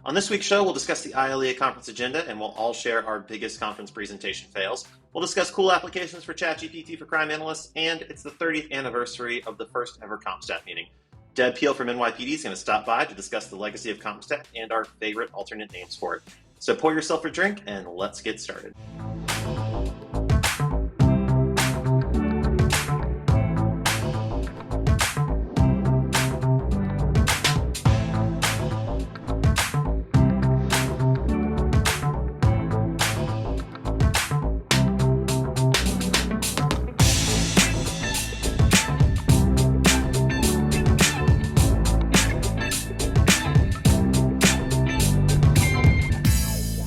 On this week's show, we'll discuss the ILEA conference agenda and we'll all share our biggest conference presentation fails. We'll discuss cool applications for ChatGPT for crime analysts, and it's the 30th anniversary of the first ever COMPSTAT meeting. Deb Piehl from NYPD is going to stop by to discuss the legacy of COMPSTAT and our favorite alternate names for it. So pour yourself a drink and let's get started.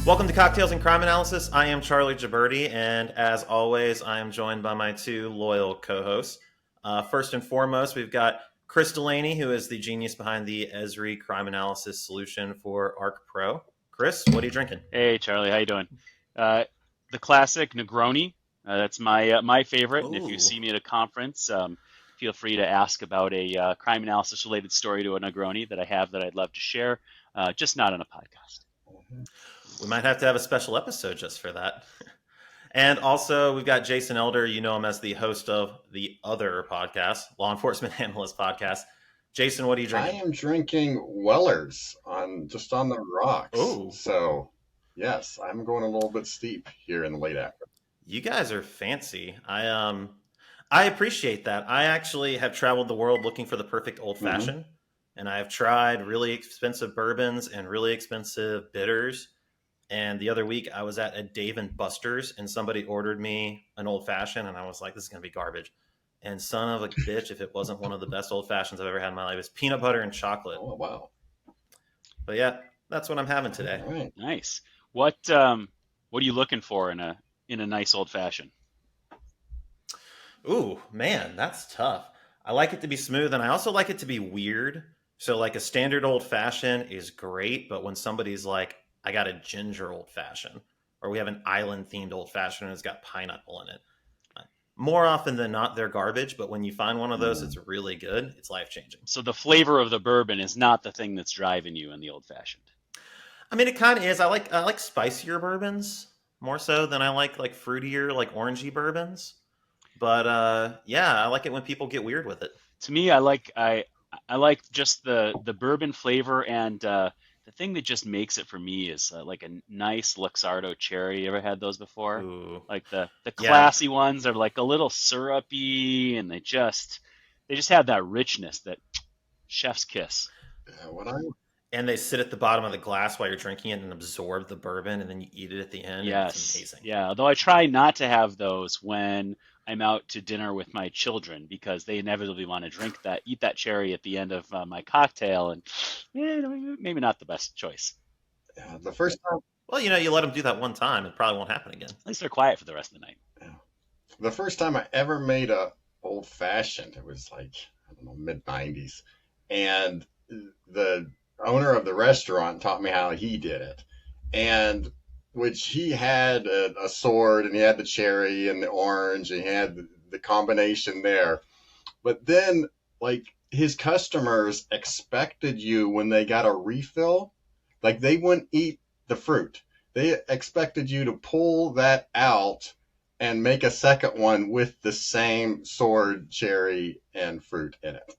Welcome to Cocktails and Crime Analysis. I am Charlie Gibberti, and as always, I am joined by my two loyal co-hosts. First and foremost, we've got Chris Delaney, who is the genius behind the Esri crime analysis solution for Arc Pro. Chris, what are you drinking? Hey, Charlie, how you doing? The classic Negroni. That's my favorite. Ooh. And if you see me at a conference, feel free to ask about a crime analysis related story to a Negroni that I have that I'd love to share, just not on a podcast. We might have to have a special episode just for that. And also, we've got Jason Elder. You know him as the host of the other podcast, Law Enforcement Analyst Podcast. Jason, what are you drinking? I am drinking Weller's just on the rocks. Ooh. So, yes, I'm going a little bit steep here in the late afternoon. You guys are fancy. I appreciate that. I actually have traveled the world looking for the perfect old fashioned, and I have tried really expensive bourbons and really expensive bitters. And the other week, I was at a Dave & Buster's, and somebody ordered me an old-fashioned, and I was like, this is going to be garbage. And son of a bitch, if it wasn't one of the best old-fashions I've ever had in my life. It's peanut butter and chocolate. Oh, wow. But yeah, that's what I'm having today. All right. Nice. What are you looking for in a nice old-fashioned? Ooh, man, that's tough. I like it to be smooth, and I also like it to be weird. So like a standard old-fashioned is great, but when somebody's like, I got a ginger old-fashioned, or we have an island-themed old-fashioned and it's got pineapple in it. More often than not, they're garbage, but when you find one of those that's really good, it's life-changing. So the flavor of the bourbon is not the thing that's driving you in the old-fashioned. I mean, it kind of is. I like spicier bourbons more so than I like fruitier, like orangey bourbons. But yeah, I like it when people get weird with it. To me, I like just the bourbon flavor, and the thing that just makes it for me is like a nice Luxardo cherry. You ever had those before? Ooh. Like the classy ones are like a little syrupy, and they just have that richness, that chef's kiss. And they sit at the bottom of the glass while you're drinking it and absorb the bourbon, and then you eat it at the end. Yes. And it's amazing. Yeah, although I try not to have those when I'm out to dinner with my children, because they inevitably want to eat that cherry at the end of my cocktail, and maybe not the best choice. Yeah, the first time. Well, you let them do that one time, it probably won't happen again. At least they're quiet for the rest of the night. Yeah. The first time I ever made a old-fashioned, it was like, I don't know, mid-90s. And the owner of the restaurant taught me how he did it. And which he had a sword, and he had the cherry and the orange, and he had the combination there. But then, like, his customers expected you, when they got a refill, like, they wouldn't eat the fruit. They expected you to pull that out and make a second one with the same sword, cherry, and fruit in it.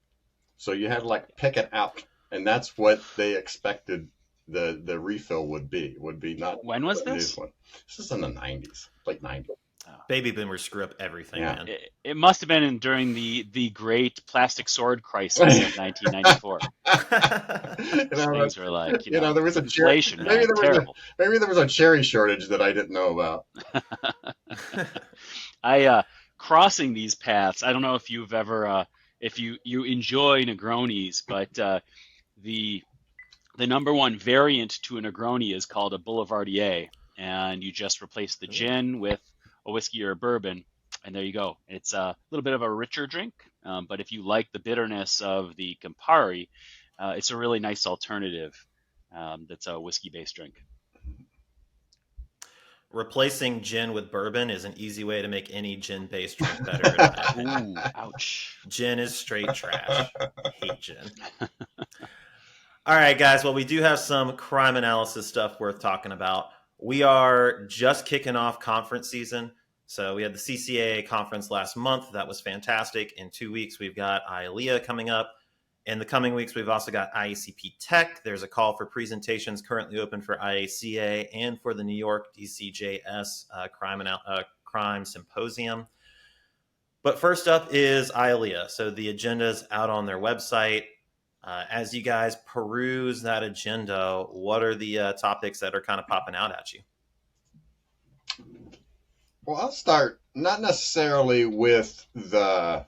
So you had to, like, pick it out. And that's what they expected the refill would be not. When was this? This is in the 90s, late 90s. Oh. Baby boomers screw up everything, Yeah. man. It must have been during the great plastic sword crisis of 1994. Things were like, there was a inflation. Maybe Terrible. Maybe there was a cherry shortage that I didn't know about. Crossing these paths, I don't know if you've ever, if you enjoy Negronis, but the number one variant to a Negroni is called a Boulevardier, and you just replace the gin with a whiskey or a bourbon, and there you go. It's a little bit of a richer drink, but if you like the bitterness of the Campari, it's a really nice alternative that's a whiskey-based drink. Replacing gin with bourbon is an easy way to make any gin-based drink better. In my opinion. Ooh, ouch. Gin is straight trash. I hate gin. All right, guys. Well, we do have some crime analysis stuff worth talking about. We are just kicking off conference season. So we had the CCAA conference last month. That was fantastic. In 2 weeks, we've got IALEA coming up. In the coming weeks, we've also got IACP Tech. There's a call for presentations currently open for IACA and for the New York DCJS Crime Symposium. But first up is IALEA. So the agenda is out on their website. As you guys peruse that agenda, what are the topics that are kind of popping out at you? Well, I'll start not necessarily with what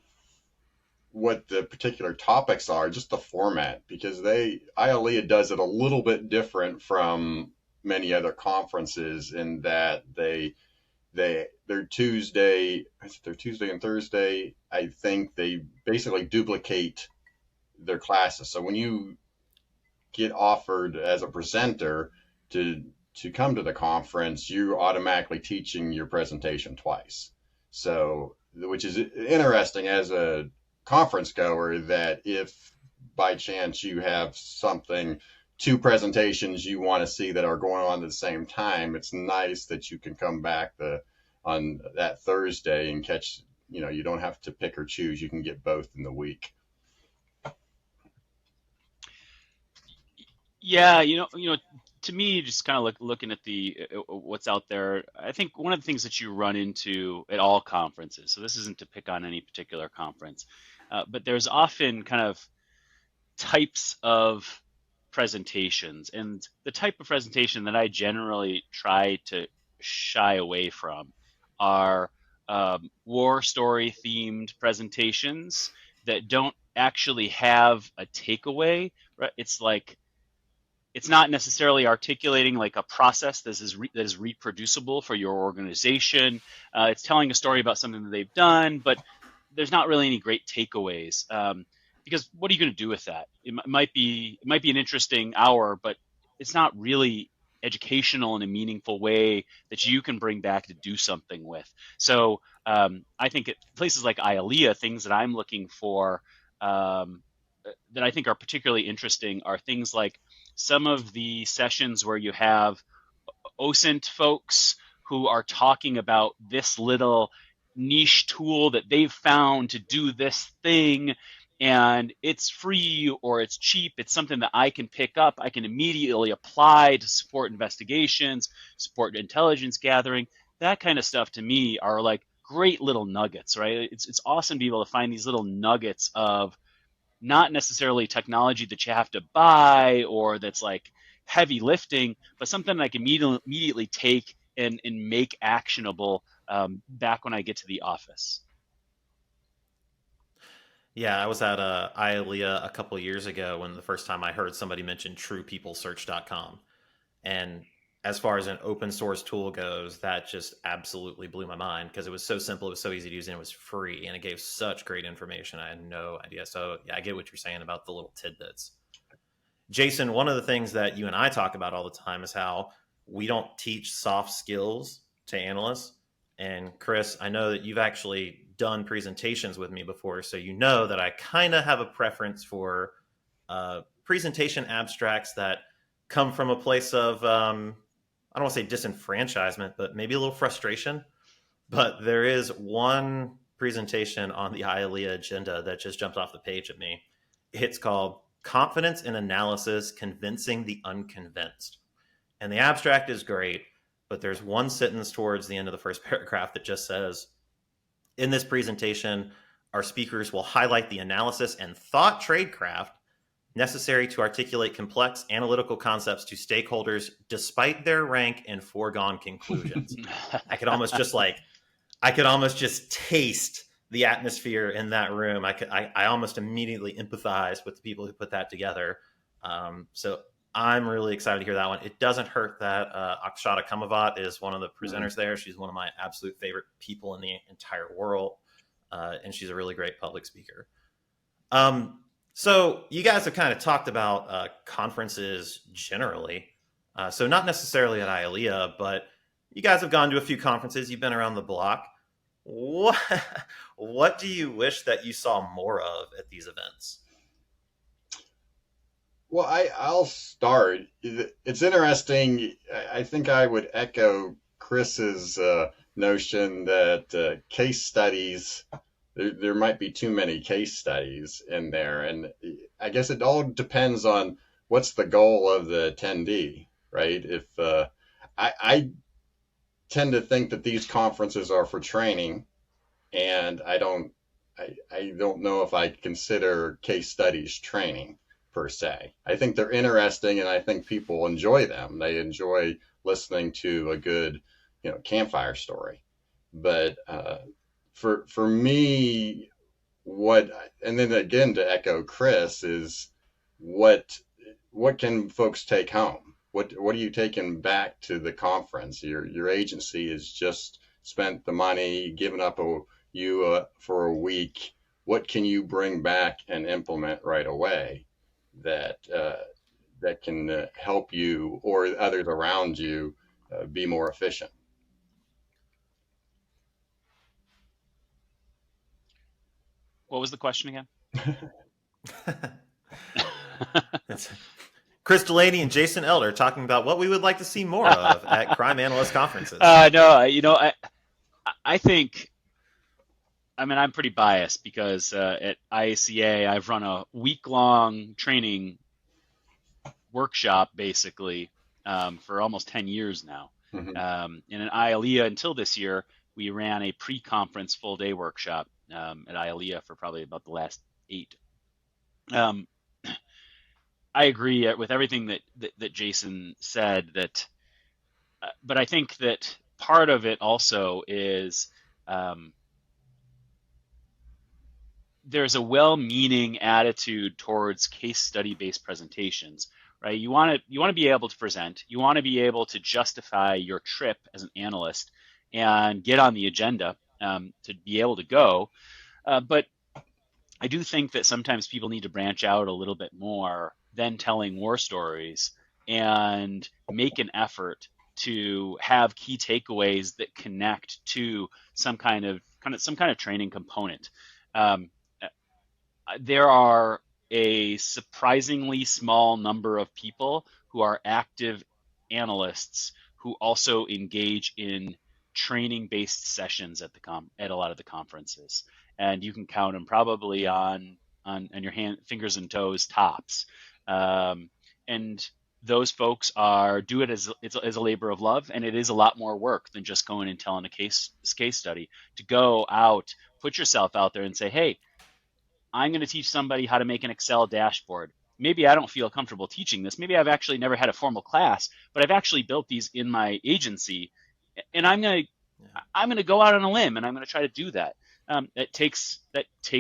the particular topics are, just the format, because IALEA does it a little bit different from many other conferences in that their Tuesday and Thursday, I think they basically duplicate their classes. So when you get offered as a presenter to come to the conference, you're automatically teaching your presentation twice. So, which is interesting as a conference goer, that if by chance you have two presentations you want to see that are going on at the same time, it's nice that you can come back on that Thursday and catch, you don't have to pick or choose. You can get both in the week. Yeah, to me, just kind of looking at what's out there, I think one of the things that you run into at all conferences, so this isn't to pick on any particular conference, but there's often kind of types of presentations, and the type of presentation that I generally try to shy away from are war story themed presentations that don't actually have a takeaway, right? It's not necessarily articulating like a process that is reproducible for your organization. It's telling a story about something that they've done, but there's not really any great takeaways, because what are you going to do with that? It might be an interesting hour, but it's not really educational in a meaningful way that you can bring back to do something with. So I think at places like IALEA, things that I'm looking for that I think are particularly interesting are things like some of the sessions where you have OSINT folks who are talking about this little niche tool that they've found to do this thing, and it's free or it's cheap. It's something that I can pick up, I can immediately apply to support investigations, support intelligence gathering. That kind of stuff to me are like great little nuggets, right? It's awesome to be able to find these little nuggets of not necessarily technology that you have to buy or that's like heavy lifting, but something I can immediately take and make actionable back when I get to the office. Yeah, I was at IALEA a couple of years ago when the first time I heard somebody mention truepeoplesearch.com. And as far as an open source tool goes, that just absolutely blew my mind because it was so simple, it was so easy to use, and it was free, and it gave such great information. I had no idea. So yeah, I get what you're saying about the little tidbits. Jason, one of the things that you and I talk about all the time is how we don't teach soft skills to analysts. And Chris, I know that you've actually done presentations with me before, so you know that I kind of have a preference for presentation abstracts that come from a place of I don't want to say disenfranchisement, but maybe a little frustration. But there is one presentation on the IALEA agenda that just jumped off the page at me. It's called Confidence in Analysis, Convincing the Unconvinced. And the abstract is great, but there's one sentence towards the end of the first paragraph that just says, in this presentation, our speakers will highlight the analysis and thought tradecraft necessary to articulate complex analytical concepts to stakeholders despite their rank and foregone conclusions. I could almost just taste the atmosphere in that room. I almost immediately empathize with the people who put that together. So I'm really excited to hear that one. It doesn't hurt that Akshata Kamavat is one of the presenters there. She's one of my absolute favorite people in the entire world, and she's a really great public speaker. So you guys have kind of talked about conferences generally. So not necessarily at IALEA, but you guys have gone to a few conferences. You've been around the block. What do you wish that you saw more of at these events? Well, I'll start. It's interesting. I think I would echo Chris's notion that case studies, there might be too many case studies in there. And I guess it all depends on what's the goal of the attendee, right? If I tend to think that these conferences are for training, and I don't know if I consider case studies training per se. I think they're interesting, and I think people enjoy them. They enjoy listening to a good, campfire story. But for me, what and then again to echo Chris is what what can folks take home? What are you taking back to the conference? Your agency has just spent the money, given up for a week. What can you bring back and implement right away that that can help you or others around you be more efficient? What was the question again? It's Chris Delaney and Jason Elder talking about what we would like to see more of at crime analyst conferences. No, I think, I mean, I'm pretty biased because at IACA, I've run a week-long training workshop, basically, for almost 10 years now. Mm-hmm. And in IALEA, until this year, we ran a pre-conference full-day workshop at IALEA for probably about the last 8. I agree with everything that Jason said, but I think that part of it also is there's a well-meaning attitude towards case study-based presentations, right? You want to be able to present. You want to be able to justify your trip as an analyst and get on the agenda to be able to go. But I do think that sometimes people need to branch out a little bit more than telling war stories and make an effort to have key takeaways that connect to some kind of training component. There are a surprisingly small number of people who are active analysts who also engage in training-based sessions at a lot of the conferences, and you can count them probably on your fingers and toes tops. And those folks do it as a labor of love, and it is a lot more work than just going and telling a case study. To go out, put yourself out there, and say, "Hey, I'm going to teach somebody how to make an Excel dashboard. Maybe I don't feel comfortable teaching this. Maybe I've actually never had a formal class, but I've actually built these in my agency, and I'm going to go out on a limb, and I'm going to try to do that." That takes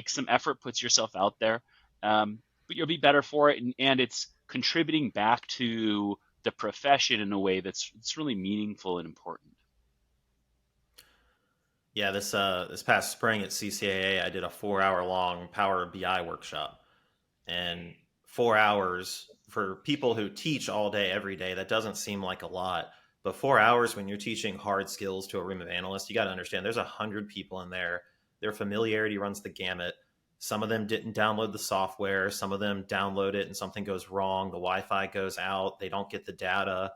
some effort, puts yourself out there, but you'll be better for it, and it's contributing back to the profession in a way that's really meaningful and important. Yeah, this past spring at CCAA, I did a 4-hour long Power BI workshop, and 4 hours for people who teach all day, every day, that doesn't seem like a lot. But 4 hours when you're teaching hard skills to a room of analysts, you got to understand there's 100 people in there. Their familiarity runs the gamut. Some of them didn't download the software. Some of them download it and something goes wrong. The Wi-Fi goes out. They don't get the data.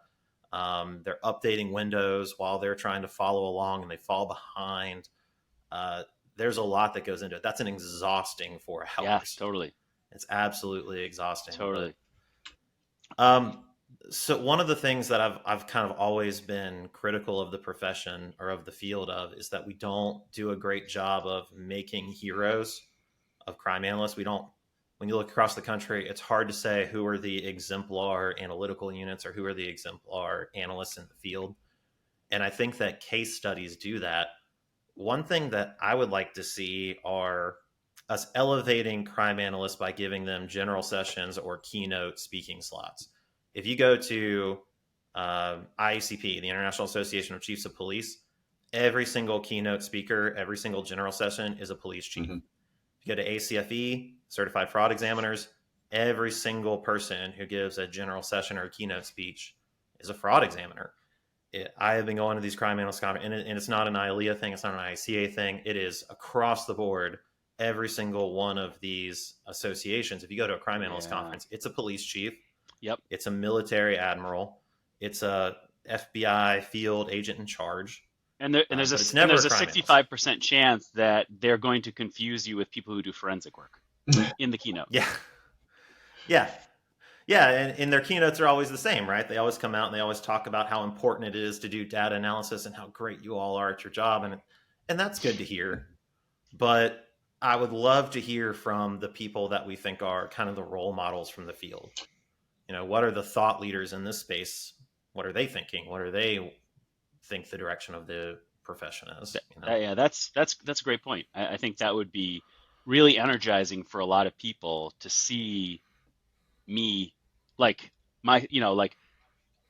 They're updating Windows while they're trying to follow along and they fall behind. There's a lot that goes into it. That's an exhausting 4 hours. Yeah, totally. It's absolutely exhausting. Totally. So one of the things that I've kind of always been critical of the profession or of the field of is that we don't do a great job of making heroes of crime analysts. We don't, when you look across the country, it's hard to say who are the exemplar analytical units or who are the exemplar analysts in the field. And I think that case studies do that. One thing that I would like to see are us elevating crime analysts by giving them general sessions or keynote speaking slots. If you go to IACP, the International Association of Chiefs of Police, every single keynote speaker, every single general session is a police chief. Mm-hmm. If you go to ACFE, Certified Fraud Examiners, every single person who gives a general session or a keynote speech is a fraud examiner. I have been going to these crime analyst conferences, and it's not an IALEA thing, it's not an ICA thing. It is across the board. Every single one of these associations, if you go to a crime analyst conference, it's a police chief Yep. It's a military admiral. It's a FBI field agent in charge. And But it's and never a there's a crime analyst. 65% chance that they're going to confuse you with people who do forensic work in the keynote. Yeah. Yeah. Yeah, and their keynotes are always the same, right? They always come out and they always talk about how important it is to do data analysis and how great you all are at your job, and that's good to hear. But I would love to hear from the people that we think are kind of the role models from the field. What are the thought leaders in this space? What are they thinking? What do they think the direction of the profession is? Yeah, that's a great point. I think that would be really energizing for a lot of people to see me, like like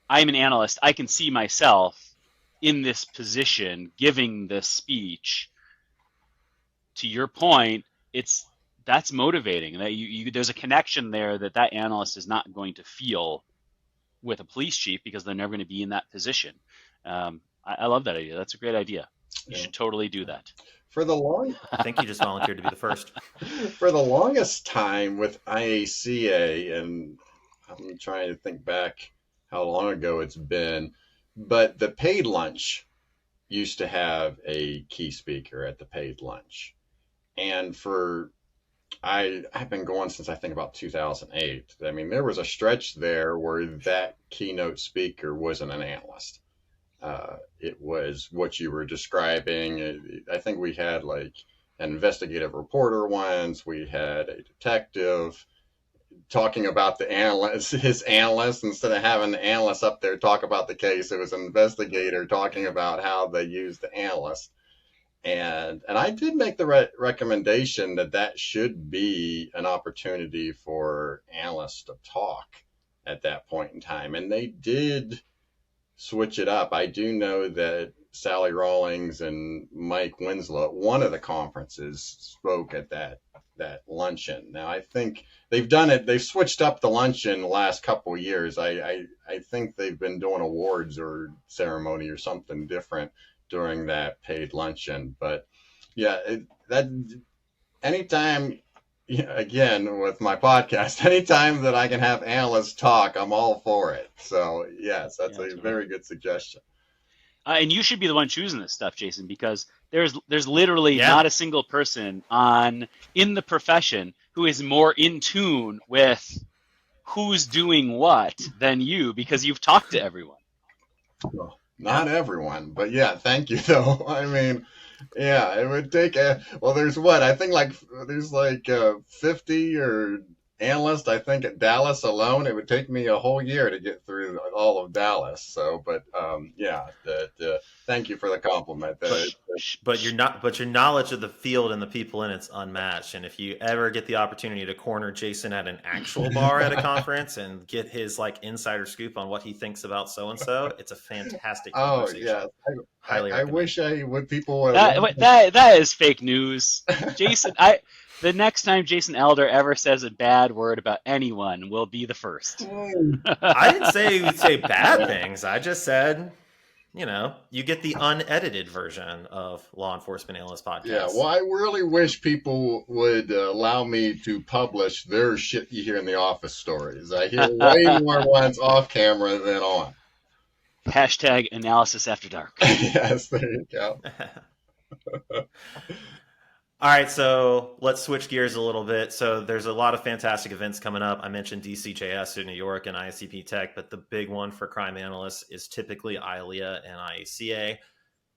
I'm an analyst. I can see myself in this position giving this speech. To your point, that's motivating. That there's a connection there that analyst is not going to feel with a police chief because they're never going to be in that position. I love that idea. That's a great idea. You should totally do that. I think you just volunteered to be the first. For the longest time with IACA, and I'm trying to think back how long ago it's been, but the paid lunch used to have a key speaker at the paid lunch. And I've been going since I think about 2008. I mean, there was a stretch there where that keynote speaker wasn't an analyst. It was what you were describing. I think we had like an investigative reporter once. We had a detective talking about his analyst. Instead of having the analyst up there talk about the case, it was an investigator talking about how they used the analyst. And I did make the recommendation that should be an opportunity for analysts to talk at that point in time. And they did switch it up. I do know that Sally Rawlings and Mike Winslow at one of the conferences spoke at that luncheon. Now, I think they've done it. They've switched up the luncheon the last couple of years. I think they've been doing awards or ceremony or something different during that paid luncheon. But yeah, anytime, again, with my podcast, anytime that I can have analysts talk, I'm all for it. So yes, that's a very good suggestion. And you should be the one choosing this stuff, Jason, because there's literally not a single person in the profession who is more in tune with who's doing what than you, because you've talked to everyone. Well, not everyone, but yeah, thank you though. I mean, yeah, it would take there's like 50 or analysts, I think, at Dallas alone. It would take me a whole year to get through all of Dallas. So, but thank you for the compliment. But your knowledge of the field and the people in it's unmatched. And if you ever get the opportunity to corner Jason at an actual bar at a conference and get his like insider scoop on what he thinks about so and so, it's a fantastic conversation. Oh yeah, I wish people would. That is fake news, Jason. The next time Jason Elder ever says a bad word about anyone will be the first. I didn't say you'd say bad things. I just said, you get the unedited version of Law Enforcement Analyst Podcast. Yeah, well, I really wish people would allow me to publish their shit you hear in the office stories. I hear way more ones off camera than on. Hashtag analysis after dark. Yes, there you go. All right, so let's switch gears a little bit. So there's a lot of fantastic events coming up. I mentioned DCJS in New York and ISCP Tech, but the big one for crime analysts is typically ILEA and IACA.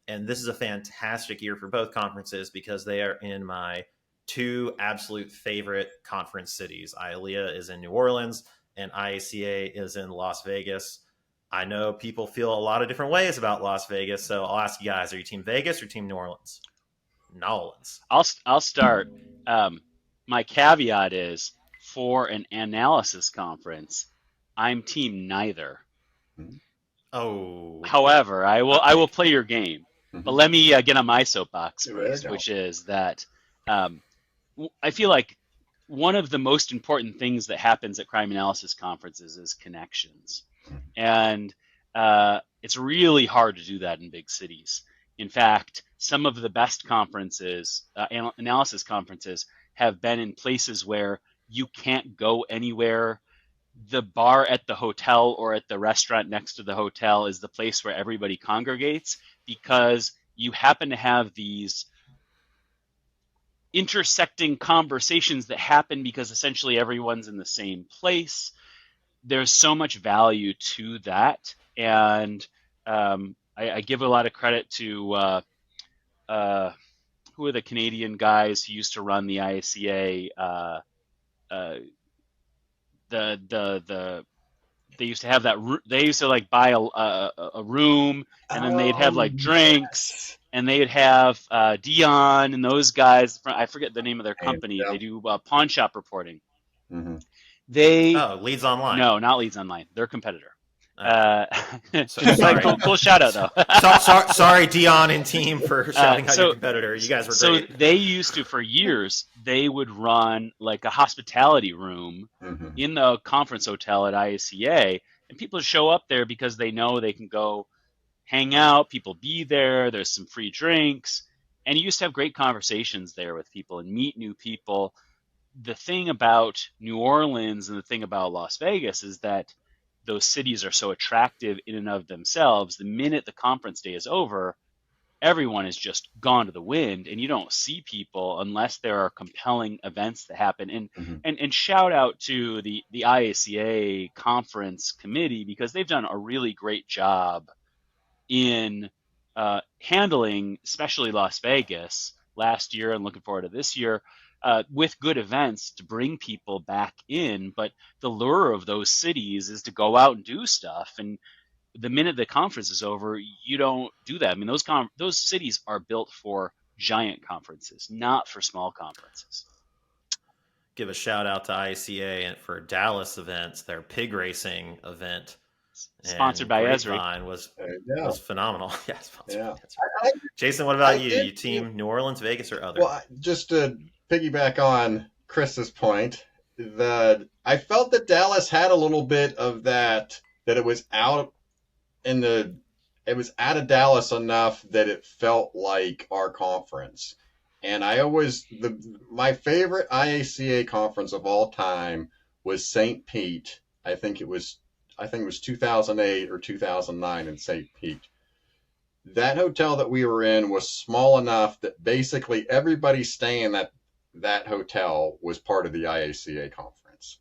And this is a fantastic year for both conferences because they are in my two absolute favorite conference cities. ILEA is in New Orleans and IACA is in Las Vegas. I know people feel a lot of different ways about Las Vegas, so I'll ask you guys, are you Team Vegas or Team New Orleans? Nolans. I'll start. My caveat is for an analysis conference, I'm team neither. Oh. However, I will play your game. But let me get on my soapbox first, which is that I feel like one of the most important things that happens at crime analysis conferences is connections. And it's really hard to do that in big cities. In fact, some of the best conferences, analysis conferences, have been in places where you can't go anywhere the bar at the hotel or at the restaurant next to the hotel is the place where everybody congregates, because you happen to have these intersecting conversations that happen because essentially everyone's in the same place. There's so much value to that. And I give a lot of credit to uh, who are the Canadian guys who used to run the IACA? Uh, the they used to have that. They used to like buy a room, and then they'd have Oh, like drinks, yes. and they'd have Dion and those guys. I forget the name of their And, company. They yep. do pawn shop reporting. Hmm. They Oh, Leads Online. No, not Leads Online. Their competitor. Oh, Like, sorry. cool shout out though. Sorry, Dion and team, for shouting out your So competitor. You guys were so great. they used to, for years, they would run like a hospitality room Hmm. in the conference hotel at IACA, and people show up there because they know they can go hang out, people be there, there's some free drinks, and you used to have great conversations there with people and meet new people. The thing about New Orleans and the thing about Las Vegas is that those cities are so attractive in and of themselves. The minute the conference day is over, everyone is just gone to the wind, and you don't see people unless there are compelling events that happen. And Hmm. and shout out to the IACA conference committee, because they've done a really great job in handling, especially Las Vegas last year, and looking forward to this year, with good events to bring people back in. But the lure of those cities is to go out and do stuff. And the minute the conference is over, you don't do that. I mean, those cities are built for giant conferences, not for small conferences. Give a shout out to ICA for Dallas events, their pig racing event, Sponsored and by Esri. Grapevine There you go. was phenomenal. Yeah, sponsored. Yeah. That's right. I, Jason, what I about you? did You team New Orleans, Vegas, or other? Well, just to piggyback on Chris's point, I felt that Dallas had a little bit of that it was out in the it was out of Dallas enough that it felt like our conference. And I always my favorite IACA conference of all time was St. Pete. I think it was 2008 or 2009 in St. Pete. That hotel that we were in was small enough that basically everybody staying at that hotel was part of the IACA conference.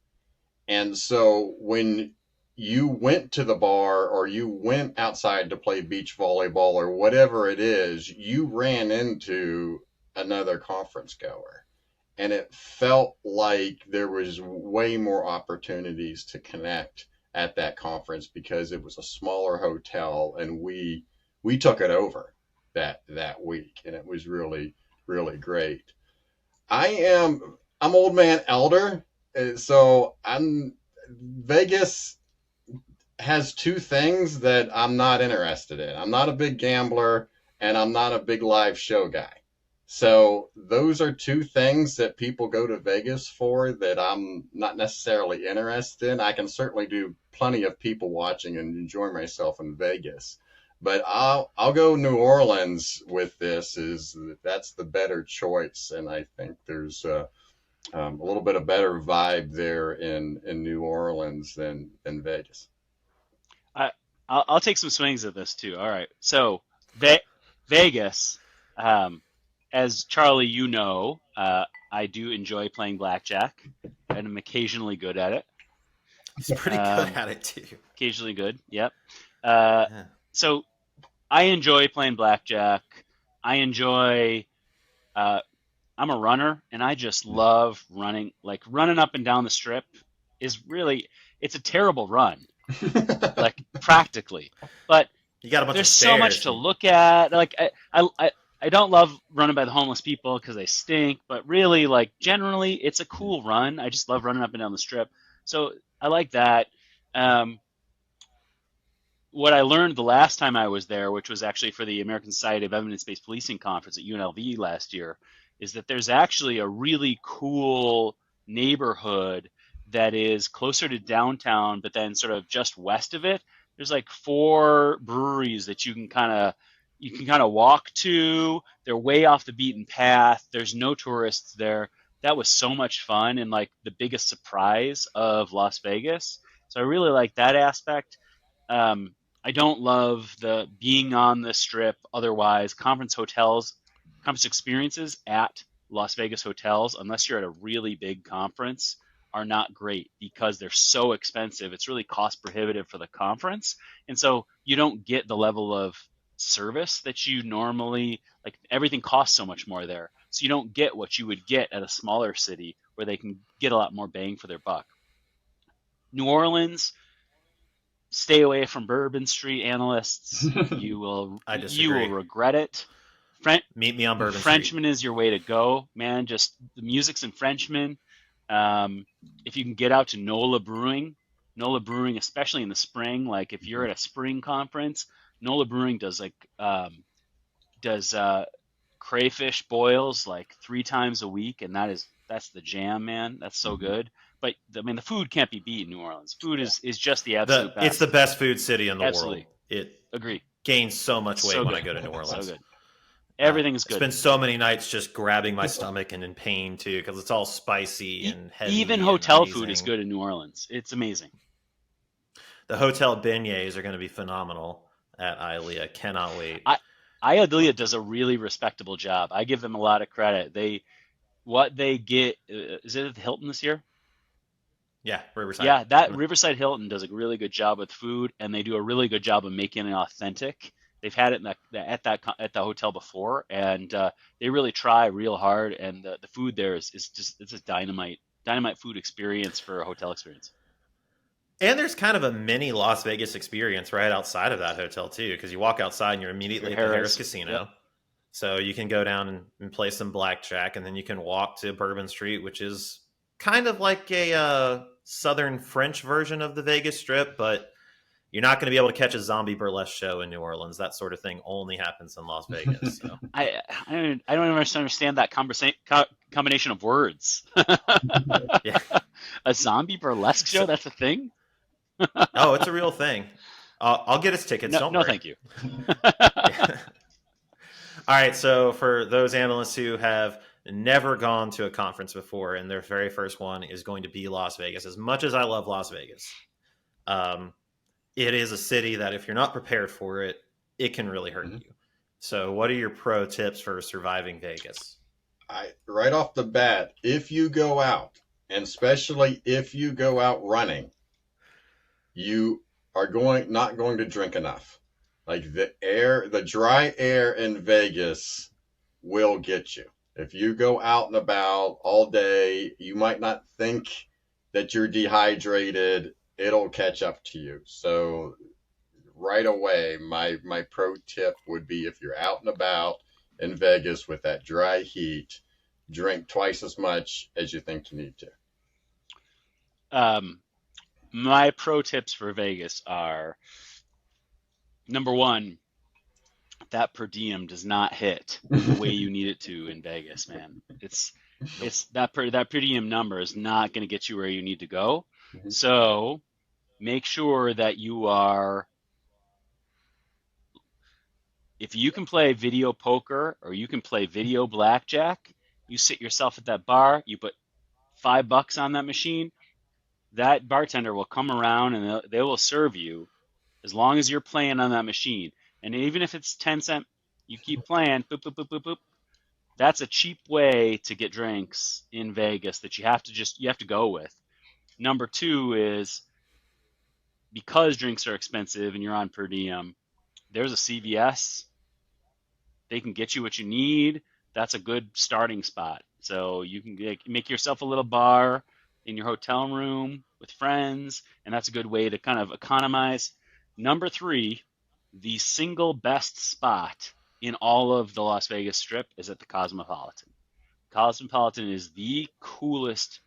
And so when you went to the bar or you went outside to play beach volleyball or whatever it is, you ran into another conference goer. And it felt like there was way more opportunities to connect at that conference because it was a smaller hotel and we took it over that week, and it was really really great. I'm old man elder, so I'm Vegas has two things that I'm not interested in. I'm not a big gambler, and I'm not a big live show guy. So those are two things that people go to Vegas for that I'm not necessarily interested in. I can certainly do plenty of people watching and enjoy myself in Vegas. But I'll go New Orleans with this. That's the better choice, and I think there's a little bit of better vibe there in New Orleans than Vegas. I, I'll take some swings at this too. All right. So Vegas, um, as Charlie, you know, I do enjoy playing blackjack, and I'm occasionally good at it. He's pretty good Um, at it too. Occasionally good. Yep. Uh, Yeah. so I enjoy playing blackjack. I enjoy. Uh, I'm a runner, and I just love running. Like running up and down the strip is really. It's a terrible run, like practically, but You got a bunch of there's so much stairs. to look at. Like I don't love running by the homeless people because they stink, but really, like generally, it's a cool run. I just love running up and down the strip, so I like that. Um, what I learned the last time I was there, which was actually for the American Society of Evidence-Based Policing conference at UNLV last year, is that there's actually a really cool neighborhood that is closer to downtown, but then sort of just west of it. There's like four breweries that you can kind of walk to. They're way off the beaten path. There's no tourists there. That was so much fun and like the biggest surprise of Las Vegas. So I really like that aspect. I don't love the being on the strip. Otherwise, conference experiences at Las Vegas hotels, unless you're at a really big conference, are not great because they're so expensive. It's really cost prohibitive for the conference. And so you don't get the level of service that you normally like. Everything costs so much more there. So you don't get what you would get at a smaller city where they can get a lot more bang for their buck. New Orleans, stay away from Bourbon Street analysts. I You will disagree. regret it. French, Meet me on Bourbon Street. Frenchman is your way to go, man. Just the music's in Frenchman. Um, if you can get out to Nola Brewing, especially in the spring, like if you're at a spring conference, Nola Brewing does does crayfish boils like 3 times a week, and that's the jam, man. That's so Mhm. good. But I mean, the food can't be beat in New Orleans. Food Yeah. is just the absolute It's the best. best food city in the world. Absolutely It agree. gains so much weight So when I good, go to New so Orleans. good. Everything is I good. spend so many nights just grabbing my stomach and in pain too because it's all spicy and Even heavy and hotel food is amazing. good in New Orleans. It's amazing. The hotel beignets are going to be phenomenal at Ilea. Cannot wait. I Iodilia does a really respectable job. I give them a lot of credit. What they get is it at the Hilton this year? Yeah, Riverside. Yeah, that Riverside Hilton does a really good job with food, and they do a really good job of making it authentic. They've had it in at the hotel before, and they really try real hard. And the food there is just it's a dynamite food experience for a hotel experience. And there's kind of a mini Las Vegas experience right outside of that hotel too, because you walk outside and you're Your immediately at the Harris Harris, yep. Casino. So you can go down and play some blackjack, and then you can walk to Bourbon Street, which is kind of like a southern French version of the Vegas Strip, but you're not going to be able to catch a zombie burlesque show in New Orleans. That sort of thing only happens in Las Vegas. So I don't even understand that combination of words. yeah, A zombie burlesque show? so, That's a thing? oh, it's a real thing. I'll get us tickets. No, Don't no, worry. thank you. Yeah. All right. So for those analysts who have never gone to a conference before, and their very first one is going to be Las Vegas, as much as I love Las Vegas, um, it is a city that if you're not prepared for it, it can really hurt Mhm. you. So, what are your pro tips for surviving Vegas? Right off the bat, if you go out, and especially if you go out running, you are not going to drink enough. Like the dry air in Vegas will get you. If you go out and about all day, you might not think that you're dehydrated. It'll catch up to you. So right away, my pro tip would be if you're out and about in Vegas with that dry heat, drink twice as much as you think you need to. Um, my pro tips for Vegas are number one, that per diem does not hit the way you need it to in Vegas, man. It's that per diem number is not going to get you where you need to go. Mhm. So make sure that you are, if you can play video poker or you can play video blackjack, you sit yourself at that bar, you put $5 on that machine, that bartender will come around and they will serve you as long as you're playing on that machine. And even if it's 10 cent, you keep playing, boop, boop, boop, boop, boop. That's a cheap way to get drinks in Vegas that you have to go with. Number two is because drinks are expensive and you're on per diem, there's a CVS. They can get you what you need. That's a good starting spot. So you can make yourself a little bar in your hotel room with friends, and that's a good way to kind of economize. Number three, the single best spot in all of the Las Vegas Strip is at the Cosmopolitan. Cosmopolitan is the coolest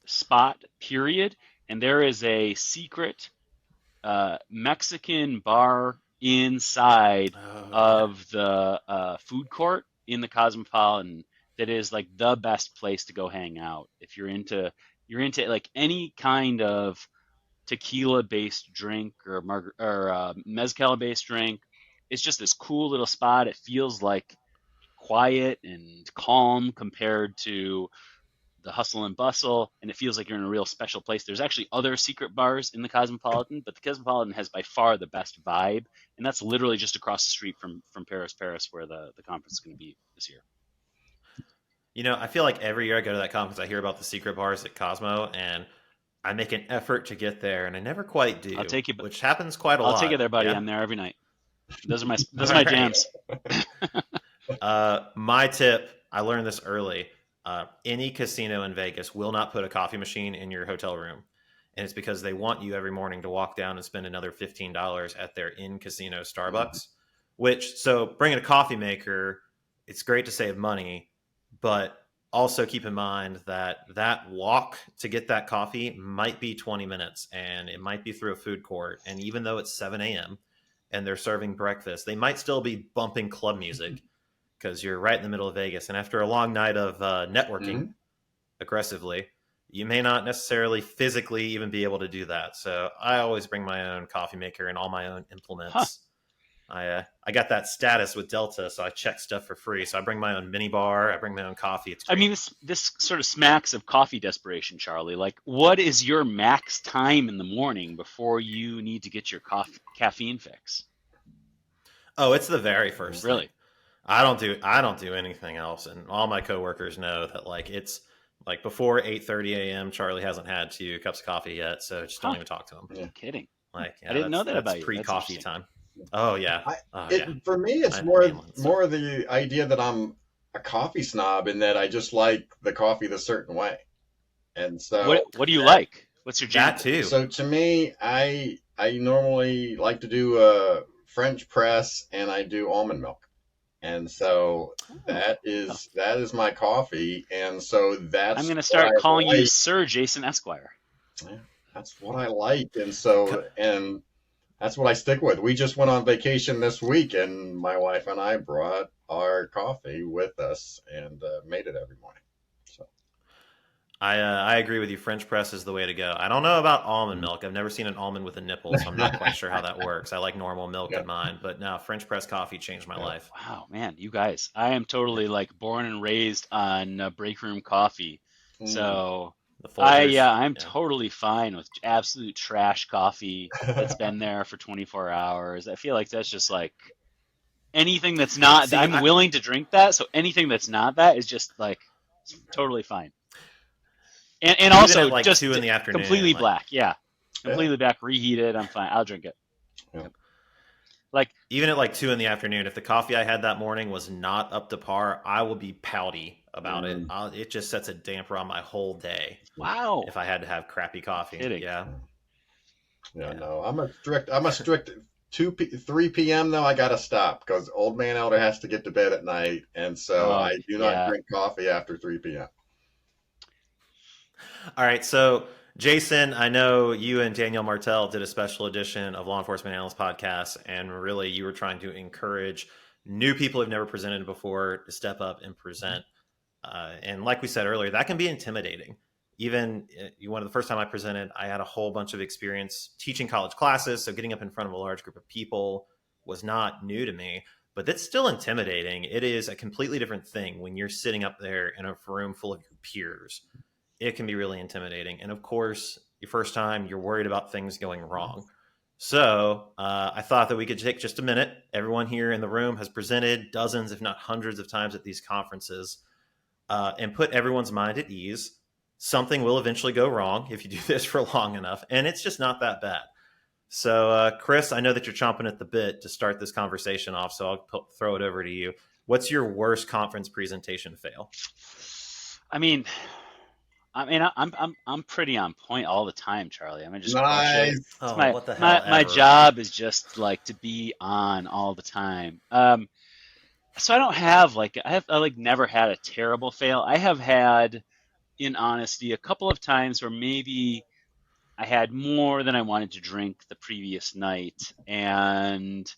spot, period. And there is a secret Mexican bar inside Oh yeah, of the food court in the Cosmopolitan that is like the best place to go hang out if you're into like any kind of tequila based drink or mezcal based drink. It's just this cool little spot. It feels like quiet and calm compared to the hustle and bustle, and it feels like you're in a real special place. There's actually other secret bars in the Cosmopolitan, but the Cosmopolitan has by far the best vibe, and that's literally just across the street from Paris, where the conference is going to be this year. I feel like every year I go to that conference, I hear about the secret bars at Cosmo, and I make an effort to get there, and I never quite do. I'll take you, which happens quite a lot. I'll take you there, buddy. Yeah? I'm there every night. Those are my All right. jams. My tip, I learned this early. Any casino in Vegas will not put a coffee machine in your hotel room. And it's because they want you every morning to walk down and spend another $15 at their in-casino Starbucks. So bringing a coffee maker, it's great to save money, but also keep in mind that walk to get that coffee might be 20 minutes, and it might be through a food court. And even though it's 7 a.m. and they're serving breakfast, they might still be bumping club music because you're right in the middle of Vegas. And after a long night of networking aggressively, you may not necessarily physically even be able to do that. So I always bring my own coffee maker and all my own implements. I got that status with Delta, so I check stuff for free. So I bring my own mini bar. I bring my own coffee. It's great. I mean, this sort of smacks of coffee desperation, Charlie. Like, what is your max time in the morning before you need to get your caffeine fix? Oh, it's the very first thing. Really? I don't do anything else, and all my coworkers know that. Like, it's like before 8:30 a.m. Charlie hasn't had 2 cups of coffee yet, so just don't even talk to him. Yeah. Kidding. Like, I didn't know that about you. Pre-coffee time. Oh yeah. For me, it's more the idea that I'm a coffee snob in that I just like the coffee the certain way, and so what do you like? What's your jam? That too. So to me, I normally like to do a French press, and I do almond milk. And so that is my coffee, and so that's. I'm going to start calling you Sir Jason Esquire. Yeah, that's what I like, and that's what I stick with. We just went on vacation this week, and my wife and I brought our coffee with us and made it every morning. So I agree with you. French press is the way to go. I don't know about almond milk. I've never seen an almond with a nipple, so I'm not quite sure how that works. I like normal milk in mine, but no, French press coffee changed my life. Wow, man, you guys, I am totally like born and raised on break room coffee. So I'm totally fine with absolute trash coffee that's been there for 24 hours. I feel like that's just like anything that's not. I'm willing to drink that. So anything that's not that is just like totally fine. And also like just 2 in the afternoon, completely black. Yeah. Completely black, reheated. I'm fine. I'll drink it. Yeah. Like even at like 2 in the afternoon, if the coffee I had that morning was not up to par, I will be pouty about it. It just sets a damper on my whole day. Wow. If I had to have crappy coffee. Kidding. Yeah. No, I'm a strict 3 p.m. though. I gotta stop because old man Elder has to get to bed at night, and so I do not drink coffee after 3 p.m. All right, so Jason, I know you and Danielle Martell did a special edition of Law Enforcement Analyst Podcast, and really you were trying to encourage new people who've never presented before to step up and present. And like we said earlier, that can be intimidating. Even one of the first time I presented, I had a whole bunch of experience teaching college classes, so getting up in front of a large group of people was not new to me, but that's still intimidating. It is a completely different thing when you're sitting up there in a room full of your peers. It can be really intimidating. And of course, your first time, you're worried about things going wrong. So I thought that we could take just a minute. Everyone here in the room has presented dozens, if not hundreds of times at these conferences, and put everyone's mind at ease. Something will eventually go wrong if you do this for long enough, and it's just not that bad. So Chris, I know that you're chomping at the bit to start this conversation off, so I'll throw it over to you. What's your worst conference presentation fail? I'm pretty on point all the time, Charlie. I mean, just nice. What the hell? My job is just like to be on all the time. So I don't have I never had a terrible fail. I have had, in honesty, a couple of times where maybe I had more than I wanted to drink the previous night, and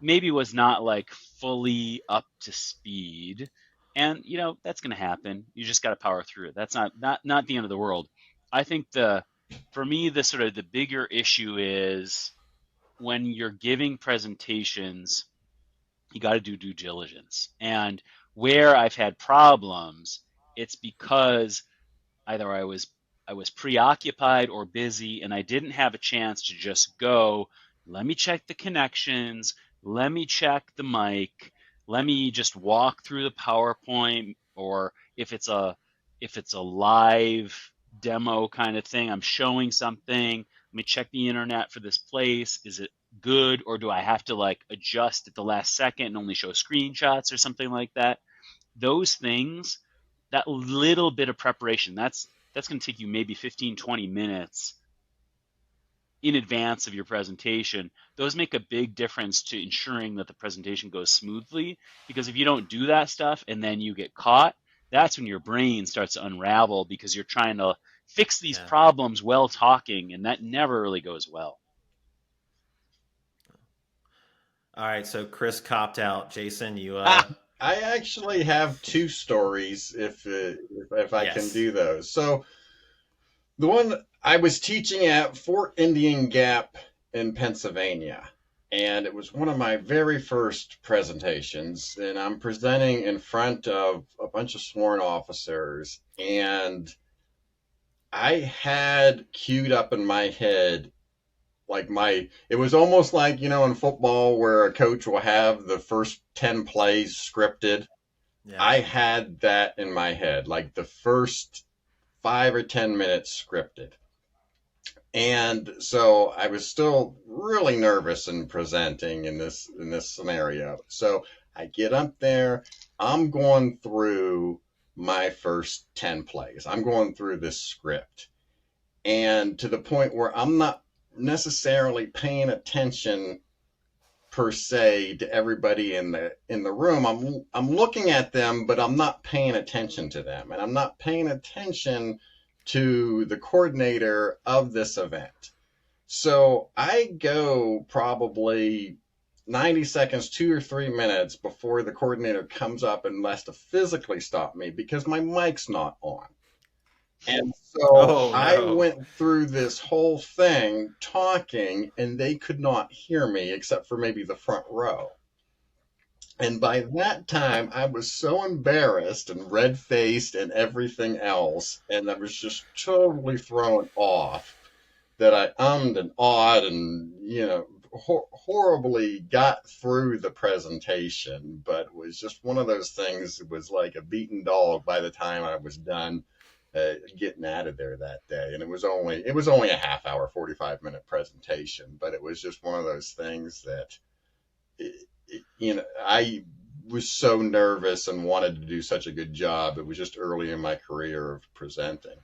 maybe was not like fully up to speed. And, that's going to happen. You just got to power through it. That's not the end of the world. I think for me, the sort of the bigger issue is when you're giving presentations, you got to do due diligence. And where I've had problems, it's because either I was preoccupied or busy, and I didn't have a chance to just go, let me check the connections, let me check the mic, let me just walk through the PowerPoint, or if it's a live demo kind of thing, I'm showing something, let me check the internet for this place. Is it good, or do I have to like adjust at the last second and only show screenshots or something like that? Those things, that little bit of preparation, that's going to take you maybe 15-20 minutes in advance of your presentation. Those make a big difference to ensuring that the presentation goes smoothly, because if you don't do that stuff and then you get caught, that's when your brain starts to unravel, because you're trying to fix these Yeah. problems while talking, and that never really goes well. All right, so Chris copped out. Jason, you I actually have two stories if I can yes. do those. So the one I was teaching at Fort Indian Gap in Pennsylvania, and it was one of my very first presentations, and I'm presenting in front of a bunch of sworn officers, and I had queued up in my head like it was almost like, in football where a coach will have the first 10 plays scripted. Yeah. I had that in my head, like the first 5 or 10 minutes scripted. And so I was still really nervous in presenting in this scenario. So I get up there, I'm going through my first 10 plays. I'm going through this script. And to the point where I'm not necessarily paying attention per se to everybody in the room. I'm looking at them, but I'm not paying attention to them, and I'm not paying attention to the coordinator of this event. So I go probably 90 seconds, 2 or 3 minutes before the coordinator comes up and has to physically stop me because my mic's not on. And so I no. went through this whole thing talking, and they could not hear me except for maybe the front row. And by that time, I was so embarrassed and red faced and everything else, and I was just totally thrown off that I ummed and awed and, horribly got through the presentation. But it was just one of those things. It was like a beaten dog by the time I was done getting out of there that day. And it was only a half hour, 45-minute presentation, but it was just one of those things that, I was so nervous and wanted to do such a good job. It was just early in my career of presenting.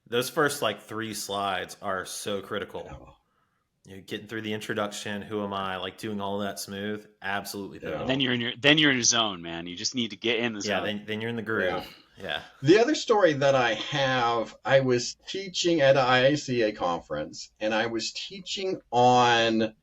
Those first like 3 slides are so critical. Oh. Getting through the introduction, who am I, like doing all of that smooth, absolutely pivotal. Then you're in your zone, man. You just need to get in the zone. Yeah, then you're in the groove. Yeah. The other story that I have, I was teaching at an IACA conference, and I was teaching on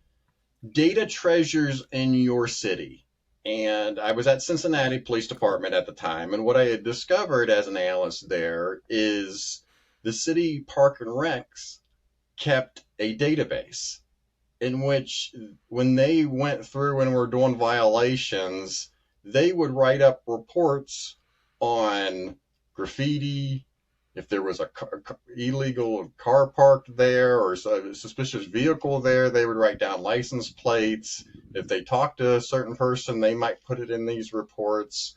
data treasures in your city. And I was at Cincinnati Police Department at the time, and what I had discovered as an analyst there is the city park and recs kept a database in which, when they went through and were doing violations, they would write up reports on graffiti, if there was a illegal car parked there or a suspicious vehicle there, they would write down license plates. If they talked to a certain person, they might put it in these reports.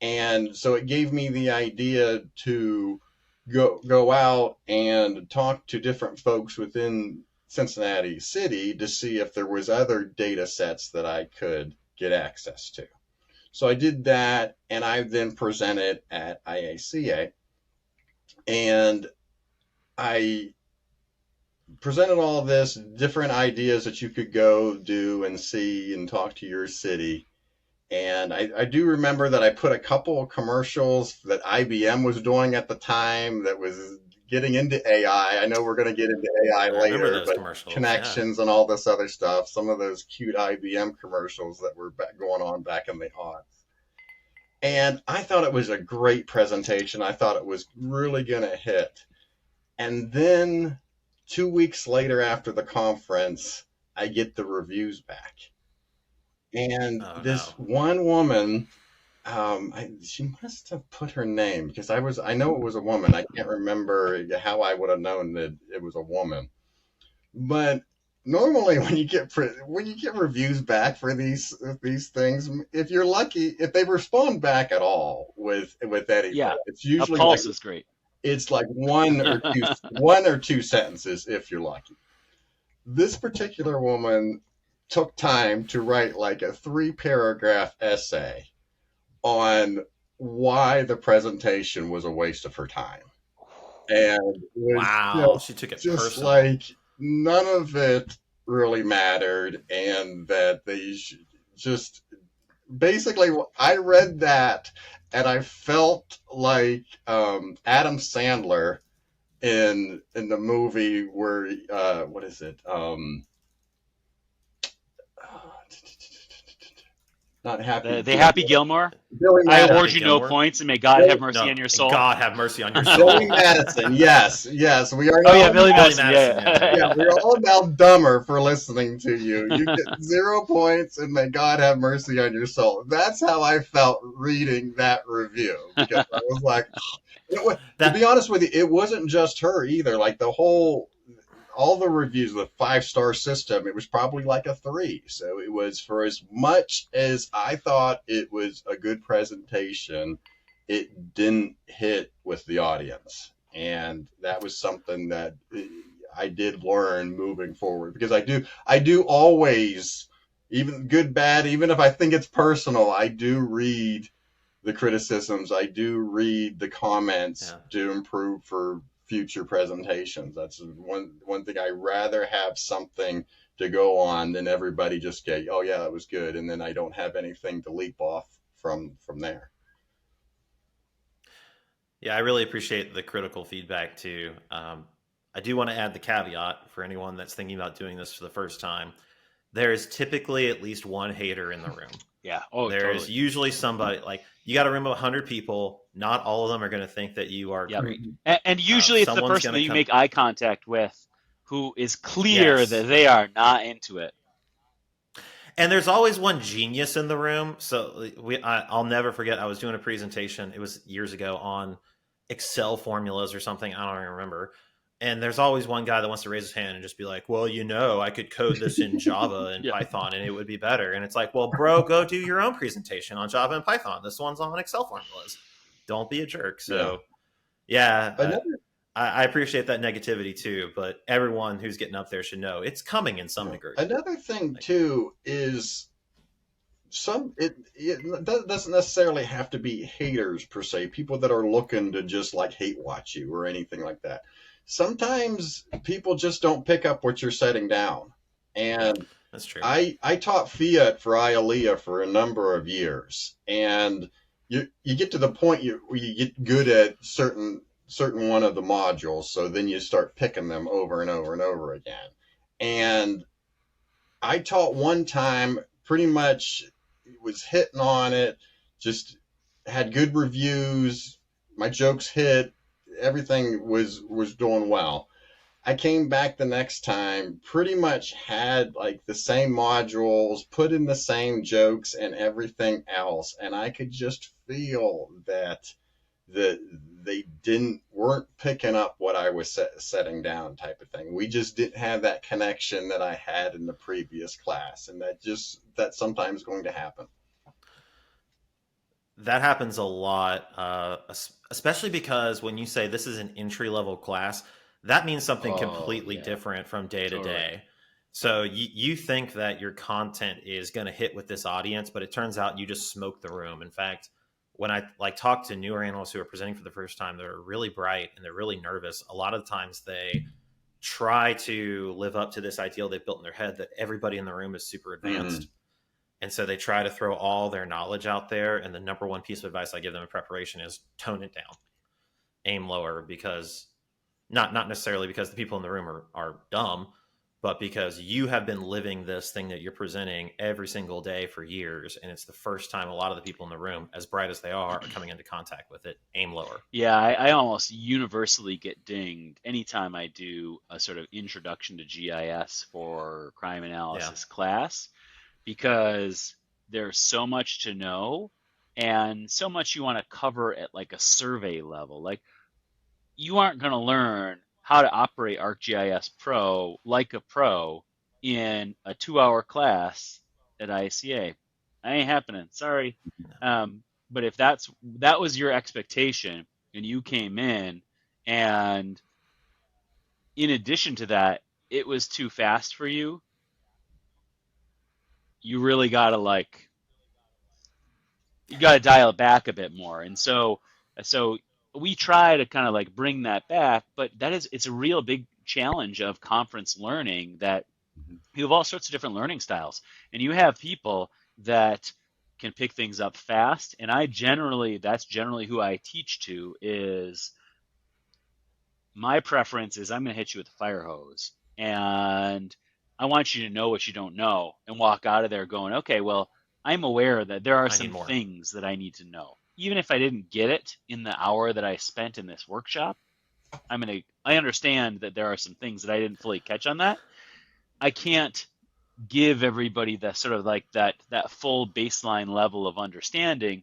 And so it gave me the idea to go out and talk to different folks within Cincinnati City to see if there was other data sets that I could get access to. So I did that, and I then presented at IACA, and I presented all of this, different ideas that you could go do and see and talk to your city. And I do remember that I put a couple of commercials that IBM was doing at the time that was getting into AI. I know we're going to get into AI later, but connections and all this other stuff, some of those cute IBM commercials that were going on back in the aughts. And I thought it was a great presentation. I thought it was really going to hit. And then 2 weeks later after the conference, I get the reviews back. And one woman, she must have put her name because I know it was a woman. I can't remember how I would have known that it was a woman. But normally, when you get reviews back for these things, if you're lucky, if they respond back at all with anything, Yeah, it's a usually like pulse is great. it's like one or two sentences if you're lucky. This particular woman took time to write like a 3 paragraph essay on why the presentation was a waste of her time. And it was Wow, she took it just personal. like none of it really mattered, and that just basically, I read that and I felt like Adam Sandler in the movie where what is it? Not Happy The Happy Gilmore. Billy I Madison. award Happy you no Gilmore? points, and may God have Billy, mercy No, on your and soul. God have mercy on your Billy soul. Madison. Yes, yes. We are Oh yeah, now Billy Billy Madison. Madison, yeah, there you yeah, go. we are all now dumber for listening to you. You get 0 points, and may God have mercy on your soul. That's how I felt reading that review because I was like, to be That honest with you, it wasn't just her either. Like all the reviews, the 5-star system, it was probably like a 3. So it was, for as much as I thought it was a good presentation, it didn't hit with the audience. And that was something that I did learn moving forward, because I do always, even good, bad, even if I think it's personal, I do read the criticisms. I do read the comments yeah. to improve for future presentations. That's one thing. I rather have something to go on than everybody just get, oh yeah, that was good, and then I don't have anything to leap off from there. Yeah, I really appreciate the critical feedback too. I do want to add the caveat for anyone that's thinking about doing this for the first time. There is typically at least one hater in the room. Yeah. Oh, There's totally. usually somebody, like, you got to remember 100 people. Not all of them are going to think that you are Yep. great. And usually it's the Someone's person going that to you come. make eye contact with who is clear that Yes. they are not into it. And there's always one genius in the room. So I'll never forget. I was doing a presentation. It was years ago on Excel formulas or something. I don't even remember. And there's always one guy that wants to raise his hand and just be like, "Well, I could code this in Java and Yeah. Python, and it would be better." And it's like, "Well, bro, go do your own presentation on Java and Python. This one's on Excel formulas. Don't be a jerk." Yeah. So, yeah, Another I appreciate that negativity too. But everyone who's getting up there should know it's coming in some degree. another thing Like, too is it doesn't necessarily have to be haters per se, people that are looking to just like hate watch you or anything like that. Sometimes people just don't pick up what you're setting down. And that's true. I taught Fiat for IALEA for a number of years, and you get to the point where you get good at certain one of the modules, so then you start picking them over and over and over again. And I taught one time, pretty much was hitting on it, just had good reviews, my jokes hit, everything was doing well. I came back the next time, pretty much had like the same modules, put in the same jokes and everything else, and I could just feel that they weren't picking up what I was setting down, type of thing. We just didn't have that connection that I had in the previous class, and that's sometimes going to happen. That happens a lot, especially because when you say this is an entry level class, that means something Oh, completely yeah. different from day to Totally. day. So you think that your content is going to hit with this audience, but it turns out you just smoke the room. In fact, when I talk to newer analysts who are presenting for the first time, they're really bright and they're really nervous. A lot of the times they try to live up to this ideal they've built in their head that everybody in the room is super advanced. Mm-hmm. And so they try to throw all their knowledge out there. And the number one piece of advice I give them in preparation is tone it down, aim lower, because not necessarily because the people in the room are dumb, but because you have been living this thing that you're presenting every single day for years. And it's the first time a lot of the people in the room, as bright as they are coming into contact with it. Aim lower. Yeah, I almost universally get dinged anytime I do a sort of introduction to GIS for crime analysis class, because there's so much to know and so much you want to cover at like a survey level. Like you aren't going to learn how to operate ArcGIS Pro like a pro in a 2-hour class at ICA. That ain't happening. Sorry. But if that was your expectation and you came and in addition to that, it was too fast for you, you really gotta you gotta dial it back a bit more. And so we try to kind of like bring that back, but it's a real big challenge of conference learning that you have all sorts of different learning styles, and you have people that can pick things up fast. And that's generally who I teach to. Is my preference is I'm going to hit you with a fire hose, and I want you to know what you don't know and walk out of there going, okay, well, I'm aware that there are I need some more. things that I need to know. Even if I didn't get it in the hour that I spent in this workshop, I understand that there are some things that I didn't fully catch on that. I can't give everybody the sort of like that full baseline level of understanding.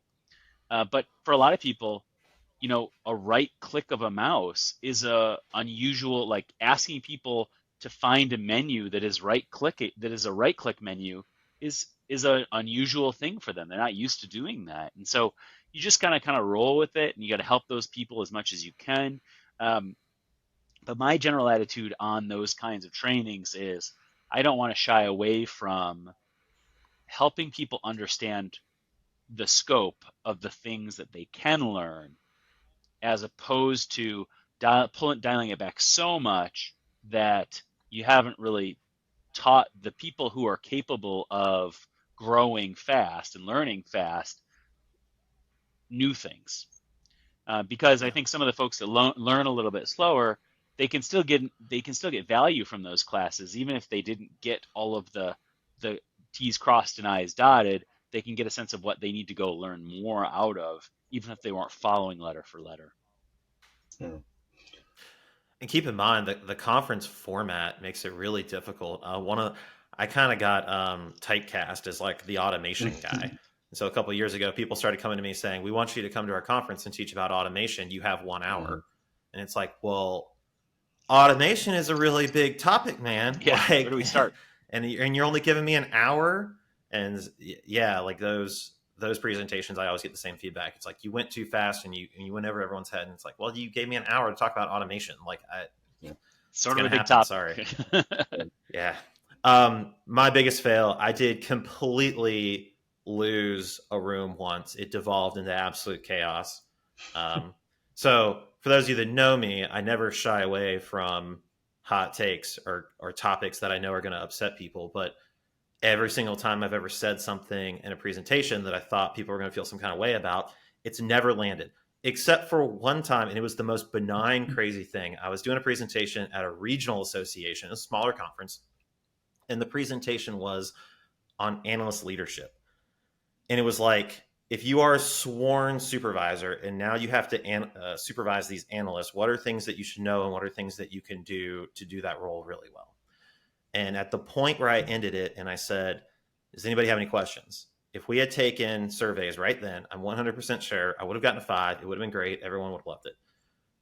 But for a lot of people, a right click of a mouse is a unusual, like asking people to find a menu that is a right click menu is an unusual thing for them. They're not used to doing that. And so you just kind of roll with it, and you got to help those people as much as you can. But my general attitude on those kinds of trainings is I don't want to shy away from helping people understand the scope of the things that they can learn, as opposed to dialing it back so much that you haven't really taught the people who are capable of growing fast and learning fast new things. Because I think some of the folks that learn a little bit slower, they can still get value from those classes, even if they didn't get all of the T's crossed and I's dotted. They can get a sense of what they need to go learn more out of, even if they weren't following letter for letter. Yeah. And keep in mind that the conference format makes it really difficult. I kind of got typecast as like the automation guy. And so a couple of years ago, people started coming to me saying, "We want you to come to our conference and teach about automation. You have 1 hour." Mm-hmm. And it's like, well, automation is a really big topic, man. Yeah, Like, where do we start? And you're only giving me an hour. And yeah, like those presentations, I always get the same feedback. It's like, you went too fast and you went over everyone's head. And it's like, well, you gave me an hour to talk about automation. Like, Sort of a big happen. Topic. Sorry. Yeah. My biggest fail, I did completely lose a room once. It devolved into absolute chaos. So for those of you that know me, I never shy away from hot takes or topics that I know are going to upset people. But every single time I've ever said something in a presentation that I thought people were going to feel some kind of way about, it's never landed. Except for one time, and it was the most benign, crazy thing. I was doing a presentation at a regional association, a smaller conference, and the presentation was on analyst leadership. And it was like, if you are a sworn supervisor and now you have to supervise these analysts, what are things that you should know and what are things that you can do to do that role really well? And at the point where I ended it and I said, does anybody have any questions? If we had taken surveys right then, I'm 100% sure I would have gotten a 5. It would have been great. Everyone would have loved it.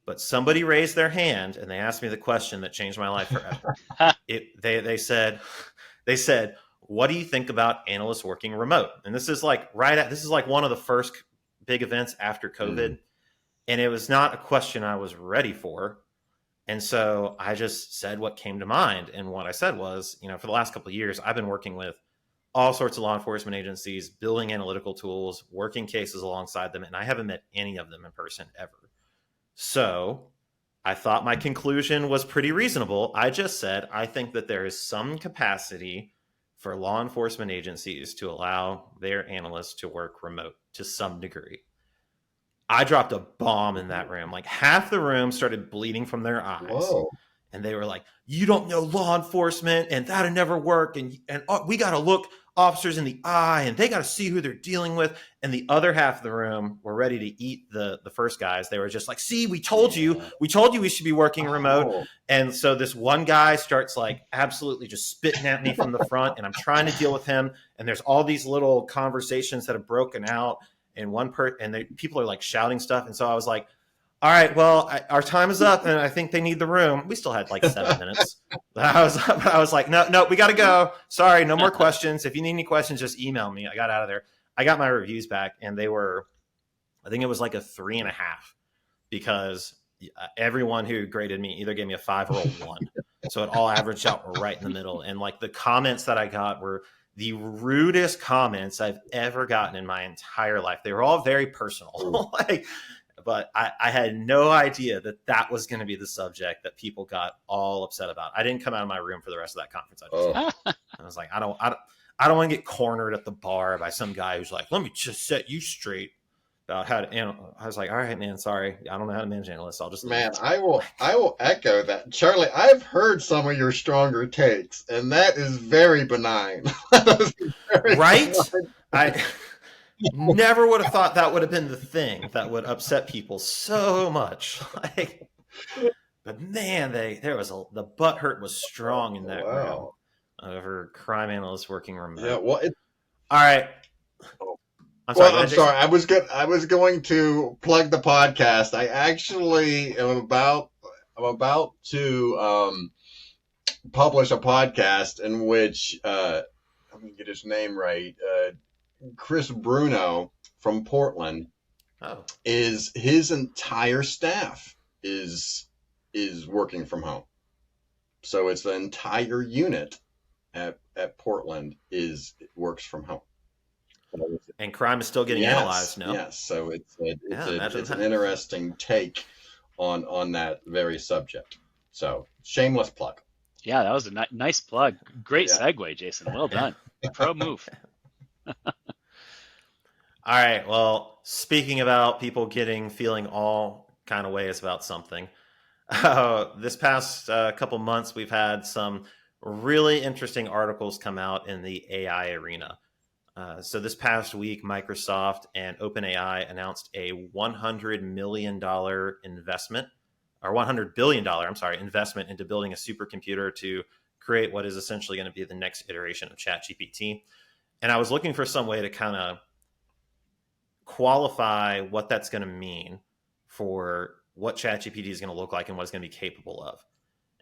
But somebody raised their hand and they asked me the question that changed my life forever. They said, what do you think about analysts working remote? And this is like one of the first big events after COVID. And it was not a question I was ready for. And so I just said what came to mind. And what I said was, for the last couple of years, I've been working with all sorts of law enforcement agencies, building analytical tools, working cases alongside them. And I haven't met any of them in person ever. So I thought my conclusion was pretty reasonable. I just said, I think that there is some capacity for law enforcement agencies to allow their analysts to work remote to some degree. I dropped a bomb in that room. Like half the room started bleeding from their eyes. Whoa. And they were like, you don't know law enforcement and that'll never work. And we got to look officers in the eye and they got to see who they're dealing with. And the other half of the room were ready to eat the first guys. They were just like, see, we told you we should be working remote. Oh. And so this one guy starts like absolutely just spitting at me from the front and I'm trying to deal with him. And there's all these little conversations that have broken out. and people are like shouting stuff. And so I was like, all right, well, our time is up, and I think they need the room. We still had like 7 minutes. I was like, no, we got to go. Sorry, no more questions. If you need any questions, just email me. I got out of there. I got my reviews back, and they were, I think it was like a 3.5, because everyone who graded me either gave me a 5 or a 1. So it all averaged out right in the middle. And like the comments that I got were the rudest comments I've ever gotten in my entire life. They were all very personal. But I had no idea that was going to be the subject that people got all upset about. I didn't come out of my room for the rest of that conference. I was like, I don't want to get cornered at the bar by some guy who's like, let me just set you straight about how to. I was like, all right, man, sorry, I don't know how to manage analysts. I'll just man. I will echo that, Charlie. I've heard some of your stronger takes, and that is very benign. Right? I never would have thought that would have been the thing that would upset people so much. But man, the butt hurt was strong in that room over crime analysts working remote. Yeah, well, all right. I'm sorry. I was going to plug the podcast. I actually am about to publish a podcast in which let me get his name right. Chris Bruno from Portland. Is his entire staff is working from home. So it's the entire unit at Portland works from home. And crime is still getting analyzed now. Yes, so it's an interesting take on that very subject. So shameless plug. Yeah, that was a nice plug. Great segue, Jason. Well done. Pro move. All right. Well, speaking about people feeling all kind of ways about something, this past couple months, we've had some really interesting articles come out in the AI arena. So this past week, Microsoft and OpenAI announced a $100 million investment, or $100 billion, investment into building a supercomputer to create what is essentially going to be the next iteration of ChatGPT. And I was looking for some way to kind of qualify what that's going to mean for what ChatGPT is going to look like and what it's going to be capable of.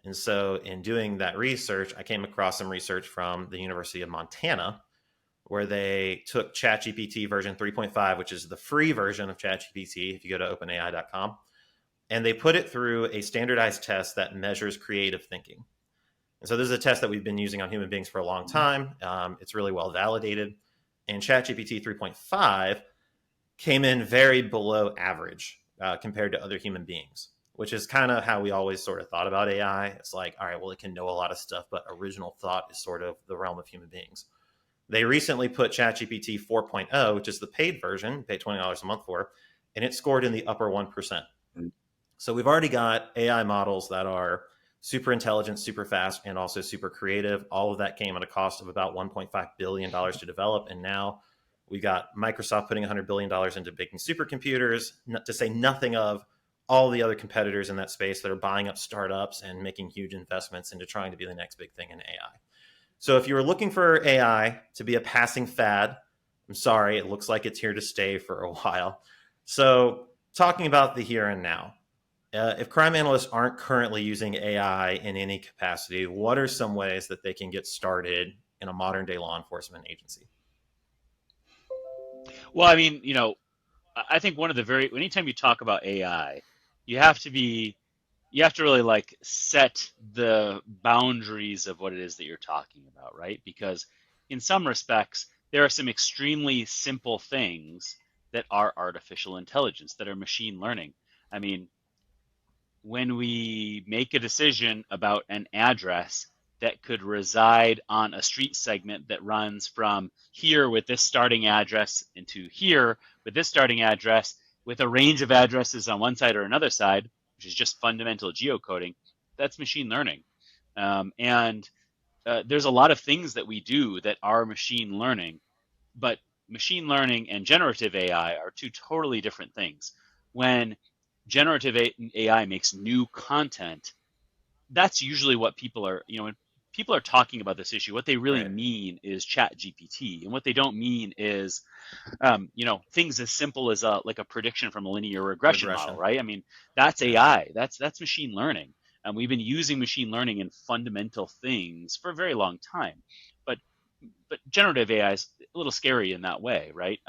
And so in doing that research, I came across some research from the University of Montana, where they took ChatGPT version 3.5, which is the free version of ChatGPT, if you go to openai.com, and they put it through a standardized test that measures creative thinking. And so this is a test that we've been using on human beings for a long time. It's really well validated. And ChatGPT 3.5 came in very below average compared to other human beings, which is kind of how we always sort of thought about AI. It's like, all right, well, it can know a lot of stuff, but original thought is sort of the realm of human beings. They recently put ChatGPT 4.0, which is the paid version, pay $20 a month for, and it scored in the upper 1%. So we've already got AI models that are super intelligent, super fast, and also super creative. All of that came at a cost of about $1.5 billion to develop. And now we got Microsoft putting $100 billion into making supercomputers, to say nothing of all the other competitors in that space that are buying up startups and making huge investments into trying to be the next big thing in AI. So if you were looking for AI to be a passing fad, I'm sorry, it looks like it's here to stay for a while. So talking about the here and now, if crime analysts aren't currently using AI in any capacity, what are some ways that they can get started in a modern day law enforcement agency? Well, I mean, I think anytime you talk about AI, you have to really like set the boundaries of what it is that you're talking about, right? Because in some respects, there are some extremely simple things that are artificial intelligence, that are machine learning. I mean, when we make a decision about an address that could reside on a street segment that runs from here with this starting address into here with this starting address, with a range of addresses on one side or another side, which is just fundamental geocoding, that's machine learning. And there's a lot of things that we do that are machine learning, but machine learning and generative AI are two totally different things. When generative AI makes new content, that's usually what people are, when people are talking about this issue, what they really Right. mean is Chat GPT, and what they don't mean is things as simple as like a prediction from a linear regression model, Regression. right? I mean, that's Yeah. AI, that's machine learning. And we've been using machine learning in fundamental things for a very long time. But generative AI is a little scary in that way, right?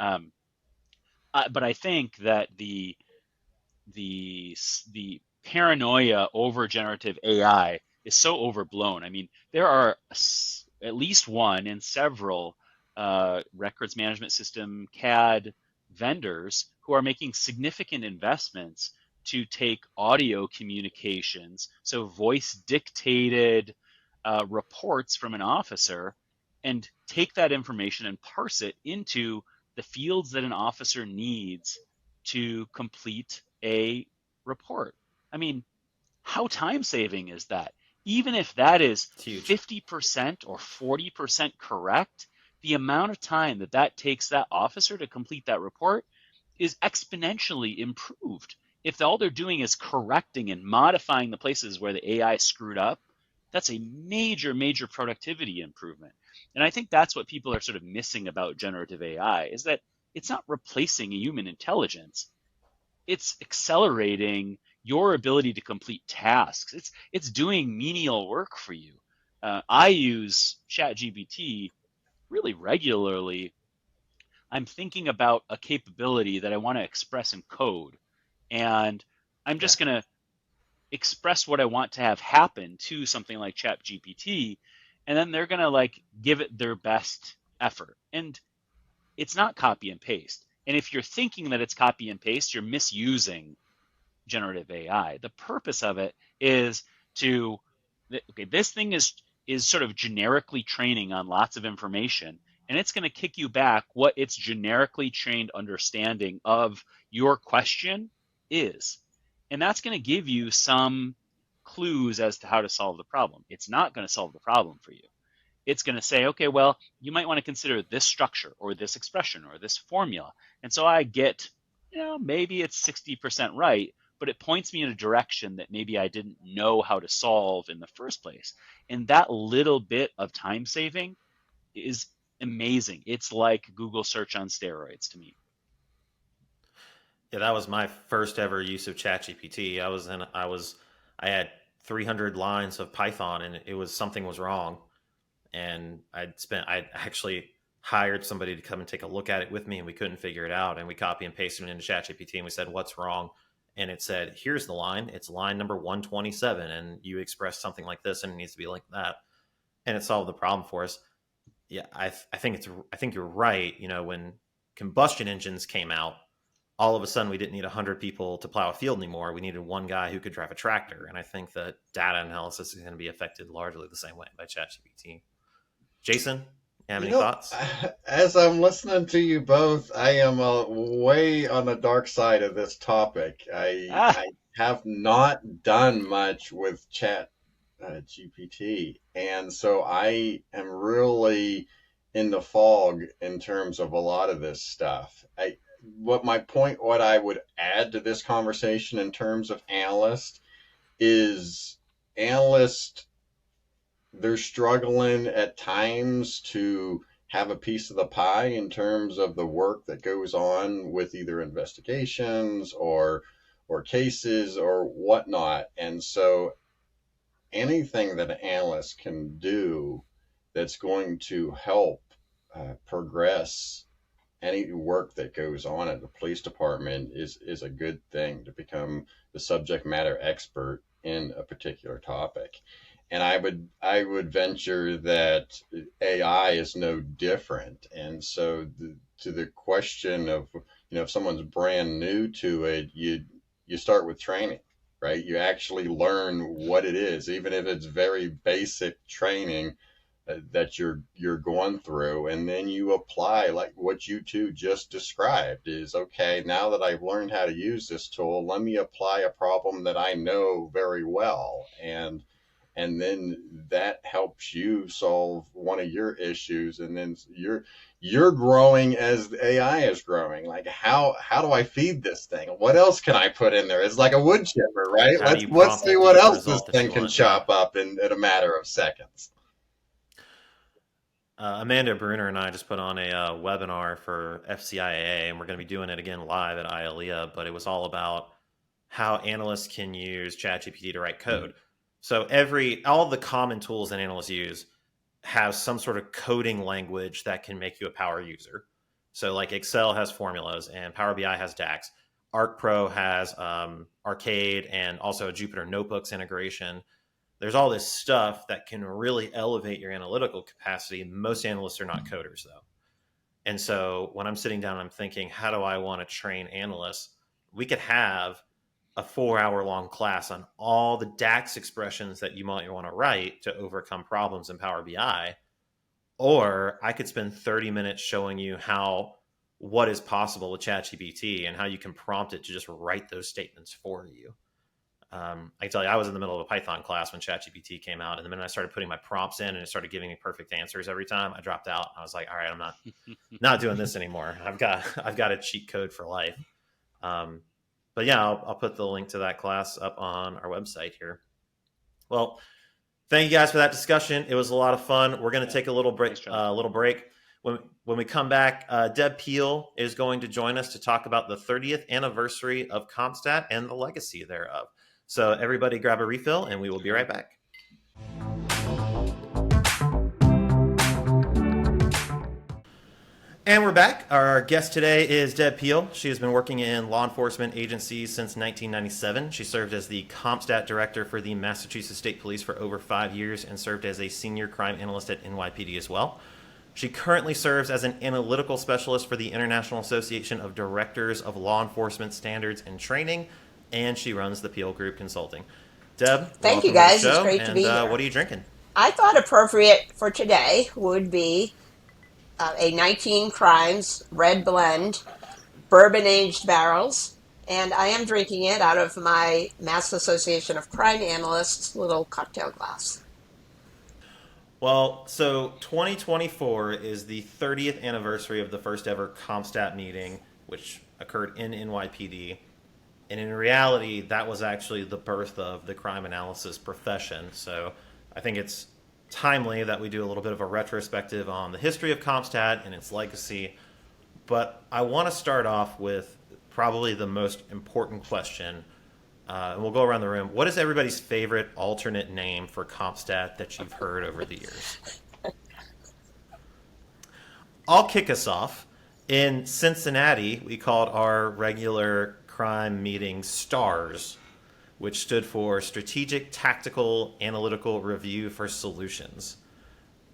But I think that the paranoia over generative AI is so overblown. I mean, there are at least one and several records management system CAD vendors who are making significant investments to take audio communications, so voice dictated reports from an officer, and take that information and parse it into the fields that an officer needs to complete a report. I mean, how time saving is that? Even if that is It's huge. 50% or 40% correct, the amount of time that that takes that officer to complete that report is exponentially improved. If all they're doing is correcting and modifying the places where the AI screwed up, that's a major, major productivity improvement. And I think that's what people are sort of missing about generative AI is that it's not replacing human intelligence. It's accelerating your ability to complete tasks. It's doing menial work for you. I use ChatGPT really regularly. I'm thinking about a capability that I want to express in code, and I'm Yeah. just going to express what I want to have happen to something like ChatGPT, and then they're going to like give it their best effort. And it's not copy and paste. And if you're thinking that it's copy and paste, you're misusing generative AI. The purpose of it is to okay, this thing is sort of generically training on lots of information, and it's going to kick you back what its generically trained understanding of your question is. And that's going to give you some clues as to how to solve the problem. It's not going to solve the problem for you. It's going to say, okay, well, you might want to consider this structure or this expression or this formula. And so I get, maybe it's 60% right, but it points me in a direction that maybe I didn't know how to solve in the first place. And that little bit of time saving is amazing. It's like Google search on steroids to me. Yeah, that was my first ever use of ChatGPT. I had 300 lines of Python, and it was something was wrong, and I actually hired somebody to come and take a look at it with me, and we couldn't figure it out, and we copy and pasted it into ChatGPT, and we said, "What's wrong?" And it said, "Here's the line. It's line number 127, and you express something like this, and it needs to be like that," and it solved the problem for us. Yeah, I think you're right. When combustion engines came out, all of a sudden we didn't need 100 people to plow a field anymore. We needed one guy who could drive a tractor. And I think that data analysis is going to be affected largely the same way by ChatGPT. Jason, you have any thoughts? As I'm listening to you both, I am way on the dark side of this topic. Ah, I have not done much with Chat GPT, and so I am really in the fog in terms of a lot of this stuff. What I would add to this conversation in terms of analysts is analysts, they're struggling at times to have a piece of the pie in terms of the work that goes on with either investigations or cases or whatnot. And so anything that an analyst can do that's going to help progress any work that goes on at the police department is a good thing to become the subject matter expert in a particular topic. And I would venture that AI is no different. And so to the question of, if someone's brand new to it, you start with training, right? You actually learn what it is, even if it's very basic training that you're going through, and then you apply like what you two just described is, okay, now that I've learned how to use this tool, let me apply a problem that I know very well, and then that helps you solve one of your issues, and then you're growing as the AI is growing. Like, how do I feed this thing? What else can I put in there? It's like a wood chipper, right? How do you Let's prompt see it to what get the else this result that thing you can want? Yeah. chop up in a matter of seconds. Amanda Bruner and I just put on a webinar for FCIAA, and we're going to be doing it again live at ILEA, but it was all about how analysts can use ChatGPT to write code. So all the common tools that analysts use have some sort of coding language that can make you a power user. So like Excel has formulas and Power BI has DAX. ArcPro has Arcade and also Jupyter Notebooks integration. There's all this stuff that can really elevate your analytical capacity. Most analysts are not coders, though. And so when I'm sitting down, I'm thinking, how do I want to train analysts? We could have a 4-hour long class on all the DAX expressions that you might want to write to overcome problems in Power BI. Or I could spend 30 minutes showing you what is possible with ChatGPT and how you can prompt it to just write those statements for you. I can tell you, I was in the middle of a Python class when ChatGPT came out, and the minute I started putting my prompts in and it started giving me perfect answers every time, I dropped out. I was like, all right, I'm not doing this anymore. I've got a cheat code for life. But yeah, I'll put the link to that class up on our website here. Well, thank you guys for that discussion. It was a lot of fun. We're going to take a little break. When we come back, Deb Piehl is going to join us to talk about the 30th anniversary of COMPSTAT and the legacy thereof. So everybody grab a refill, and we will be right back. And we're back. Our guest today is Deb Piehl. She has been working in law enforcement agencies since 1997. She served as the CompStat director for the Massachusetts State Police for over 5 years and served as a senior crime analyst at NYPD as well. She currently serves as an analytical specialist for the International Association of Directors of Law Enforcement Standards and Training, and she runs the Piehl Group Consulting. Deb, thank you guys. It's great to be here. What are you drinking? I thought appropriate for today would be a 19 Crimes Red Blend, bourbon-aged barrels, and I am drinking it out of my Mass Association of Crime Analysts little cocktail glass. Well, so 2024 is the 30th anniversary of the first ever CompStat meeting, which occurred in NYPD. And in reality, that was actually the birth of the crime analysis profession. So I think it's timely that we do a little bit of a retrospective on the history of CompStat and its legacy. But I want to start off with probably the most important question. And we'll go around the room. What is everybody's favorite alternate name for CompStat that you've heard over the years? I'll kick us off. In Cincinnati, we called our regular crime meeting STARS, which stood for Strategic Tactical Analytical Review for Solutions,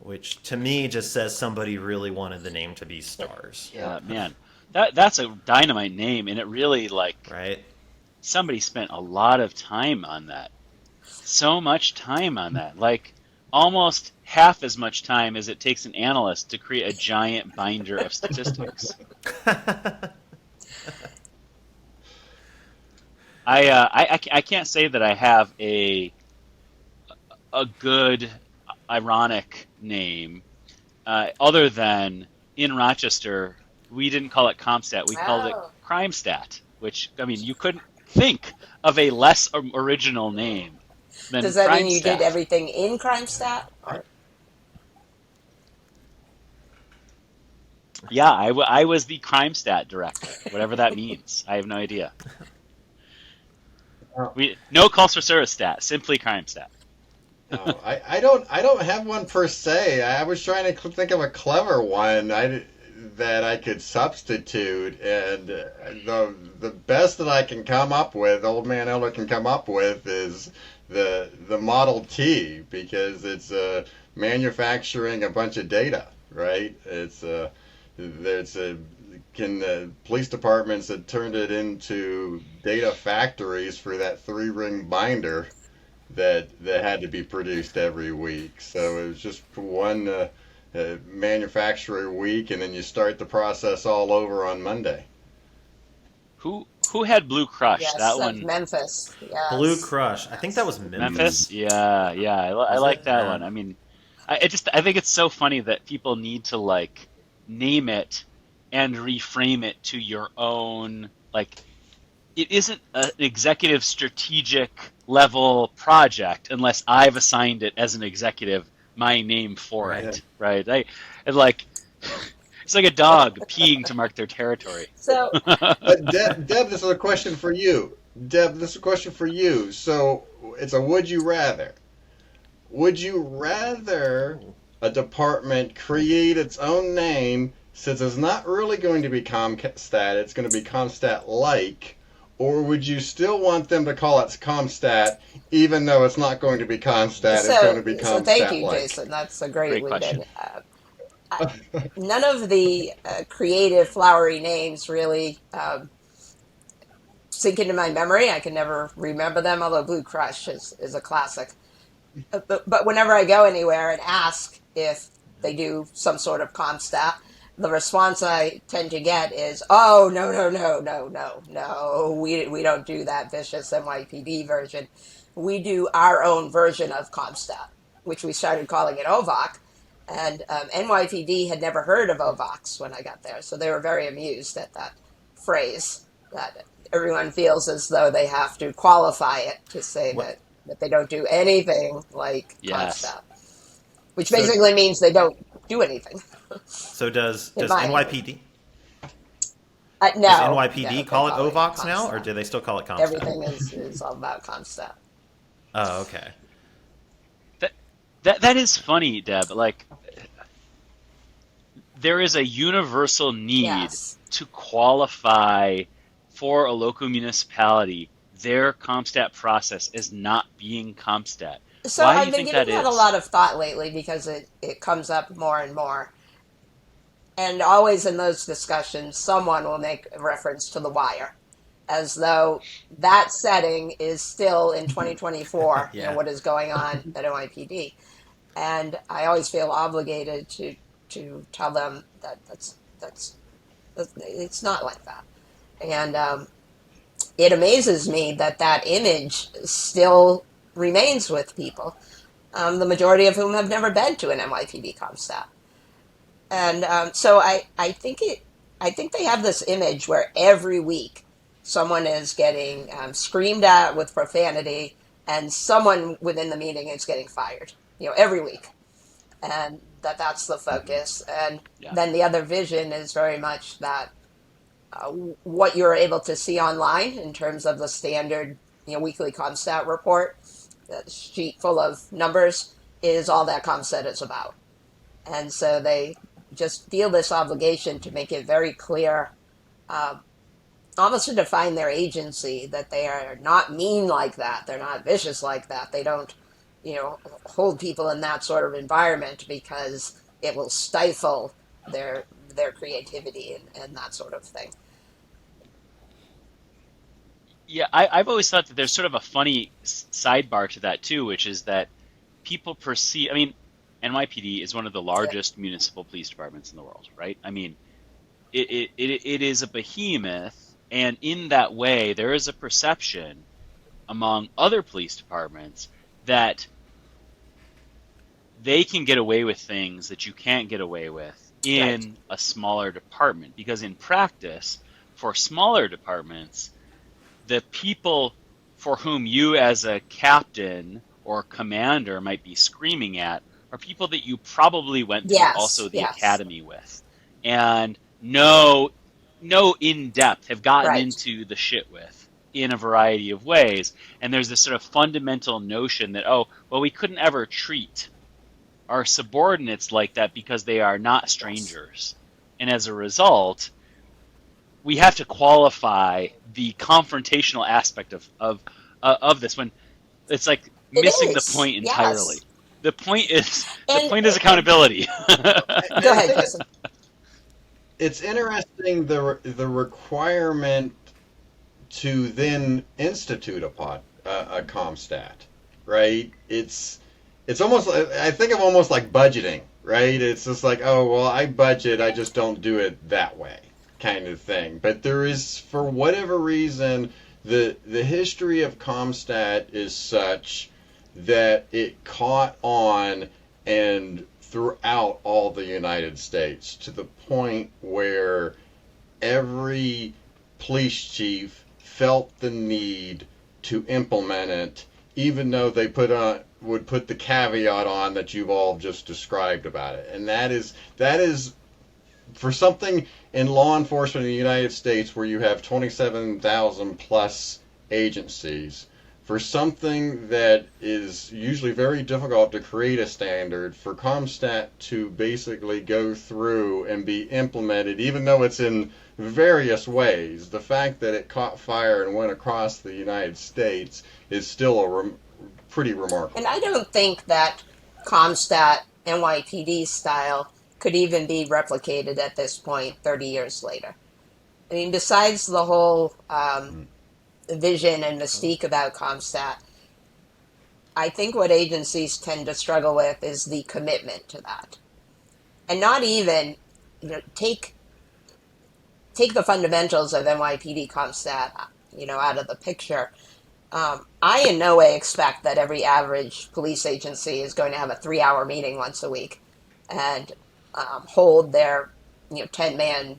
which to me just says somebody really wanted the name to be STARS. Yeah, man, that's a dynamite name, and it really right. Somebody spent a lot of time on that. So much time on that, like almost half as much time as it takes an analyst to create a giant binder of statistics. I can't say that I have a good ironic name other than in Rochester we didn't call it CompStat, we called it CrimeStat, which I mean you couldn't think of a less original name than Does that CrimeStat. mean you did everything in CrimeStat? Or? Yeah, I was the CrimeStat director, whatever that means. I have no idea. No calls for service stat, simply CrimeStat. No, I don't have one per se. I was trying to think of a clever one that I could substitute, and the best that I can come up with, Old Man Elder can come up with, is the Model T, because it's manufacturing a bunch of data, right? The police departments had turned it into data factories for that 3-ring binder that had to be produced every week. So it was just one manufacturer week, and then you start the process all over on Monday. Who had Blue Crush? Yes, that one. Memphis. Yes. Blue Crush. I think that was Memphis. Yeah. I like that one. I mean, I think it's so funny that people need to name it and reframe it to your own, it isn't an executive strategic level project unless I've assigned it as an executive my name for Right. it, right? It's like it's like a dog peeing to mark their territory. So But Deb, this is a question for you. Deb, this is a question for you. So it's a would you rather. Would you rather a department create its own name since it's not really going to be CompStat, it's going to be CompStat-like, or would you still want them to call it CompStat even though it's not going to be CompStat, it's going to be so thank you, CompStat-like? Jason. That's a great Great lead question. in. None of the creative, flowery names really sink into my memory. I can never remember them, although Blue Crush is a classic. But whenever I go anywhere and ask if they do some sort of CompStat, the response I tend to get is, "Oh, no, no, no, no, no, no. We don't do that vicious NYPD version. We do our own version of CompStat," which we started calling it OVOC. And NYPD had never heard of OVOX when I got there, so they were very amused at that phrase that everyone feels as though they have to qualify it to say What? that they don't do anything like Yes. CompStat, which So basically means they don't do anything. so does In does my NYPD does no, NYPD they call it call it OVOX now, or CompStat. do they still call it CompStat? Everything is all about CompStat. Oh, okay. That is funny, Deb. Like there is a universal need Yes. to qualify for a local municipality their CompStat process as not being CompStat. So Why do I've you been think that giving that a is? lot of thought lately because it comes up more and more. And always in those discussions, someone will make a reference to The Wire, as though that setting is still in 2024, Yeah. what is going on at NYPD. And I always feel obligated to tell them that that's it's not like that. And it amazes me that that image still remains with people, the majority of whom have never been to an NYPD CompStat. And so I think they have this image where every week someone is getting screamed at with profanity, and someone within the meeting is getting fired. Every week, and that's the Mhm. focus. And Yeah. then the other vision is very much that what you're able to see online in terms of the standard weekly CompStat report, that sheet full of numbers, is all that CompStat is about. And so they just feel this obligation to make it very clear, uh, almost to define their agency, that they are not mean like that. They're not vicious like that. They don't, hold people in that sort of environment because it will stifle their creativity and that sort of thing. Yeah, I've always thought that there's sort of a funny sidebar to that too, which is that people perceive. I mean, NYPD is one of the Yeah. largest municipal police departments in the world, right? I mean, it is a behemoth, and in that way, there is a perception among other police departments that they can get away with things that you can't get away with Right. in a smaller department. Because in practice, for smaller departments, the people for whom you as a captain or commander might be screaming at are people that you probably went through Yes. also the Yes. academy with and know in depth, have gotten Right. into the shit with in a variety of ways. And there's this sort of fundamental notion that, oh, well, we couldn't ever treat our subordinates like that because they are not Yes. strangers. And as a result, we have to qualify the confrontational aspect of this when it's like It missing the is. point entirely. Yes. The point is And accountability. go I ahead, think Jason. it's interesting the requirement to then institute a ComStat, right? It's almost, I think of almost like budgeting, right? It's just like, oh well, I budget, I just don't do it that way, kind of thing. But there is, for whatever reason, the history of ComStat is such that it caught on and throughout all the United States to the point where every police chief felt the need to implement it, even though they put would put the caveat on that you've all just described about it, and that is for something in law enforcement in the United States where you have 27,000 plus agencies, for something that is usually very difficult to create a standard, for COMPSTAT to basically go through and be implemented, even though it's in various ways, the fact that it caught fire and went across the United States is still pretty remarkable. And I don't think that COMSTAT NYPD style could even be replicated at this point 30 years later. I mean, besides the whole vision and mystique about COMSTAT, I think what agencies tend to struggle with is the commitment to that. And not even, take the fundamentals of NYPD COMSTAT, out of the picture. I in no way expect that every average police agency is going to have a 3-hour meeting once a week and hold their 10-man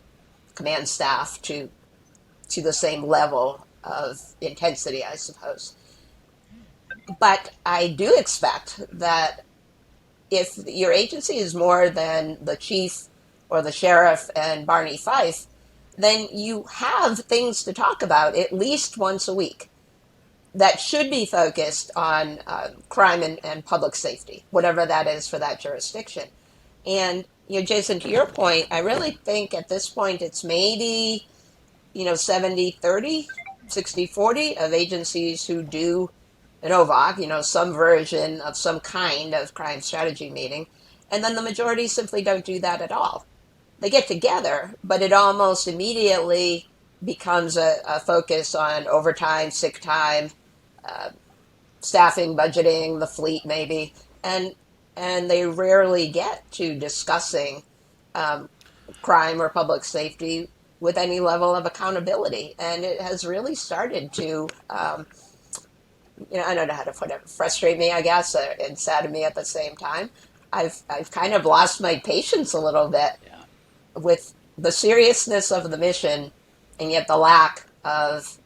command staff to the same level of intensity, I suppose. But I do expect that if your agency is more than the chief or the sheriff and Barney Fife, then you have things to talk about at least once a week that should be focused on crime and public safety, whatever that is for that jurisdiction. And, Jason, to your point, I really think at this point it's maybe, 70-30, 60-40 of agencies who do an OVOC, some version of some kind of crime strategy meeting. And then the majority simply don't do that at all. They get together, but it almost immediately becomes a focus on overtime, sick time, staffing, budgeting, the fleet maybe, and they rarely get to discussing crime or public safety with any level of accountability. And it has really started to, I don't know how to put it, frustrate me, I guess, and sadden me at the same time. I've kind of lost my patience a little bit with the seriousness of the mission, and yet the lack of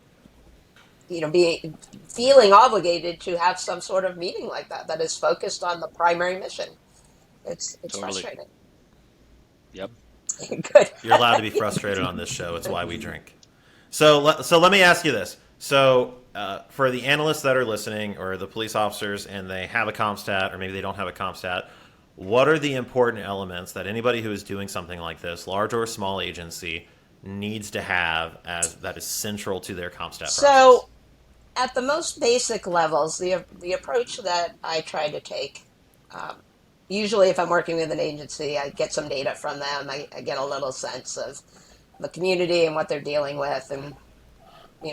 feeling obligated to have some sort of meeting like that is focused on the primary mission. It's Totally. frustrating. Yep. Good. You're allowed to be frustrated on this show. It's why we drink. So let me ask you this. So for the analysts that are listening, or the police officers, and they have a COMPSTAT, or maybe they don't have a COMPSTAT, what are the important elements that anybody who is doing something like this, large or small agency, needs to have as that is central to their COMPSTAT process? So at the most basic levels, the approach that I try to take, usually if I'm working with an agency, I get some data from them. I get a little sense of the community and what they're dealing with, and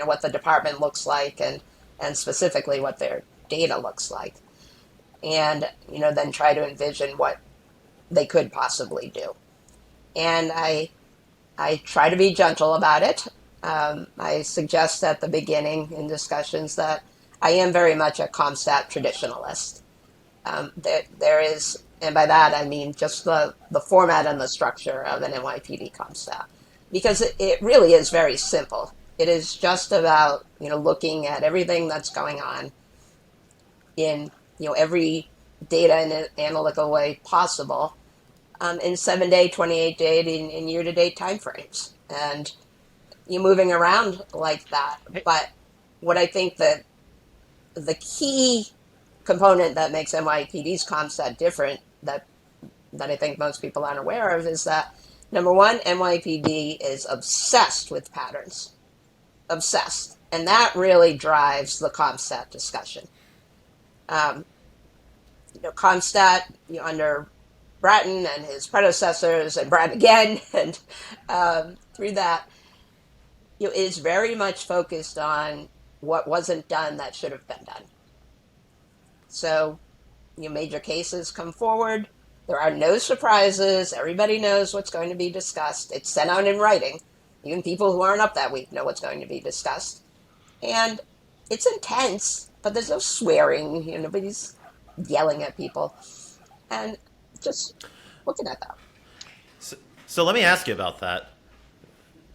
what the department looks like, and specifically what their data looks like, and then try to envision what they could possibly do. And I try to be gentle about it. I suggest at the beginning in discussions that I am very much a COMPSTAT traditionalist. There is, and by that I mean just the format and the structure of an NYPD COMPSTAT, because it really is very simple. It is just about looking at everything that's going on in every data and analytical way possible, in 7-day, 28-day, and year-to-date timeframes, and you're moving around like that. But what I think that the key component that makes NYPD's COMPSTAT different, that I think most people aren't aware of, is that, number one, NYPD is obsessed with patterns. Obsessed. And that really drives the COMPSTAT discussion. COMPSTAT, under Bratton and his predecessors, and Bratton again, and through that, is very much focused on what wasn't done that should have been done. So, major cases come forward. There are no surprises. Everybody knows what's going to be discussed. It's sent out in writing. Even people who aren't up that week know what's going to be discussed. And it's intense, but there's no swearing. Nobody's yelling at people. And just looking at that. So let me ask you about that.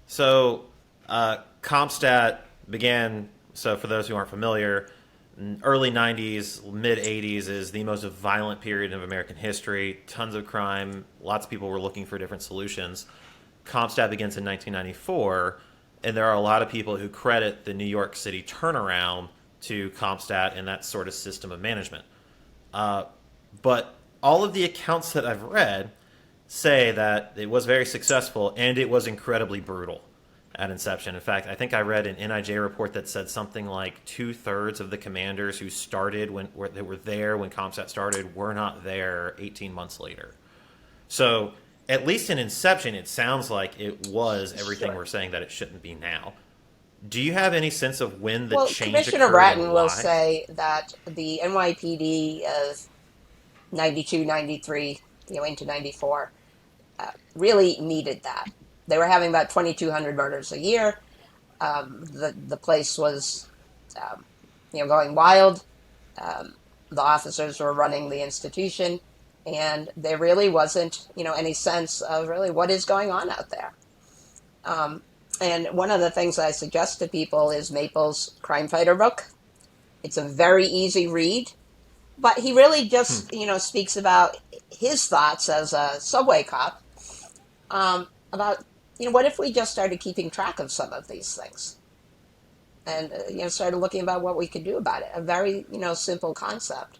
So COMPSTAT began, so for those who aren't familiar, Early 90s, mid 80s is the most violent period of American history. Tons of crime. Lots of people were looking for different solutions. CompStat begins in 1994, and there are a lot of people who credit the New York City turnaround to CompStat and that sort of system of management. But all of the accounts that I've read say that it was very successful and it was incredibly brutal at inception. In fact, I think I read an NIJ report that said something like 2/3 of the commanders who started they were there when CompStat started were not there 18 months later. So at least in inception, it sounds like it was everything Sure. we're saying that it shouldn't be now. Do you have any sense of when the Well, change Commissioner occurred and Bratton will why? say that the NYPD of 92, 93, into 94 really needed that. They were having about 2,200 murders a year. The place was, going wild. The officers were running the institution, and there really wasn't, any sense of really what is going on out there. Um, and one of the things I suggest to people is Maple's Crime Fighter book. It's a very easy read, but he really just, speaks about his thoughts as a subway cop, about, what if we just started keeping track of some of these things and, started looking about what we could do about it. A very, simple concept.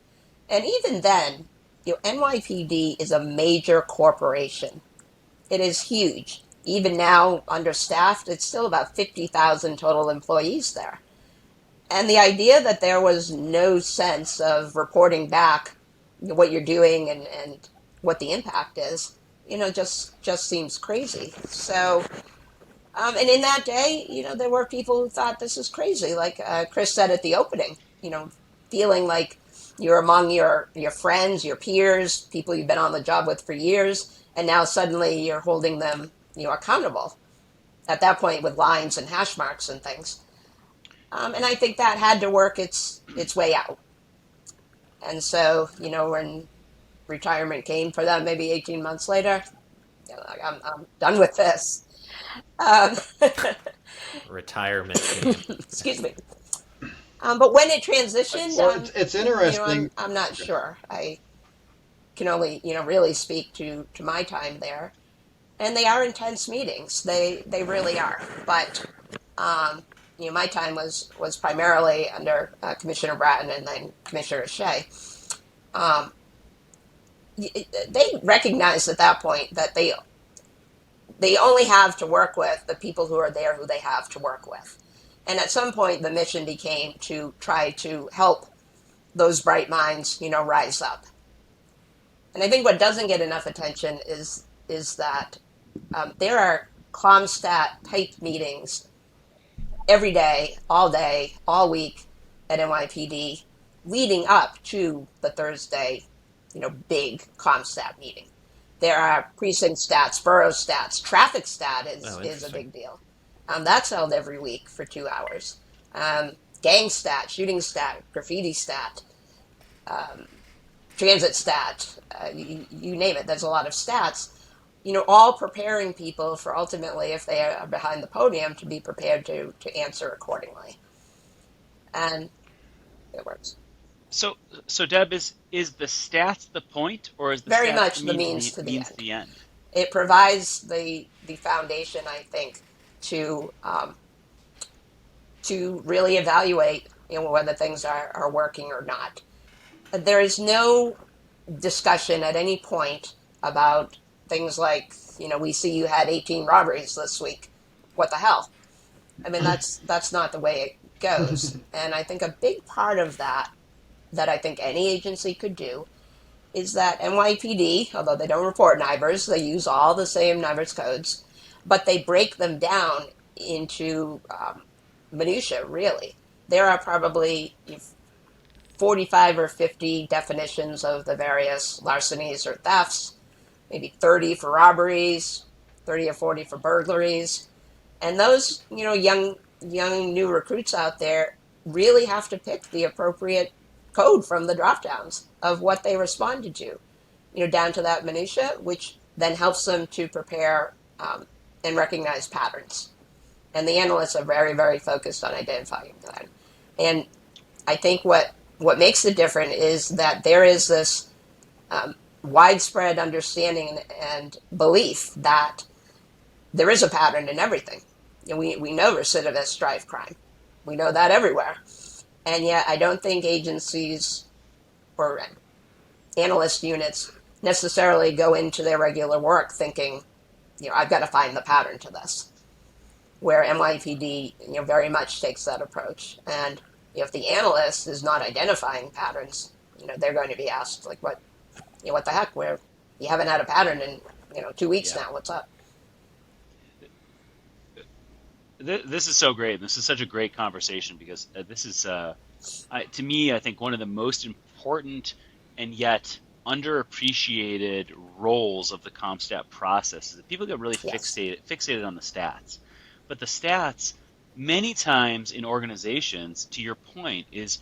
And even then, NYPD is a major corporation. It is huge. Even now, understaffed, it's still about 50,000 total employees there. And the idea that there was no sense of reporting back what you're doing and what the impact is, just seems crazy. So, and in that day, there were people who thought this is crazy. Like Chris said at the opening, feeling like you're among your friends, your peers, people you've been on the job with for years, and now suddenly you're holding them, accountable. At that point, with lines and hash marks and things. And I think that had to work its way out. And so, when retirement came for them, maybe 18 months later, like, I'm done with this. Um, Retirement came. excuse me. But when it transitioned, Well, it's interesting. I'm not sure. I can only, really speak to my time there. And they are intense meetings. They really are. But um, my time was primarily under Commissioner Bratton and then Commissioner Shea. Um, they recognized at that point that they only have to work with the people who are there who they have to work with. And at some point, the mission became to try to help those bright minds, rise up. And I think what doesn't get enough attention is that there are COMSTAT type meetings every day, all week at NYPD, leading up to the Thursday, big COMSTAT meeting. There are precinct stats, borough stats, traffic stat Oh, is a interesting. big deal. That's held every week for 2 hours. Gang stat, shooting stat, graffiti stat, um, transit stat, you name it. There's a lot of stats, all preparing people for ultimately, if they are behind the podium, to be prepared to answer accordingly. And it works. So, so Deb, is the stats the point, or is the Very stats much the the means to the means to end. the end? It provides the foundation, I think, to really evaluate, whether things are working or not. There is no discussion at any point about things like, we see you had 18 robberies this week. What the hell? I mean, that's not the way it goes. And I think a big part of that I think any agency could do is that NYPD, although they don't report NIBRs, they use all the same NIBRs codes, but they break them down into minutia, really. There are probably 45 or 50 definitions of the various larcenies or thefts, maybe 30 for robberies, 30 or 40 for burglaries. And those, young new recruits out there really have to pick the appropriate code from the drop downs of what they responded to, down to that minutia, which then helps them to prepare and recognize patterns. And the analysts are very, very focused on identifying that. And I think what makes it different is that there is this widespread understanding and belief that there is a pattern in everything. We know recidivist drive crime. We know that everywhere. And yet I don't think agencies or analyst units necessarily go into their regular work thinking, I've got to find the pattern to this. Where NYPD, very much takes that approach. And if the analyst is not identifying patterns, they're going to be asked, like, what the heck? Where you haven't had a pattern in 2 weeks Yeah. now. What's up? This is so great. This is such a great conversation because this is, to me, I think one of the most important and yet underappreciated roles of the CompStat process is that people get really Yes. fixated on the stats. But the stats, many times in organizations, to your point, it's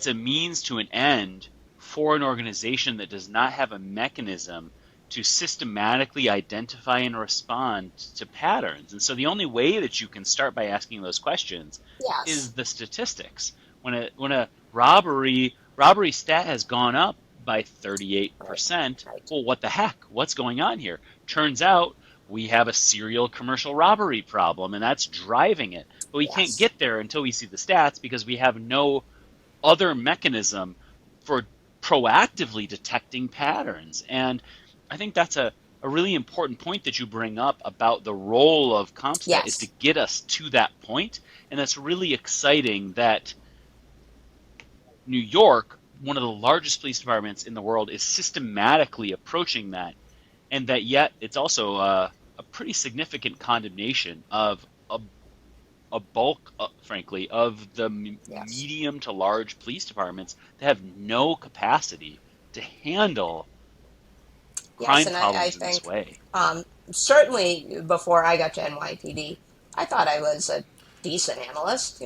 a means to an end for an organization that does not have a mechanism to systematically identify and respond to patterns. And so the only way that you can start by asking those questions Yes. is the statistics. When a robbery stat has gone up by 38%, Right. well, what the heck? What's going on here? Turns out we have a serial commercial robbery problem, and that's driving it. But we can't Yes. get there until we see the stats because we have no other mechanism for proactively detecting patterns. And I think that's a really important point that you bring up about the role of CompStat is to Yes. get us to that point. And that's really exciting that New York, one of the largest police departments in the world, is systematically approaching that. And that yet it's also a pretty significant condemnation of a bulk, frankly, of the Yes. medium to large police departments that have no capacity to handle Yes. crime And I problems in this think way. certainly before I got to NYPD, I thought I was a decent analyst.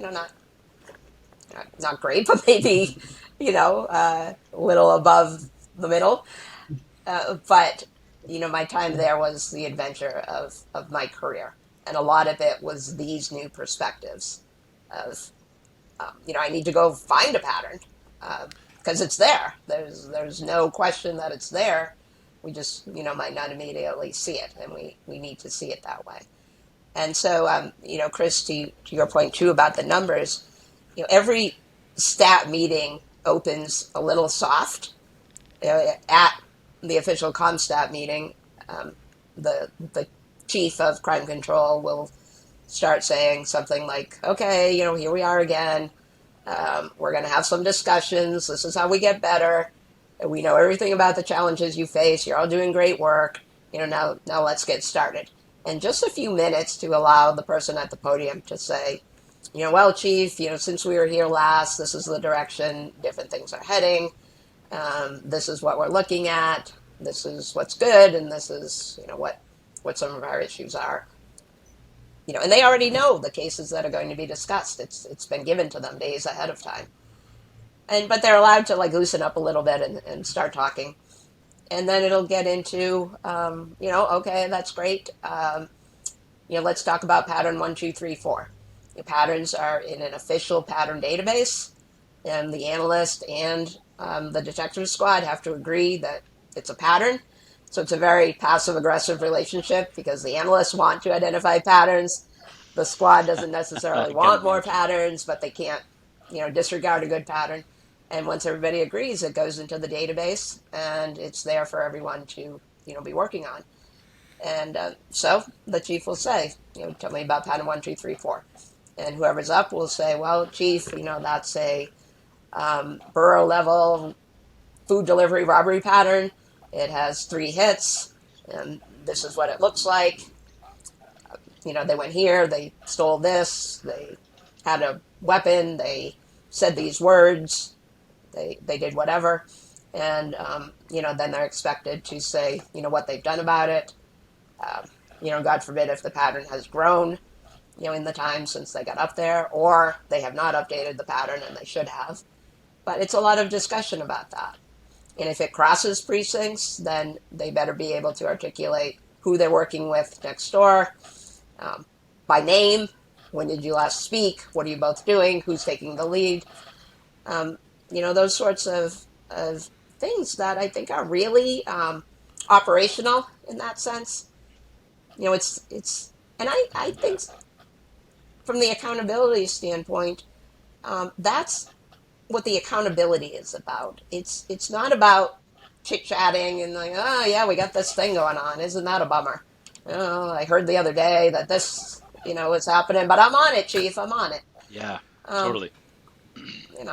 Not great, but maybe a little above the middle. But my time there was the adventure of my career, and a lot of it was these new perspectives of I need to go find a pattern because it's there. There's no question that it's there. We just might not immediately see it, and we need to see it that way. And so Chris, to your point too about the numbers, every stat meeting opens a little soft. At the official CompStat meeting, the chief of crime control will start saying something like, "Okay, here we are again. We're going to have some discussions. This is how we get better. We know everything about the challenges you face. You're all doing great work. Now let's get started." And just a few minutes to allow the person at the podium to say, well, chief, since we were here last, this is the direction different things are heading. This is what we're looking at. This is what's good, and this is what some of our issues are. And they already know the cases that are going to be discussed. It's been given to them days ahead of time, but they're allowed to like loosen up a little bit and start talking, and then it'll get into okay, that's great. Let's talk about pattern 1, 2, 3, 4. The patterns are in an official pattern database, and the analyst and the detective squad have to agree that it's a pattern. So it's a very passive aggressive relationship because the analysts want to identify patterns. The squad doesn't I necessarily can want more imagine. patterns, but they can't, disregard a good pattern. And once everybody agrees, it goes into the database and it's there for everyone to, be working on. And so the chief will say, tell me about pattern 1, 2, 3, 4. And whoever's up will say, well, chief, that's a borough level food delivery robbery pattern. It has 3 hits, and this is what it looks like. They went here, they stole this, they had a weapon, they said these words, they did whatever. And, then they're expected to say, what they've done about it. Um, God forbid if the pattern has grown, in the time since they got up there, or they have not updated the pattern and they should have. But it's a lot of discussion about that. And if it crosses precincts, then they better be able to articulate who they're working with next door um, by name. When did you last speak? What are you both doing? Who's taking the lead? Those sorts of things that I think are really operational in that sense. And I think from the accountability standpoint, that's what the accountability is about. It's not about chit chatting and like, oh yeah, we got this thing going on. Isn't that a bummer? Oh, I heard the other day that this, is happening, but I'm on it, Chief. I'm on it. Yeah, Um, totally.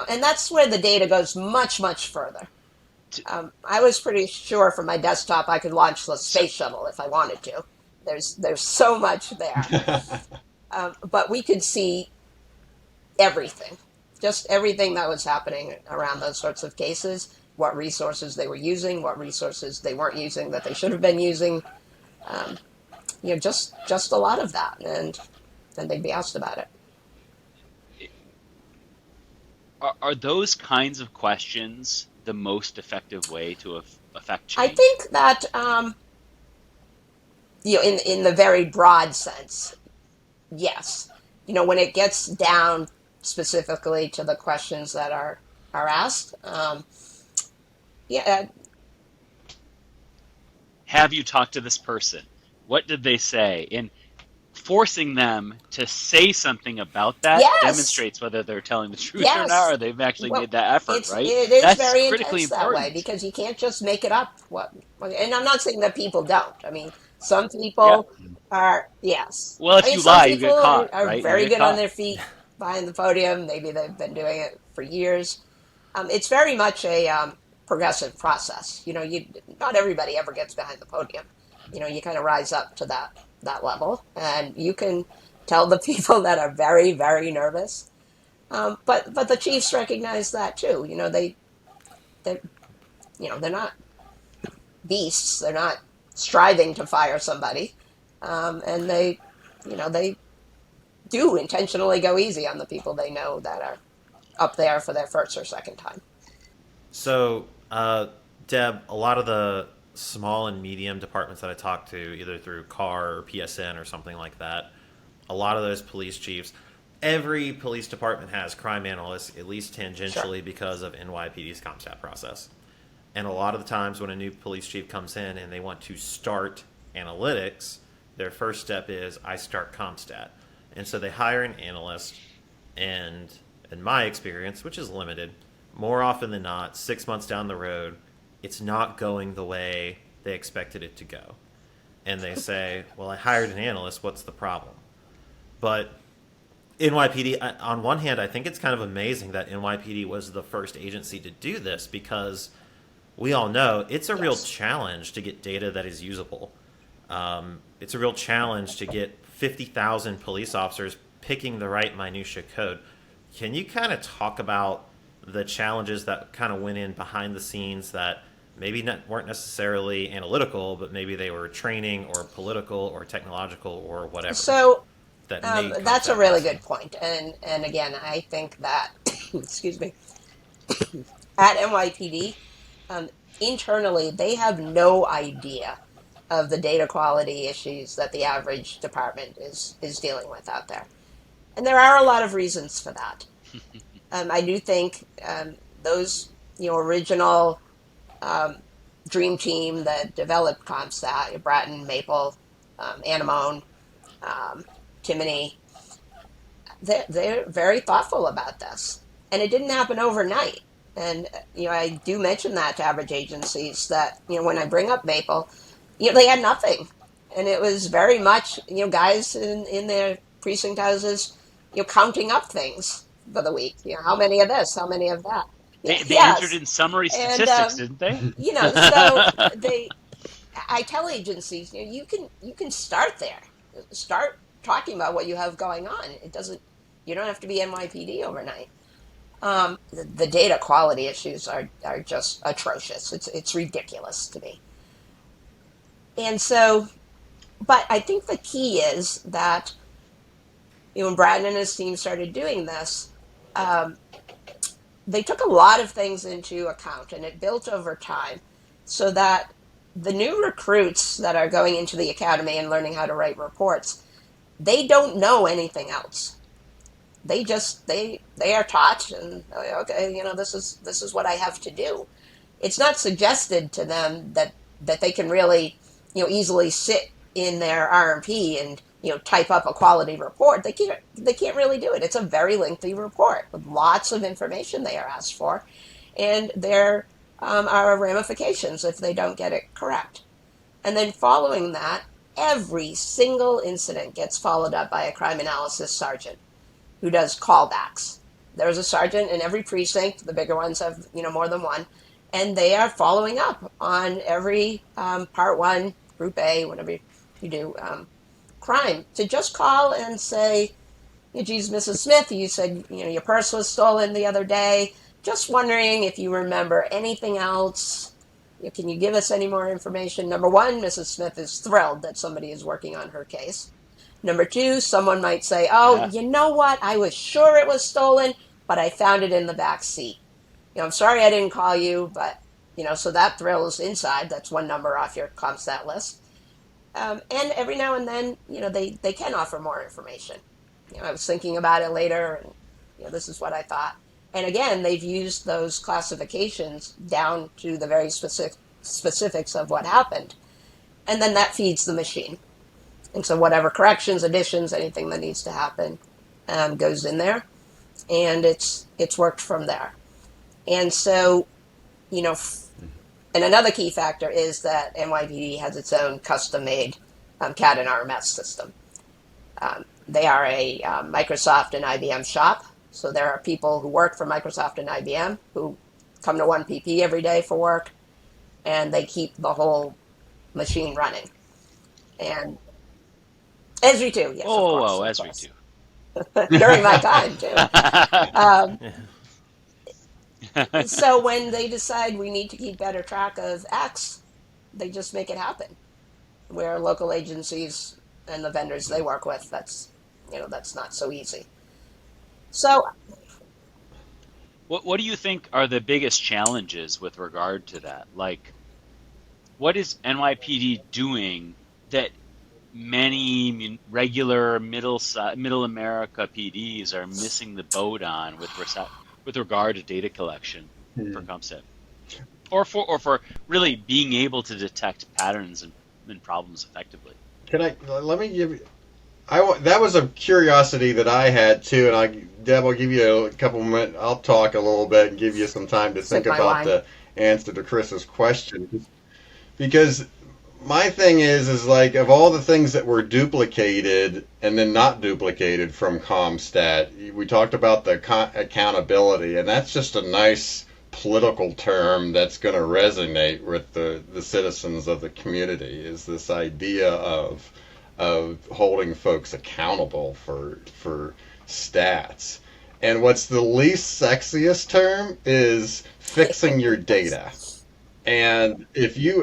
and that's where the data goes much, much further. T- I was pretty sure from my desktop I could launch the So, space shuttle if I wanted to. There's so much there, but we could see everything, just everything that was happening around those sorts of cases. What resources they were using, what resources they weren't using that they should have been using. Um, just a lot of that, and then they'd be asked about it. are those kinds of questions the most effective way to affect I change? think that in the very broad sense, yes. When it gets down specifically to the questions that are asked, yeah, Have you talked to this person? What did they say? And forcing them to say something about that yes, demonstrates whether they're telling the truth or not, yes. or they've actually Well, made that effort, right? it is That's very critically intense that way important. because you can't just make it up. And I'm not saying that people don't. I mean, some Yeah. people are, yes. Well, I if mean, you some lie, you get people caught, are right? You very get good on caught. their feet behind the podium. Maybe they've been doing it for years. It's very much a progressive process. Not everybody ever gets behind the podium. You kind of rise up to that level, and you can tell the people that are very, very nervous. But the Chiefs recognize that too. They they're not beasts. They're not striving to fire somebody, and they do intentionally go easy on the people they know that are up there for their first or second time. So, Deb, a lot of the small and medium departments that I talk to, either through CAR or PSN or something like that, a lot of those police chiefs, every police department has crime analysts, at least Sure. tangentially, because of NYPD's COMPSTAT process. And a lot of the times when a new police chief comes in and they want to start analytics, their first step is I start CompStat. And so they hire an analyst, and in my experience, which is limited, more often than not, 6 months down the road, it's not going the way they expected it to go. And they say, well, I hired an analyst, what's the problem? But NYPD, on one hand, I think it's kind of amazing that NYPD was the first agency to do this because we all know it's a real Yes. challenge to get data that is usable. It's a real challenge to get 50,000 police officers picking the right minutia code. Can you kind of talk about the challenges that kind of went in behind the scenes that maybe weren't necessarily analytical, but maybe they were training or political or technological or whatever So that made that's a CompStat really possible? good point. And again, I think that excuse me, at NYPD, um, internally they have no idea of the data quality issues that the average department is dealing with out there. And there are a lot of reasons for that. I do think those original um, dream team that developed CompStat, Bratton, Maple, Anemone, um, Timony, they're very thoughtful about this, and it didn't happen overnight. And I do mention that to average agencies that when I bring up Maple, they had nothing, and it was very much guys in their precinct houses, counting up things for the week. How many of this, how many of that. Yeah, They entered yes, in summary and statistics, didn't they? so they I tell agencies, you can start there. Start talking about what you have going on. You don't have to be NYPD overnight. The data quality issues are just atrocious. It's ridiculous to me. And so, but I think the key is that when Brad and his team started doing this, um, they took a lot of things into account, and it built over time, so that the new recruits that are going into the academy and learning how to write reports, they don't know anything else. they are taught, and okay, this is what I have to do. It's not suggested to them that they can really, easily sit in their RMP and type up a quality report. They can't really do it. It's a very lengthy report with lots of information they are asked for, and there are ramifications if they don't get it correct. And then following that, every single incident gets followed up by a crime analysis sergeant who does callbacks. There's a sergeant in every precinct. The bigger ones have, more than one, and they are following up on every Part One, Group A, whatever you do, crime. To just call and say, geez, Mrs. Smith, you said your purse was stolen the other day. Just wondering if you remember anything else. Can you give us any more information? Number one, Mrs. Smith is thrilled that somebody is working on her case. Number two, someone might say, oh, Yeah. you know what? I was sure it was stolen, but I found it in the back seat. I'm sorry I didn't call you, but, so that thrills inside. That's one number off your COMPSTAT list. And every now and then, they can offer more information. I was thinking about it later, and, this is what I thought. And again, they've used those classifications down to the very specifics of what happened. And then that feeds the machine. And so whatever corrections, additions, anything that needs to happen goes in there, and it's worked from there. And so, and another key factor is that NYPD has its own custom-made CAD and RMS system. They are a Microsoft and IBM shop, so there are people who work for Microsoft and IBM who come to 1PP every day for work, and they keep the whole machine running. And Esri too, yes, of course. Oh, Of Esri course. too. During my time too. So when they decide we need to keep better track of X, they just make it happen. Where local agencies and the vendors they work with, that's not so easy. So What do you think are the biggest challenges with regard to that? Like, what is NYPD doing that many regular middle America PDs are missing the boat on with regard to data collection for COMPSTAT, or for really being able to detect patterns and problems effectively? Let me give you. That was a curiosity that I had too, and Deb, I'll give you a couple minutes. I'll talk a little bit and give you some time to think about the answer to Chris's question, because my thing is like, of all the things that were duplicated and then not duplicated from COMPSTAT, we talked about the accountability, and that's just a nice political term that's going to resonate with the citizens of the community, is this idea of holding folks accountable for stats. And what's the least sexiest term is fixing your data. And if you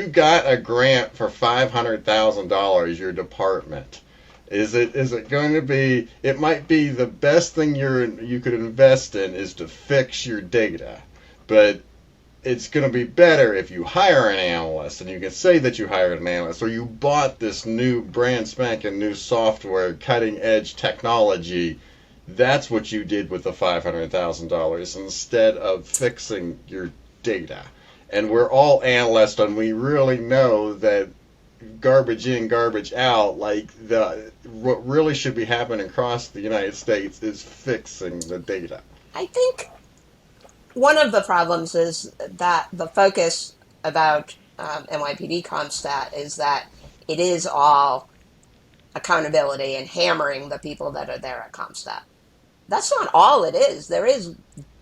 got a grant for $500,000, your department, is it going to be? It might be the best thing you could invest in is to fix your data, but it's going to be better if you hire an analyst, and you can say that you hired an analyst, or you bought this new brand spanking new software, cutting edge technology. That's what you did with the $500,000 instead of fixing your data. And we're all analysts, and we really know that garbage in, garbage out, like what really should be happening across the United States is fixing the data. I think one of the problems is that the focus about NYPD COMPSTAT is that it is all accountability and hammering the people that are there at COMPSTAT. That's not all it is. There is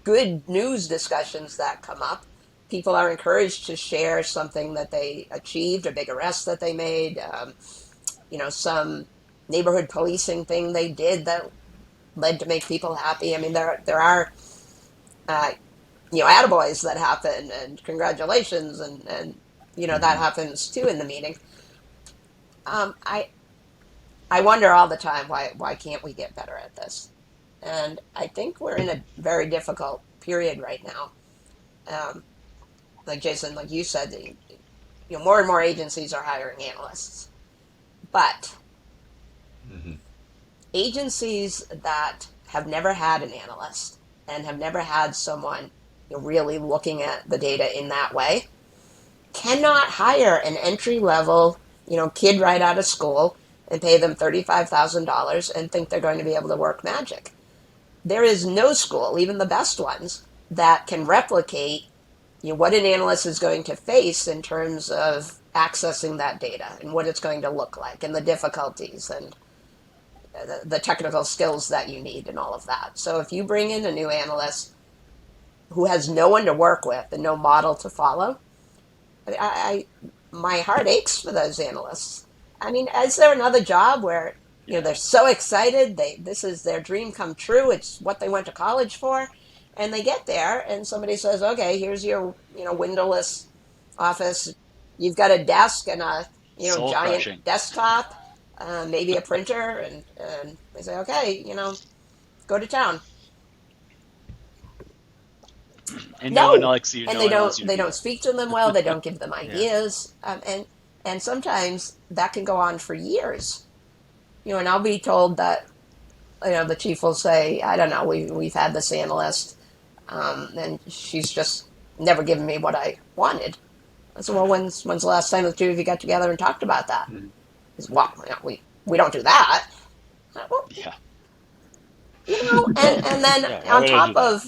good news discussions that come up. People are encouraged to share something that they achieved, a big arrest that they made, some neighborhood policing thing they did that led to make people happy. I mean, there are attaboys that happen, and congratulations, and that happens too in the meeting. I wonder all the time why can't we get better at this? And I think we're in a very difficult period right now. Like Jason, like you said, more and more agencies are hiring analysts, but agencies that have never had an analyst and have never had someone really looking at the data in that way cannot hire an entry level kid right out of school and pay them $35,000 and think they're going to be able to work magic. There is no school, even the best ones, that can replicate what an analyst is going to face in terms of accessing that data and what it's going to look like and the difficulties and the technical skills that you need and all of that. So if you bring in a new analyst who has no one to work with and no model to follow, I my heart aches for those analysts. I mean, is there another job where they're so excited, this is their dream come true, it's what they went to college for, and they get there and somebody says, okay, here's your windowless office, you've got a desk and a Soul giant crushing. desktop, maybe a printer, and they say, okay, go to town. And no one No, likes you. and No one wants you to they be don't there. speak to them well. They don't give them Yeah. ideas, and sometimes that can go on for years. And I'll be told that the chief will say, I don't know, we've had this analyst, and she's just never given me what I wanted. I said, well, when's the last time the two of you got together and talked about that? He said, well, we don't do that. Well, Yeah. and then Yeah. Why on would I do top that? of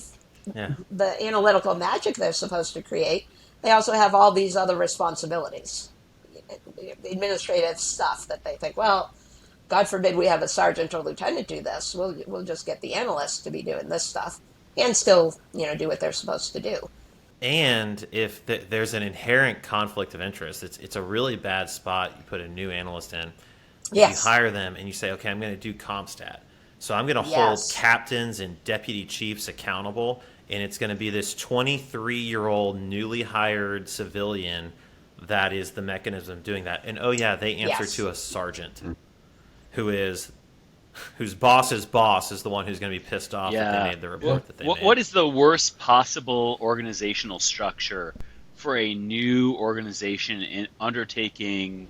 Yeah. the analytical magic they're supposed to create, they also have all these other responsibilities, administrative stuff that they think, well, God forbid we have a sergeant or lieutenant do this. We'll just get the analysts to be doing this stuff and still do what they're supposed to do. And if there's an inherent conflict of interest, it's a really bad spot you put a new analyst in. If you Yes. hire them and you say, okay, I'm going to do COMPSTAT. So I'm going to hold Yes. captains and deputy chiefs accountable, and it's going to be this 23-year-old newly hired civilian that is the mechanism of doing that. And oh yeah, they answer Yes. to a sergeant whose boss's boss is the one who's going to be pissed off that they made the report that they made. What is the worst possible organizational structure for a new organization in undertaking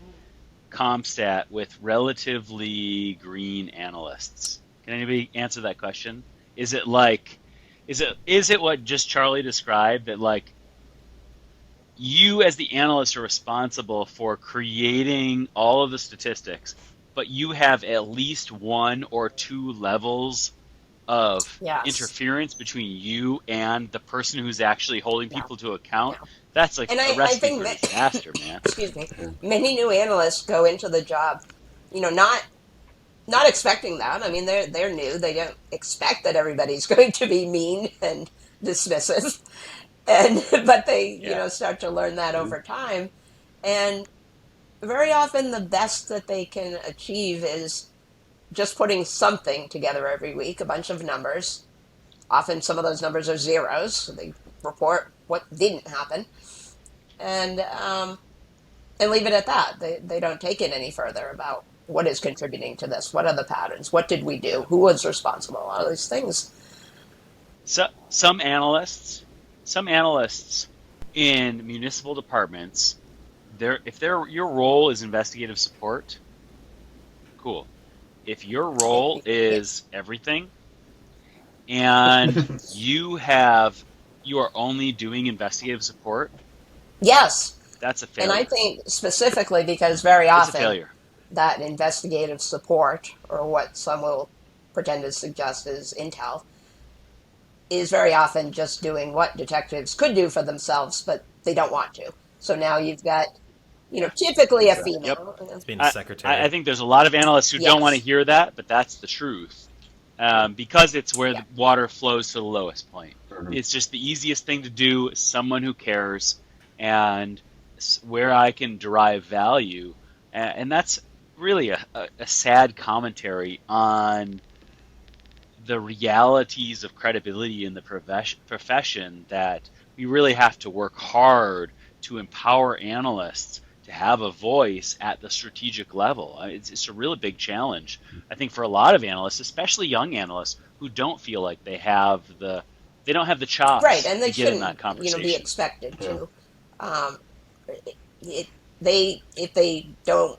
CompStat with relatively green analysts? Can anybody answer that question? Is it what just Charlie described, that like you as the analyst are responsible for creating all of the statistics, but you have at least one or two levels of Yes. interference between you and the person who's actually holding Yeah. people to account? Yeah. That's like And a I recipe think for that, disaster, man. excuse me, many new analysts go into the job, not expecting that. I mean, they're new. They don't expect that everybody's going to be mean and dismissive, but they Yeah. start to learn that over time. And very often, the best that they can achieve is just putting something together every week, a bunch of numbers. Often, some of those numbers are zeros. So they report what didn't happen, and leave it at that. They don't take it any further about what is contributing to this, what are the patterns, what did we do, who was responsible, all these things. So some analysts in municipal departments, if your role is investigative support, cool. If your role is everything, and you are only doing investigative support, Yes, that's a failure. and I think specifically because very It's a often failure. that investigative support, or what some will pretend to suggest is intel, is very often just doing what detectives could do for themselves, but they don't want to. So now you've got, typically a female. It's being a secretary. I think there's a lot of analysts who don't Yes. want to hear that, but that's the truth. Because it's where the water flows to the lowest point. It's just the easiest thing to do as someone who cares, and where I can derive value. And that's really a sad commentary on the realities of credibility in the profession, that we really have to work hard to empower analysts to have a voice at the strategic level. It's a really big challenge, I think, for a lot of analysts, especially young analysts who don't feel like they don't have the chops, Right, and they to get in that shouldn't, conversation. be expected to. If they don't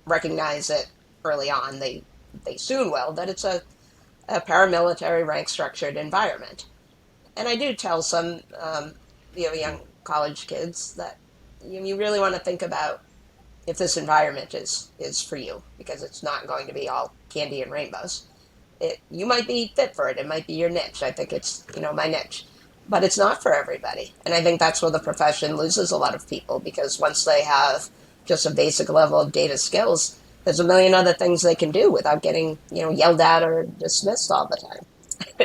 recognize it early on, they they soon will, that it's a paramilitary rank structured environment. And I do tell some young college kids that you really want to think about if this environment is for you, because it's not going to be all candy and rainbows. You might be fit for it. It might be your niche. I think it's my niche, but it's not for everybody. And I think that's where the profession loses a lot of people, because once they have just a basic level of data skills, there's a million other things they can do without getting yelled at or dismissed all the time.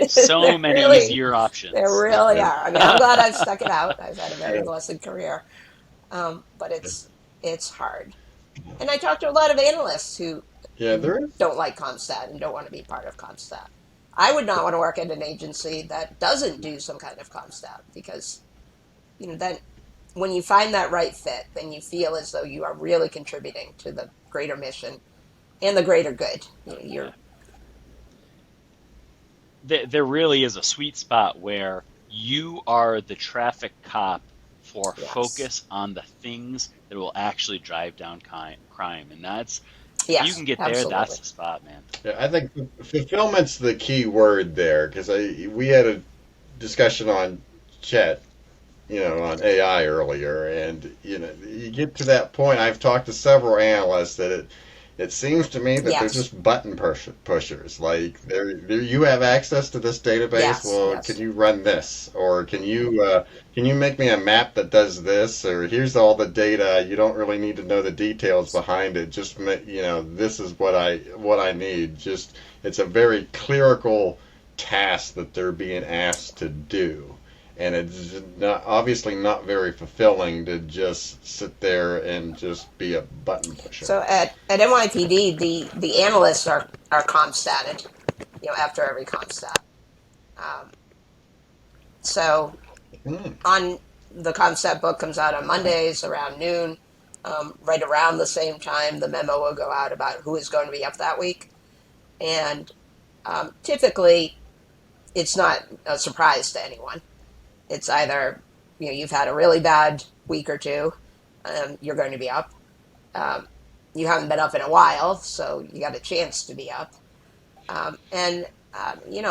So many easier There options. really are. I mean, I'm glad I've stuck it out. I've had a very blessed career, but it's hard. And I talk to a lot of analysts who Yeah, there is. don't like COMPSTAT and don't want to be part of COMPSTAT. I would not want to work at an agency that doesn't do some kind of COMPSTAT, because then when you find that right fit, then you feel as though you are really contributing to the greater mission and the greater good. You're There really is a sweet spot where you are the traffic cop for yes, focus on the things that will actually drive down crime. And that's, if you yes, can get there, that's absolutely. the spot, man. Yeah, I think fulfillment's the key word there, because we had a discussion on chat, on AI earlier, and you get to that point. I've talked to several analysts that it seems to me that they're Yes, just button pushers. Like you have access to this database. yes, Well, can yes. you run this, or can you make me a map that does this, or here's all the data. You don't really need to know the details behind it. Just this is what I need. Just it's a very clerical task that they're being asked to do, and it's obviously not very fulfilling to just sit there and just be a button pusher. So at NYPD, the analysts are COMPSTATed, after every COMPSTAT. Um, so Hmm. on the COMPSTAT book comes out on Mondays around noon. Right around the same time, the memo will go out about who is going to be up that week. And typically, it's not a surprise to anyone. It's either you've had a really bad week or two, you're going to be up. Um, you haven't been up in a while, so you got a chance to be up. And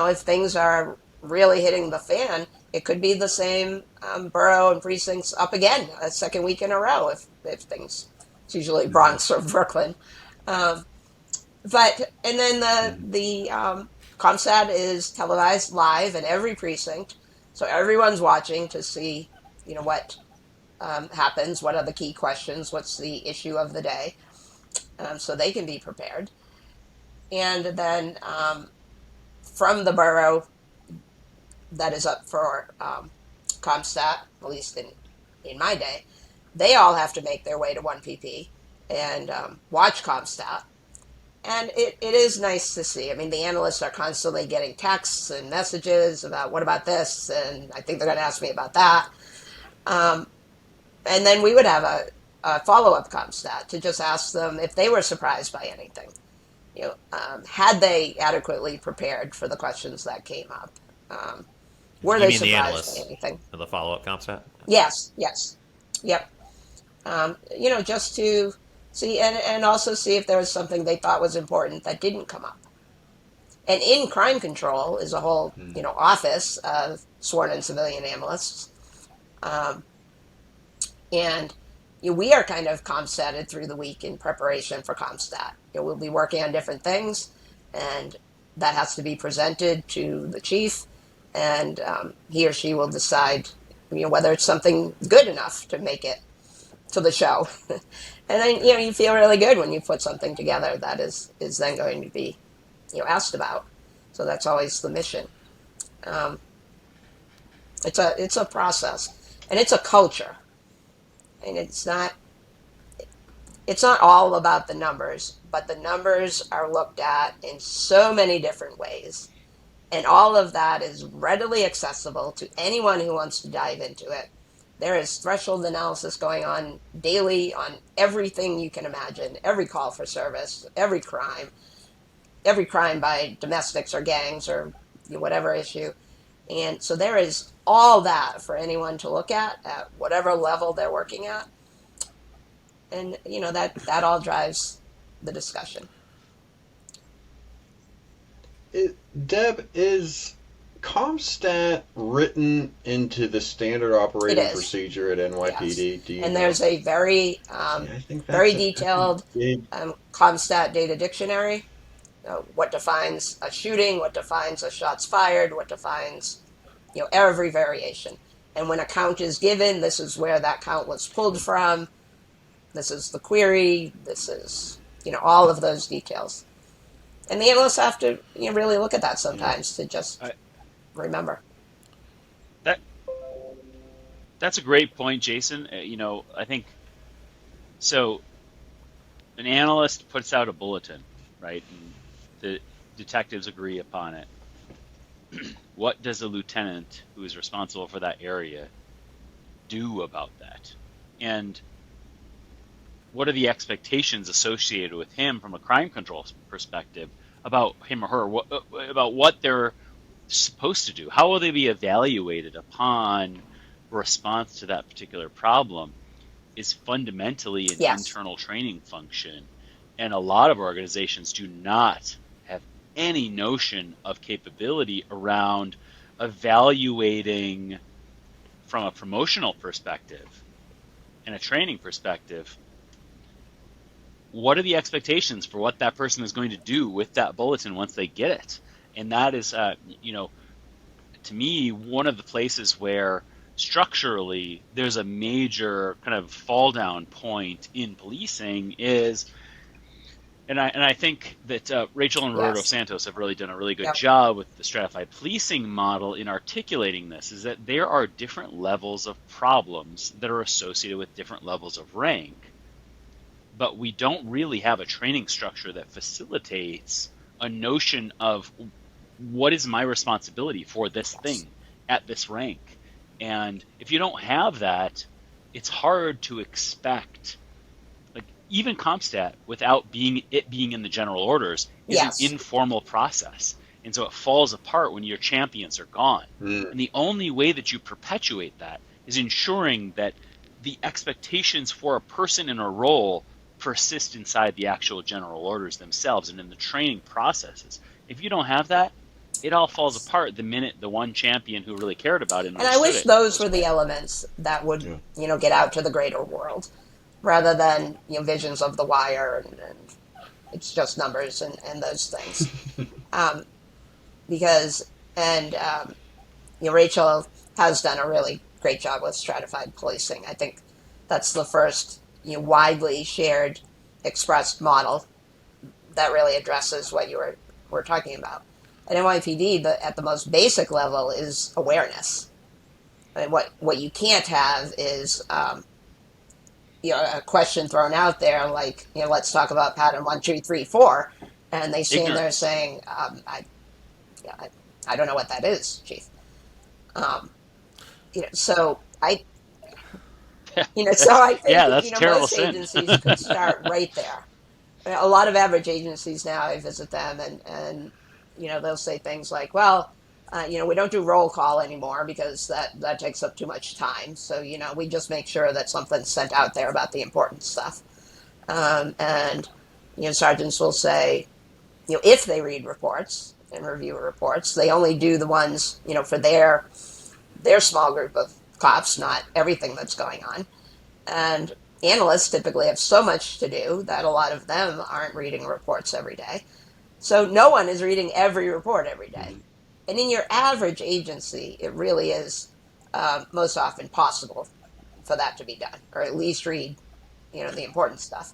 if things are really hitting the fan, it could be the same borough and precincts up again a second week in a row if things. It's usually Bronx or Brooklyn. Um, but and then the ComStat is televised live in every precinct, so everyone's watching to see what happens, what are the key questions, what's the issue of the day, so they can be prepared. And then from the borough that is up for ComStat, at least in my day, they all have to make their way to 1PP and watch ComStat. And it is nice to see. I mean, the analysts are constantly getting texts and messages about what about this, and I think they're going to ask me about that. Um, and then we would have a follow up ComStat to just ask them if they were surprised by anything. Had they adequately prepared for the questions that came up? Um, were You they mean the surprised by analysts anything? for the follow up comp set? Yes, yes, yep. Just to see and also see if there was something they thought was important that didn't come up. And in crime control is a whole, office of sworn in civilian analysts. Um, and we are kind of ComStatted through the week in preparation for ComStat. We'll be working on different things, and that has to be presented to the chief, and he or she will decide, whether it's something good enough to make it to the show. And then you feel really good when you put something together that is then going to be asked about. So that's always the mission. Um, it's a process, and it's a culture, and it's not all about the numbers, but the numbers are looked at in so many different ways, and all of that is readily accessible to anyone who wants to dive into it. There is threshold analysis going on daily on everything you can imagine, every call for service, every crime by domestics or gangs or whatever issue. And so there is all that for anyone to look at whatever level they're working at. And that all drives the discussion. Deb, is COMPSTAT written into the standard It operating is, procedure at yes. NYPD? Do you And know? there's a very, See, I think very that's a detailed big. COMSTAT data dictionary. What defines a shooting, what defines a shots fired, what defines, every variation. And when a count is given, this is where that count was pulled from. This is the query. This is, all of those details. And the analysts have to really look at that Yeah. sometimes to just I, remember. that that's a great point, Jason. I think so. An analyst puts out a bulletin, right? And the detectives agree upon it. What does a lieutenant who is responsible for that area do about that? And what are the expectations associated with him from a crime control perspective about him or her, about what they're supposed to do? How will they be evaluated upon response to that particular problem is fundamentally an Yes. internal training function. And a lot of organizations do not have any notion of capability around evaluating from a promotional perspective and a training perspective. What are the expectations for what that person is going to do with that bulletin once they get it? And that is, to me, one of the places where structurally there's a major kind of fall down point in policing is, and I think that Rachel and Roberto Yes. Santos have really done a really good Yep. job with the stratified policing model in articulating this, is that there are different levels of problems that are associated with different levels of rank, but we don't really have a training structure that facilitates a notion of what is my responsibility for this thing at this rank. And if you don't have that, it's hard to expect, like, even CompStat without being in the general orders is Yes. an informal process. And so it falls apart when your champions are gone. Mm. And the only way that you perpetuate that is ensuring that the expectations for a person in a role persist inside the actual general orders themselves and in the training processes. If you don't have that, it all falls apart the minute the one champion who really cared about it and And I understood wish it those goes were the away. elements that would, Yeah. get out to the greater world rather than, visions of the wire and it's just numbers and those things. Um, because, and, Rachel has done a really great job with stratified policing. I think that's the first, widely shared, expressed model that really addresses what were talking about. At NYPD, at the most basic level is awareness. I mean, what you can't have is a question thrown out there like, let's talk about pattern 1, 2, 3, 4, and they stand there Ignorance. saying, yeah, I don't know what that is, chief. Um, so I think Yeah, that that's a terrible most sin. agencies could start right there. A lot of average agencies now, I visit them and they'll say things like, well, we don't do roll call anymore because that takes up too much time. So, we just make sure that something's sent out there about the important stuff. And, sergeants will say, if they read reports and review reports, they only do the ones, for their small group of cops, not everything that's going on. And analysts typically have so much to do that a lot of them aren't reading reports every day. So no one is reading every report every day. Mhm. And in your average agency, it really is most often possible for that to be done, or at least read, the important stuff.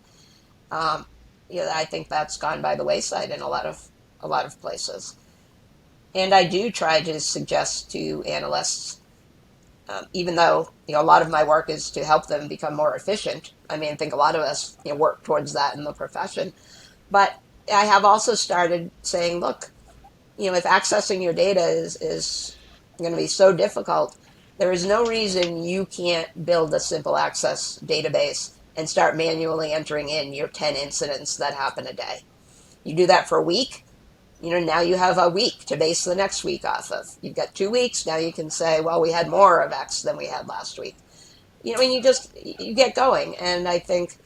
Um, I think that's gone by the wayside in a lot of places. And I do try to suggest to analysts, even though a lot of my work is to help them become more efficient. I mean, I think a lot of us work towards that in the profession. But I have also started saying, look, if accessing your data is going to be so difficult, there is no reason you can't build a simple access database and start manually entering in your 10 incidents that happen a day. You do that for a week, now you have a week to base the next week off of. You've got 2 weeks. Now you can say, well, we had more of X than we had last week. And you get going. And I think,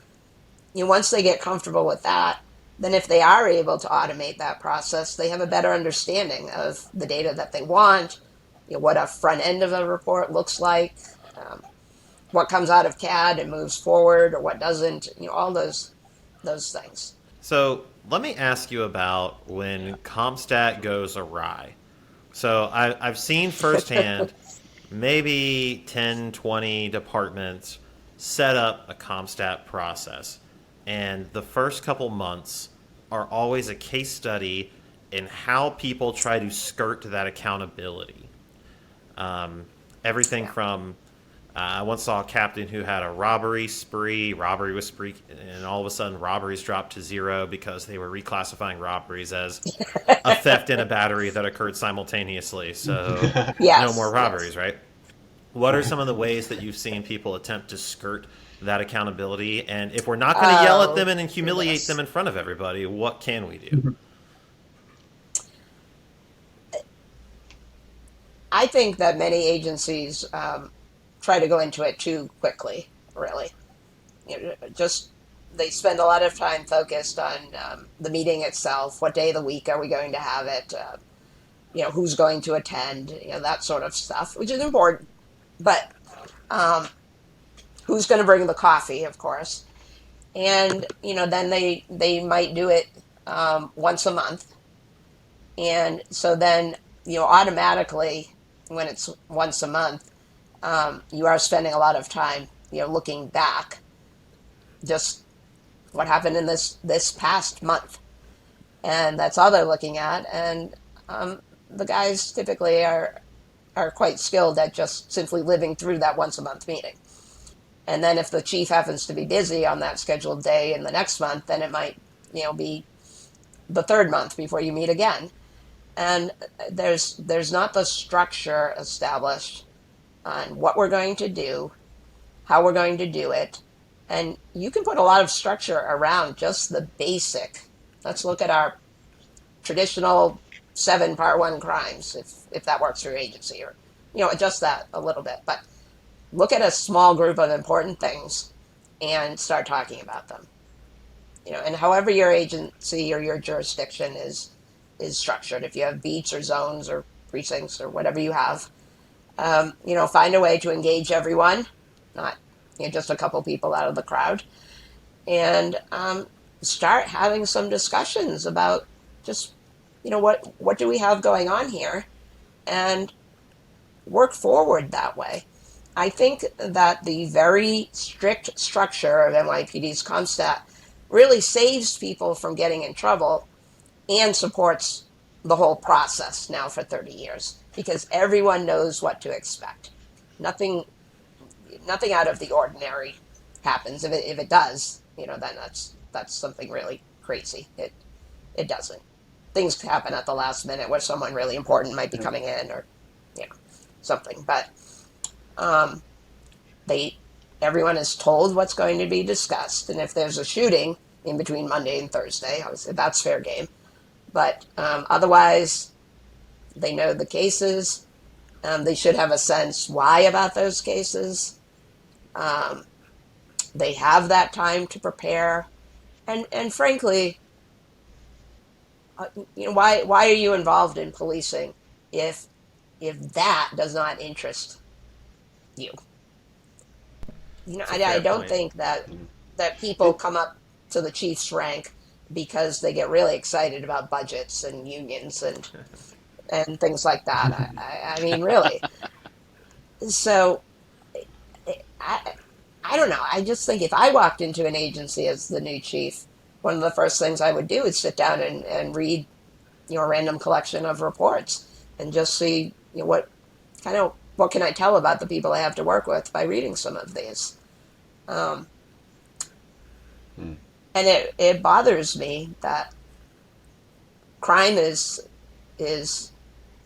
once they get comfortable with that, then if they are able to automate that process, they have a better understanding of the data that they want, what a front end of a report looks like, um, what comes out of CAD and moves forward or what doesn't, all those things. So let me ask you about when CompStat goes awry. So I've seen firsthand maybe 10, 20 departments set up a CompStat process. And the first couple months are always a case study in how people try to skirt that accountability. Everything from I once saw a captain who had a robbery was spree, and all of a sudden robberies dropped to 0 because they were reclassifying robberies as a theft and a battery that occurred simultaneously. So no more robberies, right? What are some of the ways that you've seen people attempt to skirt that accountability? And if we're not going to yell at them and humiliate them in front of everybody, what can we do? I think that many agencies try to go into it too quickly, really. Just they spend a lot of time focused on the meeting itself. What day of the week are we going to have it? Who's going to attend? That sort of stuff, which is important. But who's going to bring the coffee, of course. And, then they might do it once a month. And so then, automatically, when it's once a month, you are spending a lot of time, looking back, just what happened in this past month. And that's all they're looking at. And the guys typically are quite skilled at just simply living through that once a month meeting. And then if the chief happens to be busy on that scheduled day in the next month, then it might, be the third month before you meet again. And there's not the structure established on what we're going to do, how we're going to do it. And you can put a lot of structure around just the basic. Let's look at our traditional 7 Part 1 crimes, if that works for your agency, or, adjust that a little bit. But look at a small group of important things and start talking about them. And however your agency or your jurisdiction is structured, if you have beats or zones or precincts or whatever you have, find a way to engage everyone, not just a couple people out of the crowd, and start having some discussions about just what do we have going on here, and work forward that way. I think that the very strict structure of NYPD's CompStat really saves people from getting in trouble and supports the whole process now for 30 years, because everyone knows what to expect. Nothing out of the ordinary happens. If it does, then that's something really crazy. It doesn't. Things happen at the last minute where someone really important might be coming in, or something. But everyone is told what's going to be discussed, and if there's a shooting in between Monday and Thursday, obviously that's fair game. But otherwise, they know the cases. They should have a sense why about those cases. They have that time to prepare, and frankly, why are you involved in policing if that does not interest you? I don't think that people come up to the chief's rank because they get really excited about budgets and unions and things like that. I mean, really. So, I don't know. I just think if I walked into an agency as the new chief, one of the first things I would do is sit down and read, a random collection of reports and just see, what can I tell about the people I have to work with by reading some of these. And it bothers me that crime is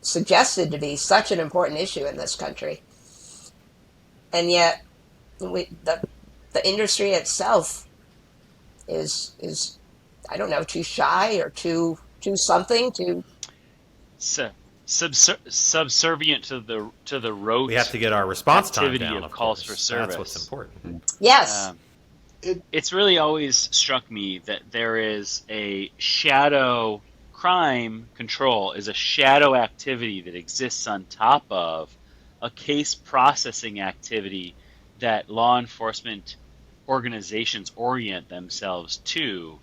suggested to be such an important issue in this country, and yet the industry itself is I don't know, too shy or too something to subservient to the rote. We have to get our response time activity down. Of calls course. for service. That's what's important. Yes. it's really always struck me that there is a shadow crime control is a shadow activity that exists on top of a case processing activity that law enforcement organizations orient themselves to,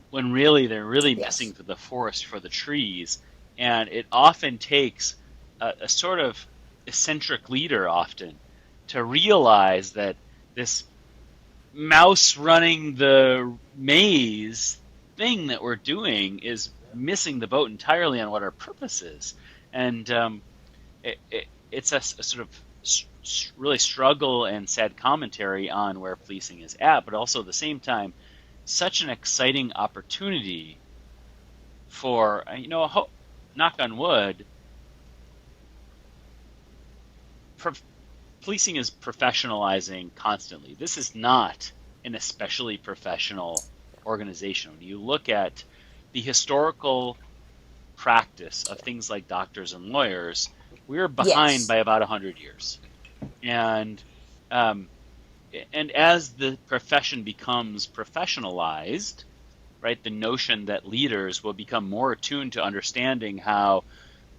when really they're really missing Yes. the forest for the trees. And it often takes a sort of eccentric leader often to realize that this mouse running the maze thing that we're doing is missing the boat entirely on what our purpose is. And it's a sort of really struggle and sad commentary on where policing is at, but also at the same time, such an exciting opportunity for, knock on wood, policing is professionalizing constantly. This is not an especially professional organization. When you look at the historical practice of things like doctors and lawyers, we're behind Yes. by about 100 years. And um, and as the profession becomes professionalized, right, the notion that leaders will become more attuned to understanding how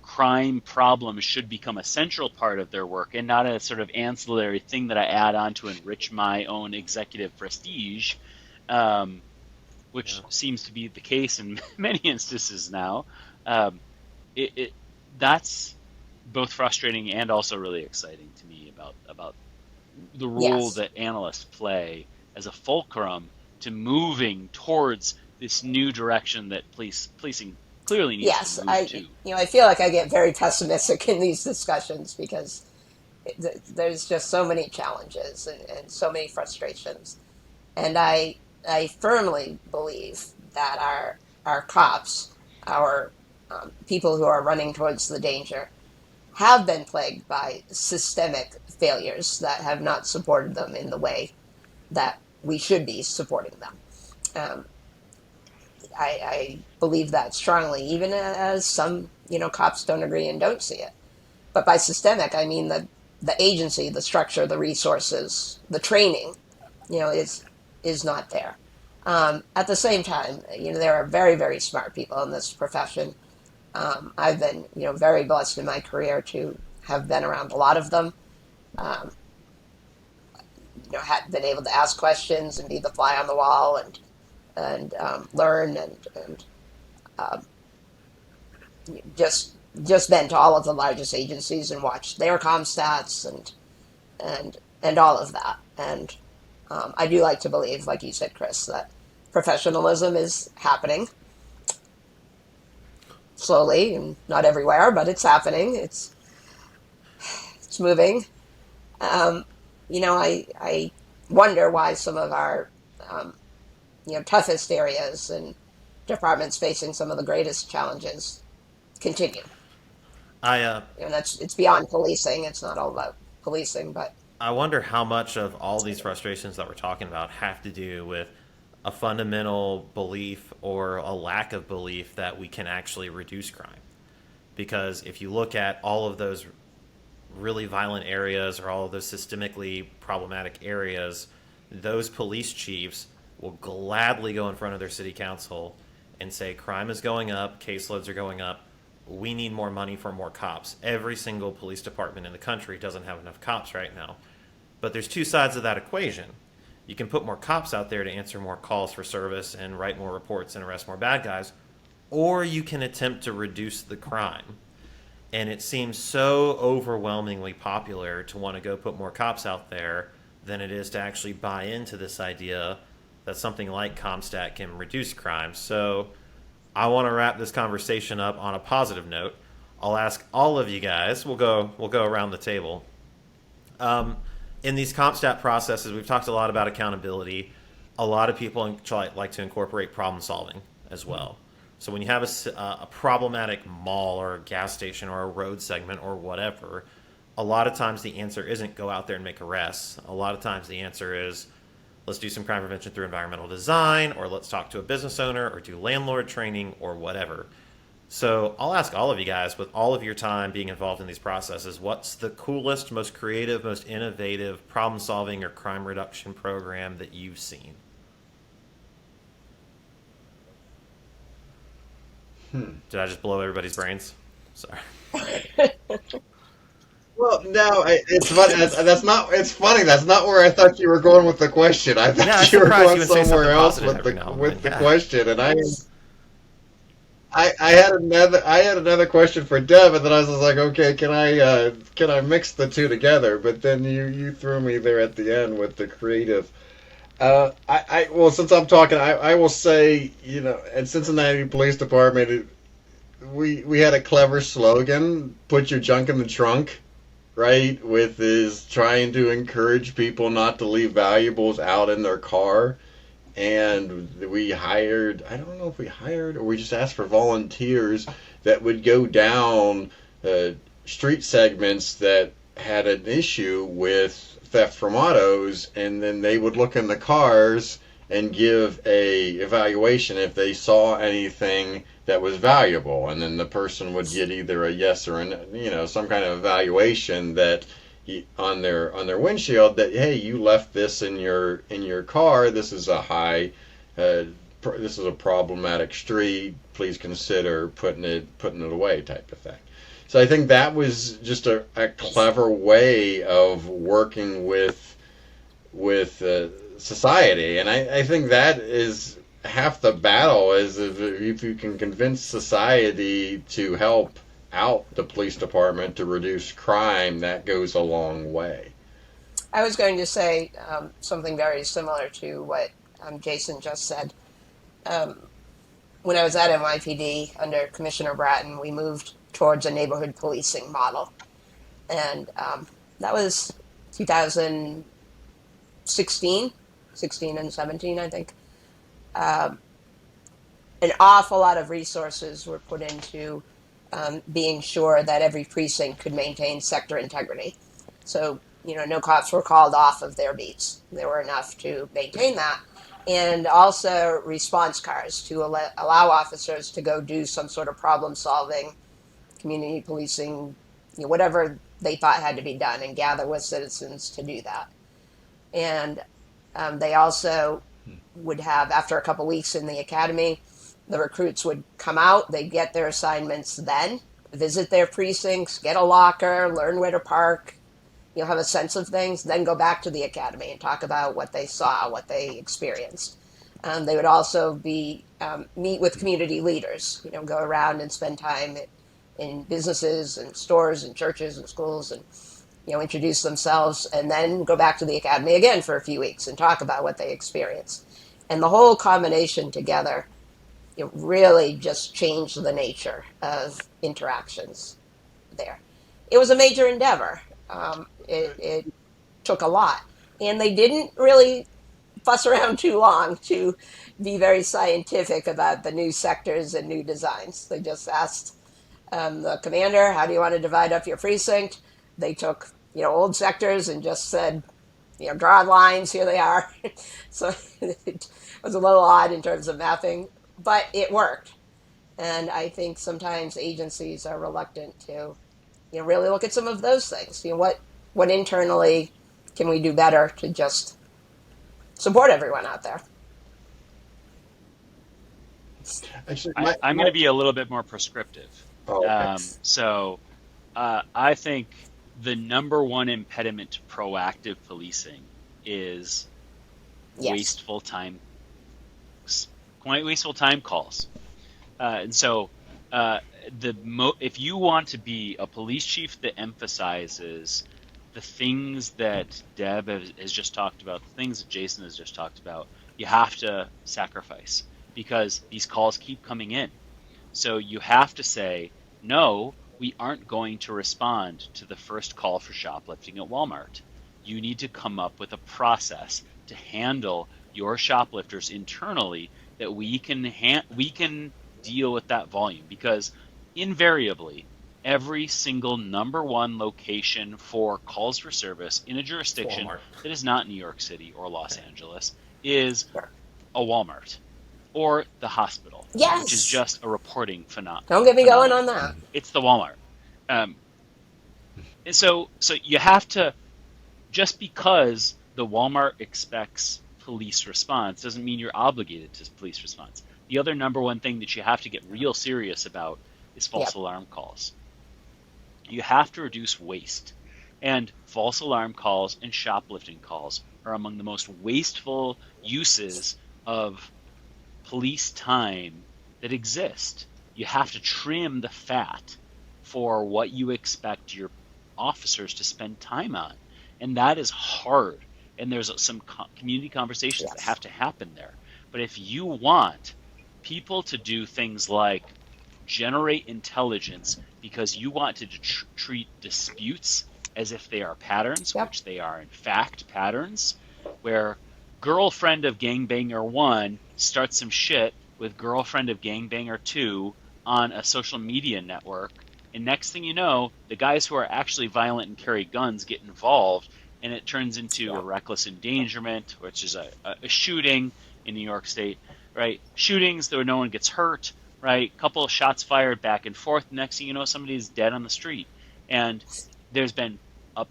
crime problems should become a central part of their work and not a sort of ancillary thing that I add on to enrich my own executive prestige, um, which Yeah. seems to be the case in many instances now. Um, it that's both frustrating and also really exciting to me about the role Yes. that analysts play as a fulcrum to moving towards this new direction that policing clearly needs to Yes. move to. I feel like I get very pessimistic in these discussions because there's just so many challenges and so many frustrations. And I firmly believe that our cops, our people who are running towards the danger, have been plagued by systemic failures that have not supported them in the way that we should be supporting them. Um, I believe that strongly, even as some cops don't agree and don't see it. But by systemic, I mean the agency, the structure, the resources, the training, is not there. At the same time, there are very, very smart people in this profession. I've been, very blessed in my career to have been around a lot of them. Um, had been able to ask questions and be the fly on the wall and learn and um, just been to all of the largest agencies and watched their COMSTATs and all of that. And I do like to believe, like you said, Chris, that professionalism is happening slowly and not everywhere, but it's happening. It's moving. Um, I wonder why some of our um, toughest areas and departments facing some of the greatest challenges continue. I It's beyond policing. It's not all about policing, but I wonder how much of all these frustrations that we're talking about have to do with a fundamental belief or a lack of belief that we can actually reduce crime. Because if you look at all of those really violent areas or all of those systemically problematic areas, those police chiefs will gladly go in front of their city council and say crime is going up, caseloads are going up, we need more money for more cops. Every single police department in the country doesn't have enough cops right now. But there's two sides of that equation. You can put more cops out there to answer more calls for service and write more reports and arrest more bad guys, or you can attempt to reduce the crime. And it seems so overwhelmingly popular to want to go put more cops out there than it is to actually buy into this idea that something like CompStat can reduce crime. So I want to wrap this conversation up on a positive note. I'll ask all of you guys. We'll go around the table. Um, in these CompStat processes, we've talked a lot about accountability. A lot of people like to incorporate problem solving as well. So when you have a problematic mall or a gas station or a road segment or whatever, a lot of times the answer isn't go out there and make arrests. A lot of times the answer is let's do some crime prevention through environmental design, or let's talk to a business owner, or do landlord training, or whatever. So I'll ask all of you guys, with all of your time being involved in these processes, what's the coolest, most creative, most innovative problem solving or crime reduction program that you've seen? Did I just blow everybody's brains? Sorry. Well, no, it's funny. That's not. It's funny. That's not where I thought you were going with the question. I Yeah, I'm thought you were surprised you going would say somewhere something else positive with every now and then. the Yeah. question, and I had another question for Deb, and then I was like, okay, can I mix the two together? But then you threw me there at the end with the creative. Well, since I'm talking, I will say, at Cincinnati Police Department, we had a clever slogan: "Put your junk in the trunk." Right, with is trying to encourage people not to leave valuables out in their car. And we hired, I don't know if we hired or we just asked for volunteers that would go down street segments that had an issue with theft from autos, and then they would look in the cars and give a evaluation if they saw anything that was valuable, and then the person would get either a yes or some kind of evaluation that on their windshield that, hey, you left this in your car. This is a this is a problematic street. Please consider putting it away, type of thing. So I think that was just a clever way of working with society, and I think that is half the battle. Is if you can convince society to help out the police department to reduce crime, that goes a long way. I was going to say something very similar to what Jason just said. When I was at NYPD under Commissioner Bratton, we moved towards a neighborhood policing model. And that was 2016, 16 and 17, I think. An awful lot of resources were put into being sure that every precinct could maintain sector integrity. So, no cops were called off of their beats. There were enough to maintain that. And also response cars to allow officers to go do some sort of problem solving, community policing, whatever they thought had to be done, and gather with citizens to do that. And they also would have, after a couple weeks in the academy, the recruits would come out, they'd get their assignments then, visit their precincts, get a locker, learn where to park, have a sense of things, then go back to the academy and talk about what they saw, what they experienced. They would also meet with community leaders, go around and spend time in businesses and stores and churches and schools and, introduce themselves, and then go back to the academy again for a few weeks and talk about what they experienced. And the whole combination together, it really just changed the nature of interactions there. It was a major endeavor. It took a lot. And they didn't really fuss around too long to be very scientific about the new sectors and new designs. They just asked the commander, how do you want to divide up your precinct? They took, old sectors and just said, draw lines, here they are. So it was a little odd in terms of mapping, but it worked. And I think sometimes agencies are reluctant to, really look at some of those things. What internally can we do better to just support everyone out there? Actually, I'm going to be a little bit more prescriptive. okay. I think the number one impediment to proactive policing is Yes. wasteful time calls. And so if you want to be a police chief that emphasizes the things that Deb has just talked about, the things that Jason has just talked about, you have to sacrifice, because these calls keep coming in. So you have to say, no, we aren't going to respond to the first call for shoplifting at Walmart. You need to come up with a process to handle your shoplifters internally that we can deal with that volume, because invariably every single number one location for calls for service in a jurisdiction Walmart. that is not New York City or Los Angeles is a Walmart or the hospital, Yes. which is just a reporting phenomenon. Don't get me going on that. It's the Walmart. And so you have to, just because the Walmart expects police response doesn't mean you're obligated to police response. The other number one thing that you have to get real serious about is false Yep. alarm calls. You have to reduce waste. And false alarm calls and shoplifting calls are among the most wasteful uses of police time that exist. You have to trim the fat for what you expect your officers to spend time on. And that is hard. And there's some community conversations that Yes. have to happen there. But if you want people to do things like generate intelligence because you want to treat disputes as if they are patterns, Yep. which they are in fact patterns, where girlfriend of gangbanger 1 starts some shit with girlfriend of gangbanger 2 on a social media network, and next thing you know, the guys who are actually violent and carry guns get involved, and it turns into a reckless endangerment, which is a shooting in New York State, right? Shootings where no one gets hurt, right? Couple of shots fired back and forth. Next thing you know, somebody's dead on the street. And there's been a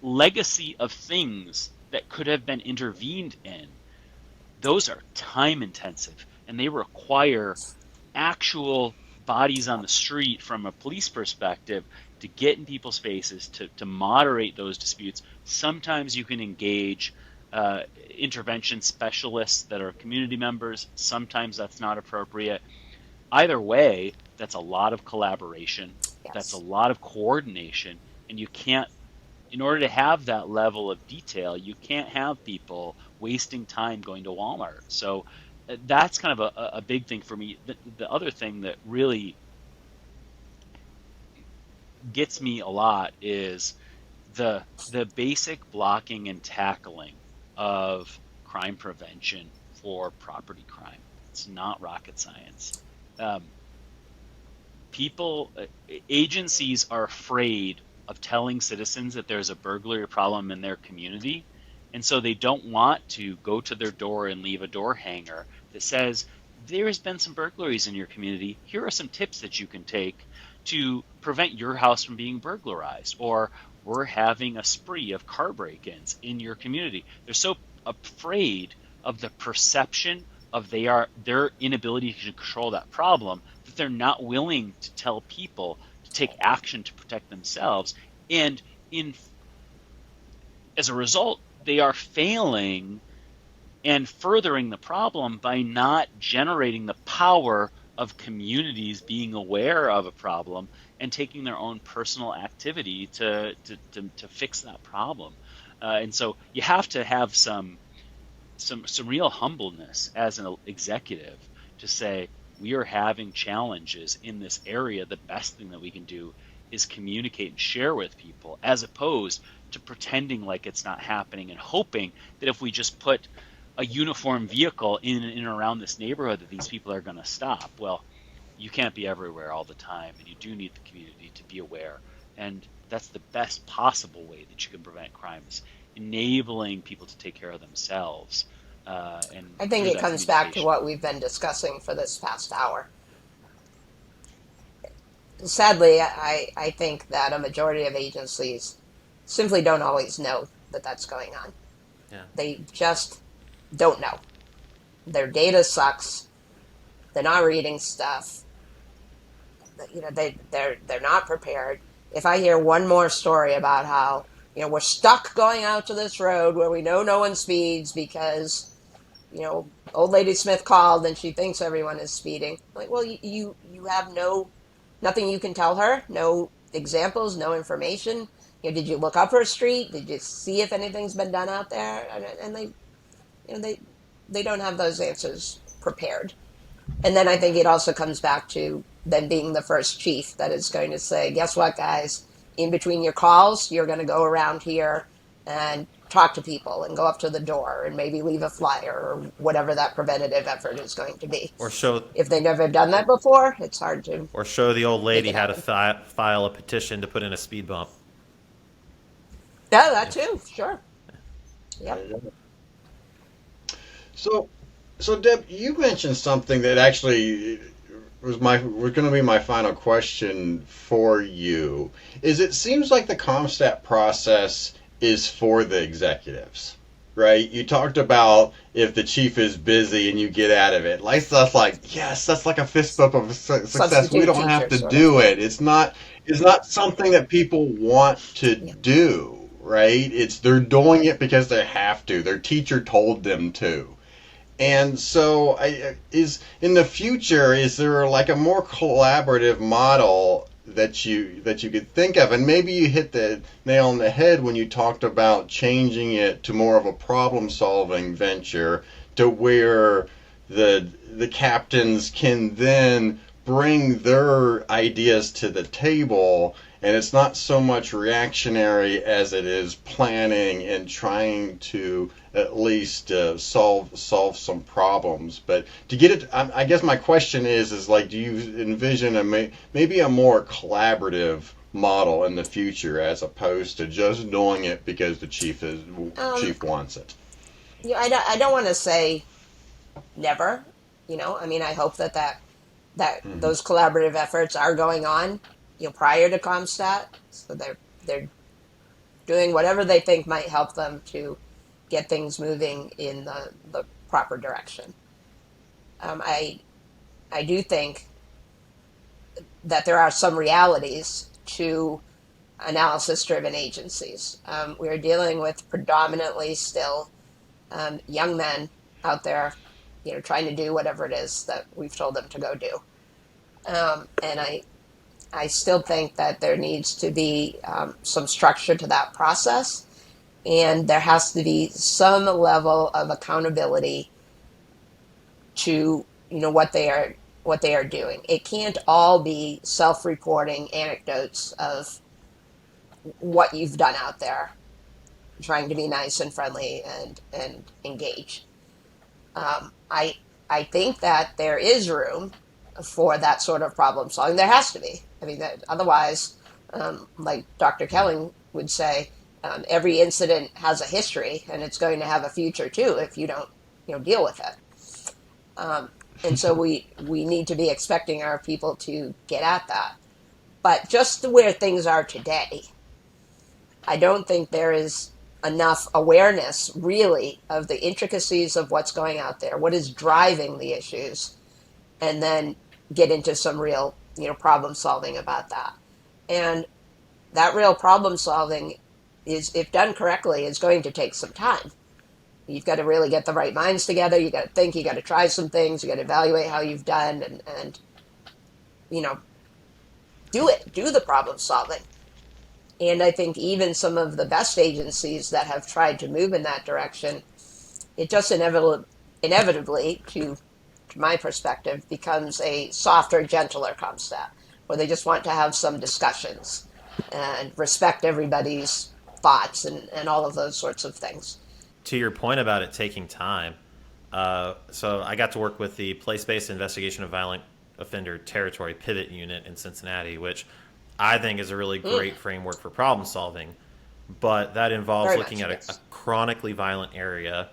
legacy of things that could have been intervened in. Those are time intensive, and they require actual bodies on the street from a police perspective to get in people's faces, to moderate those disputes. Sometimes you can engage intervention specialists that are community members. Sometimes that's not appropriate. Either way, that's a lot of collaboration. Yes. That's a lot of coordination. And you can't, in order to have that level of detail, you can't have people wasting time going to Walmart. So that's kind of a big thing for me. The other thing that really gets me a lot is the basic blocking and tackling of crime prevention for property crime. It's not rocket science. Agencies are afraid of telling citizens that there's a burglary problem in their community, and so they don't want to go to their door and leave a door hanger that says, there has been some burglaries in your community. Here are some tips that you can take to prevent your house from being burglarized, or we're having a spree of car break-ins in your community. They're so afraid of the perception of their inability to control that problem that they're not willing to tell people to take action to protect themselves. And as a result, they are failing and furthering the problem by not generating the power of communities being aware of a problem and taking their own personal activity to fix that problem. And so you have to have some real humbleness as an executive to say, we are having challenges in this area. The best thing that we can do is communicate and share with people, as opposed to pretending like it's not happening and hoping that if we just put a uniform vehicle in and around this neighborhood that these people are going to stop. Well, you can't be everywhere all the time, and you do need the community to be aware. And that's the best possible way that you can prevent crimes, enabling people to take care of themselves. And I think through it that comes back to communication. what we've been discussing for this past hour. Sadly, I think that a majority of agencies simply don't always know that that's going on. Yeah. They just don't know. Their data sucks. They're not reading stuff. They're not prepared. If I hear one more story about how we're stuck going out to this road where we know no one speeds because old lady Smith called and she thinks everyone is speeding. Like, well, you have nothing you can tell her, no examples, no information. Did you look up her street? Did you see if anything's been done out there? And they don't have those answers prepared. And then I think it also comes back to them being the first chief that is going to say, guess what, guys? In between your calls, you're going to go around here and talk to people and go up to the door and maybe leave a flyer or whatever that preventative effort is going to be. Or show If they've never done that before, it's hard to. or show the old lady Make it how to happen. file a petition to put in a speed bump. Yeah, that too. Sure. Yep. So, Deb, you mentioned something that actually was going to be my final question for you. Is it seems like the COMPSTAT process is for the executives. right? You talked about if the chief is busy and you get out of it. Like that's like yes, that's like a fist bump of success. We Substitute don't have teacher, to sort of. do it. It's not something that people want to Yeah. do, right? It's they're doing it because they have to. Their teacher told them to. And so, is in the future, is there like a more collaborative model that you could think of? And maybe you hit the nail on the head when you talked about changing it to more of a problem-solving venture, to where the captains can then bring their ideas to the table, and it's not so much reactionary as it is planning and trying to at least solve some problems. But to get it, I guess my question is like, do you envision maybe a more collaborative model in the future as opposed to just doing it because the chief wants it? Yeah, I don't want to say never. I mean, I hope that Hmm. those collaborative efforts are going on, prior to COMPSTAT, so they're doing whatever they think might help them to get things moving in the proper direction. I do think that there are some realities to analysis-driven agencies. We're dealing with predominantly still young men out there, trying to do whatever it is that we've told them to go do. And I still think that there needs to be some structure to that process, and there has to be some level of accountability to what they are doing. It can't all be self-reporting anecdotes of what you've done out there, trying to be nice and friendly and engage. I think that there is room for that sort of problem solving. There has to be. I mean, otherwise, like Dr. Kelling would say, every incident has a history, and it's going to have a future too if you don't, deal with it. And so we need to be expecting our people to get at that. But just where things are today, I don't think there is enough awareness really of the intricacies of what's going out there, what is driving the issues, and then get into some real, problem solving about that. And that real problem solving is, if done correctly, is going to take some time. You've got to really get the right minds together. You got to think, you got to try some things, you got to evaluate how you've done, and you know, do the problem solving. And I think even some of the best agencies that have tried to move in that direction, it just inevitably, to my perspective, becomes a softer, gentler CompStat, where they just want to have some discussions and respect everybody's thoughts and all of those sorts of things. To your point about it taking time, so I got to work with the Place-Based Investigation of Violent Offender Territory Pivot Unit in Cincinnati, which I think is a really great framework for problem solving. But that involves Very looking much, at a yes. chronically violent area.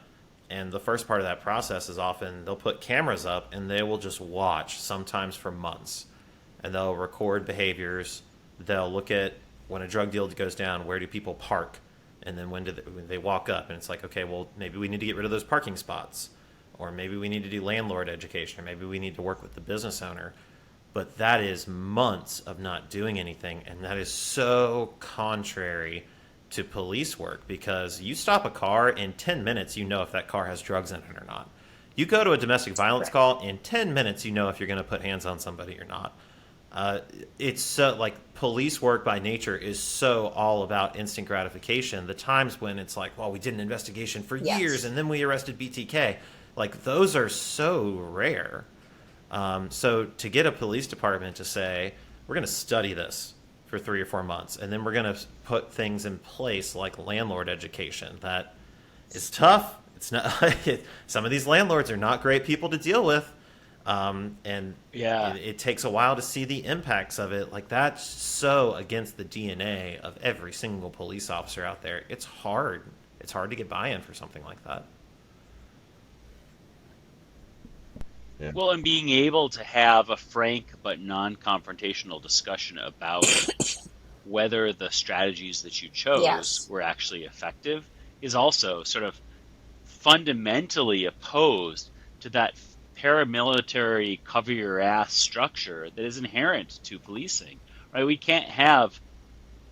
And the first part of that process is often they'll put cameras up and they will just watch, sometimes for months. And they'll record behaviors. They'll look at when a drug deal goes down, where do people park? And then when they walk up? And it's like, okay, well, maybe we need to get rid of those parking spots. Or maybe we need to do landlord education. Or maybe we need to work with the business owner. But that is months of not doing anything. And that is so contrary to police work, because you stop a car in 10 minutes, you know if that car has drugs in it or not. You go to a domestic violence call, in 10 minutes, you know if you're going to put hands on somebody or not. It's so, like, police work by nature is so all about instant gratification. The times when it's like, well, we did an investigation for years Yes. and then we arrested BTK, like, those are so rare. So to get a police department to say, we're going to study this for 3 or 4 months, and then we're going to put things in place like landlord education, that is tough. It's not. Some of these landlords are not great people to deal with, and Yeah. it takes a while to see the impacts of it. Like, that's so against the DNA of every single police officer out there. It's hard. It's hard to get buy-in for something like that. Yeah. Well, and being able to have a frank but non-confrontational discussion about whether the strategies that you chose Yes. were actually effective is also sort of fundamentally opposed to that paramilitary cover your ass structure that is inherent to policing, right? We can't have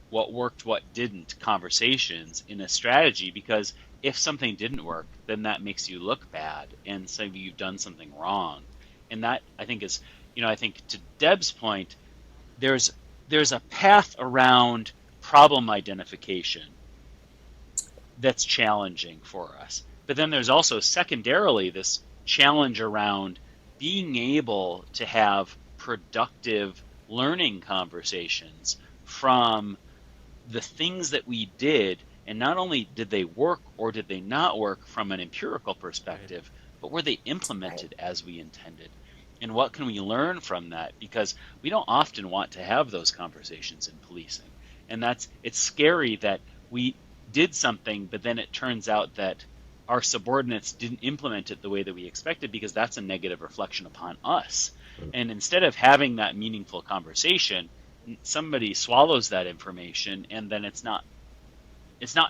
what worked, what didn't conversations in a strategy, because if something didn't work, then that makes you look bad and so you've done something wrong. And that, I think, is, I think to Deb's point, there's a path around problem identification that's challenging for us. But then there's also secondarily this challenge around being able to have productive learning conversations from the things that we did, and not only did they work or did they not work from an empirical perspective, but were they implemented as we intended? And what can we learn from that? Because we don't often want to have those conversations in policing. And it's scary that we did something, but then it turns out that our subordinates didn't implement it the way that we expected, because that's a negative reflection upon us. And instead of having that meaningful conversation, somebody swallows that information and then it's not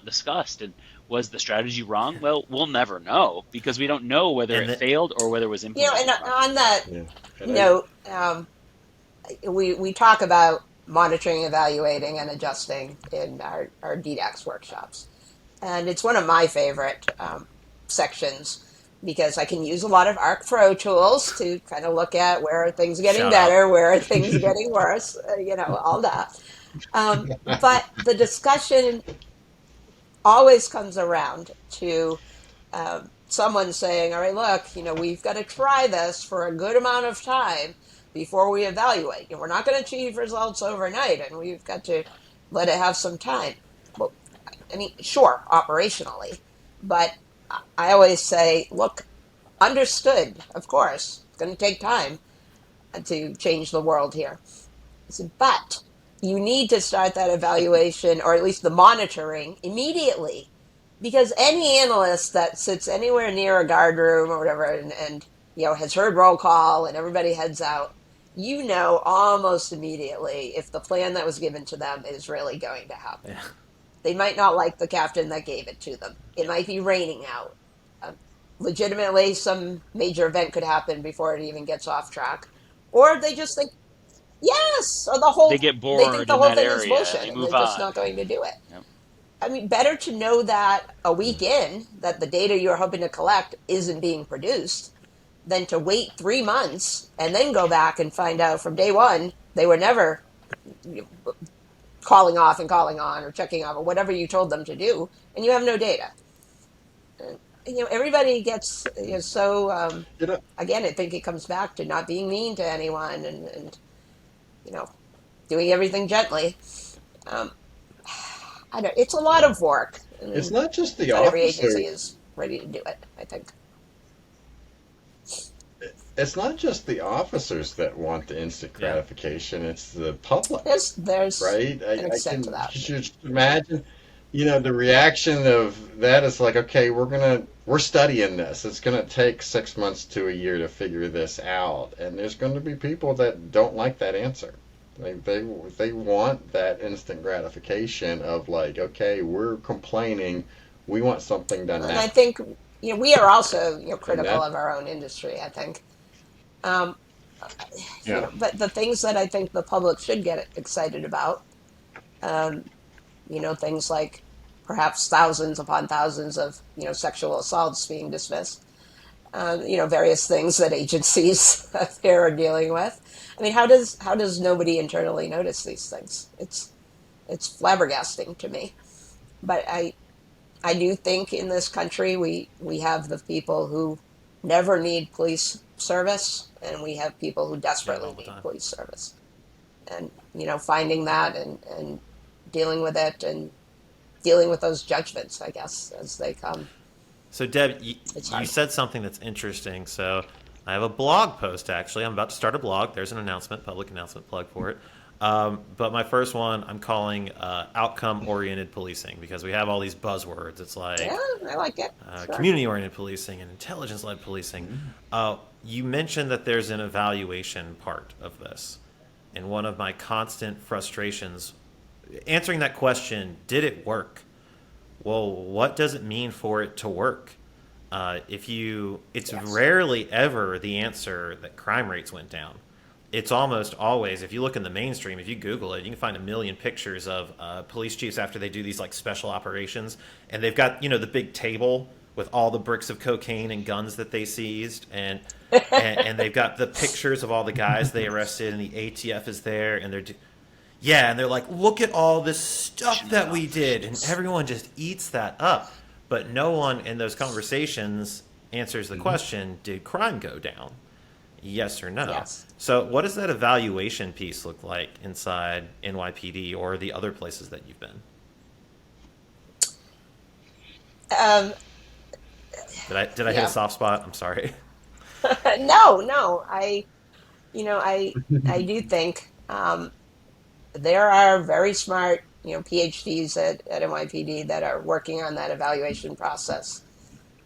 discussed. And was the strategy wrong? Well, we'll never know, because we don't know whether it failed or whether it was implemented. And on that note, we talk about monitoring, evaluating, and adjusting in our DDAX workshops. And it's one of my favorite sections, because I can use a lot of ArcPro tools to kind of look at where are things getting better, where are things getting worse, all that. But the discussion always comes around to someone saying, all right, look, we've got to try this for a good amount of time before we evaluate. We're not going to achieve results overnight, and we've got to let it have some time. Well, I mean, sure, operationally, but I always say, look, understood, of course, it's going to take time to change the world here. But you need to start that evaluation, or at least the monitoring, immediately. Because any analyst that sits anywhere near a guard room or whatever and has heard roll call and everybody heads out, almost immediately if the plan that was given to them is really going to happen. Yeah. They might not like the captain that gave it to them. It might be raining out. Legitimately, some major event could happen before it even gets off track. Or they just think, yes, or they get bored. They think the whole thing is area. bullshit, and they're just not going to do it. Yep. I mean, better to know that a week in, that the data you're hoping to collect isn't being produced, than to wait 3 months and then go back and find out from day one they were never calling off and calling on or checking off or whatever you told them to do, and you have no data. Everybody gets so. Again, I think it comes back to not being mean to anyone and doing everything gently. It's a lot of work. It's not just the not officer. Every agency is ready to do it, I think. It's not just the officers that want the instant gratification. It's the public. There's right. an extent to that. You should imagine, the reaction of that is like, okay, we're studying this. It's gonna take 6 months to a year to figure this out, and there's going to be people that don't like that answer. They want that instant gratification of like, okay, we're complaining, we want something done now. And I think we are also critical of our own industry, I think. But the things that I think the public should get excited about, things like perhaps thousands upon thousands of sexual assaults being dismissed, various things that agencies here are dealing with. I mean, how does nobody internally notice these things? It's flabbergasting to me. But I do think in this country we have the people who never need police service, and we have people who desperately need police service. And finding that and dealing with it and dealing with those judgments, I guess, as they come. So Deb, you said something that's interesting. So I have a blog post, actually. I'm about to start a blog. There's an announcement, public announcement plug for it. But my first one I'm calling outcome-oriented policing, because we have all these buzzwords. It's like, I like it. Sure. Community-oriented policing and intelligence-led policing. You mentioned that there's an evaluation part of this. And one of my constant frustrations, answering that question, did it work? Well, what does it mean for it to work? it's Yes. rarely ever the answer that crime rates went down. It's almost always, if you look in the mainstream, if you Google it, you can find a million pictures of police chiefs after they do these like special operations, and they've got the big table with all the bricks of cocaine and guns that they seized, and they've got the pictures of all the guys they arrested, and the ATF is there, and yeah, and they're like, look at all this stuff that we did, and everyone just eats that up. But no one in those conversations answers the question, did crime go down? Yes or no? Yes. So what does that evaluation piece look like inside NYPD or the other places that you've been? Um, Did I hit a yeah. soft spot? I'm sorry. No. I do think there are very smart, PhDs at NYPD that are working on that evaluation process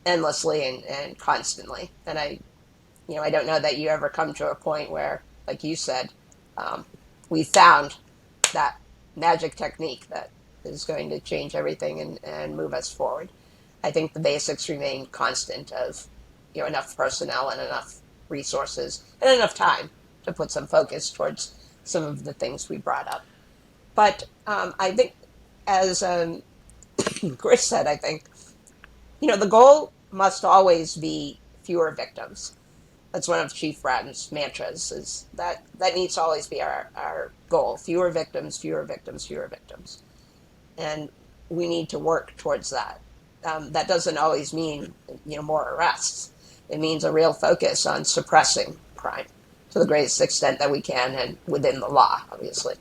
endlessly and constantly. And I don't know that you ever come to a point where, like you said, um, we found that magic technique that is going to change everything and move us forward. I think the basics remain constant of, enough personnel and enough resources and enough time to put some focus towards some of the things we brought up. But I think, as Chris said, I think, the goal must always be fewer victims. That's one of Chief Bratton's mantras, is that needs to always be our goal. Fewer victims, fewer victims, fewer victims. And we need to work towards that. That doesn't always mean, more arrests. It means a real focus on suppressing crime to the greatest extent that we can and within the law, obviously.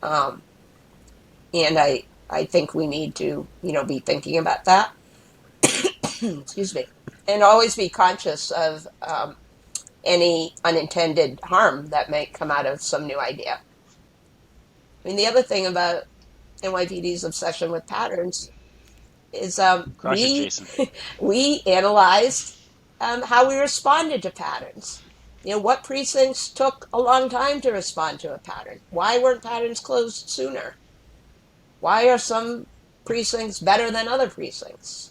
Um, and I think we need to, be thinking about that. Excuse me. And always be conscious of any unintended harm that may come out of some new idea. I mean, the other thing about NYPD's obsession with patterns is Crush it, Jason. we analyzed how we responded to patterns. What precincts took a long time to respond to a pattern? Why weren't patterns closed sooner? Why are some precincts better than other precincts?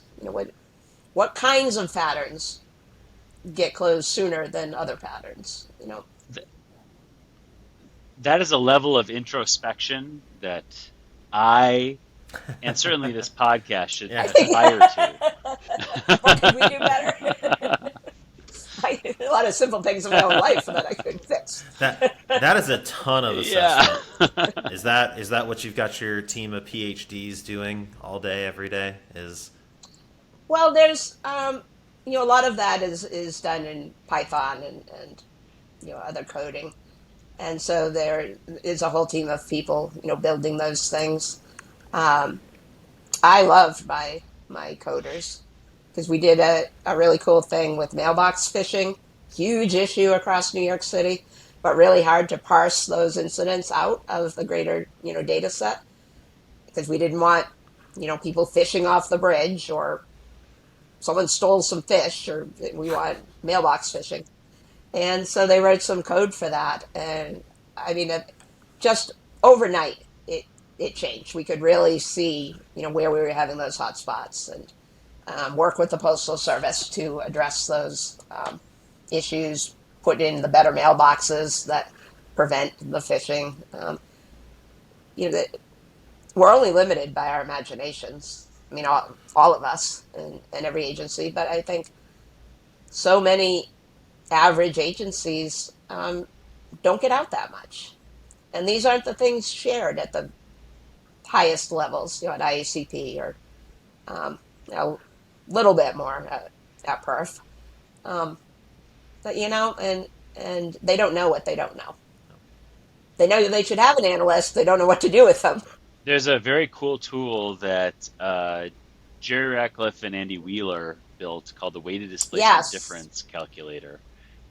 What kinds of patterns get closed sooner than other patterns? That is a level of introspection that I, and certainly this podcast, should Yeah. aspire to. What could we do better? A lot of simple things in my own life that I could fix. That is a ton of Yeah. assessment. Is that what you've got your team of PhDs doing all day, every day? Well, there's a lot of that is done in Python and other coding, and so there is a whole team of people building those things. Um, I love my coders because we did a really cool thing with mailbox phishing, huge issue across New York City, but really hard to parse those incidents out of the greater data set because we didn't want people fishing off the bridge, or someone stole some fish, or we want mailbox phishing. And so they wrote some code for that. And I mean, just overnight, it changed. We could really see, where we were having those hot spots, and work with the Postal Service to address those issues, put in the better mailboxes that prevent the phishing. You know, we're only limited by our imaginations. I mean, all of us and every agency, but I think so many average agencies don't get out that much. And these aren't the things shared at the highest levels, at IACP, or a little bit more at PERF. Um, but and they don't know what they don't know. They know they should have an analyst. They don't know what to do with them. There's a very cool tool that Jerry Ratcliffe and Andy Wheeler built called the Weighted Displacement Yes. Difference Calculator.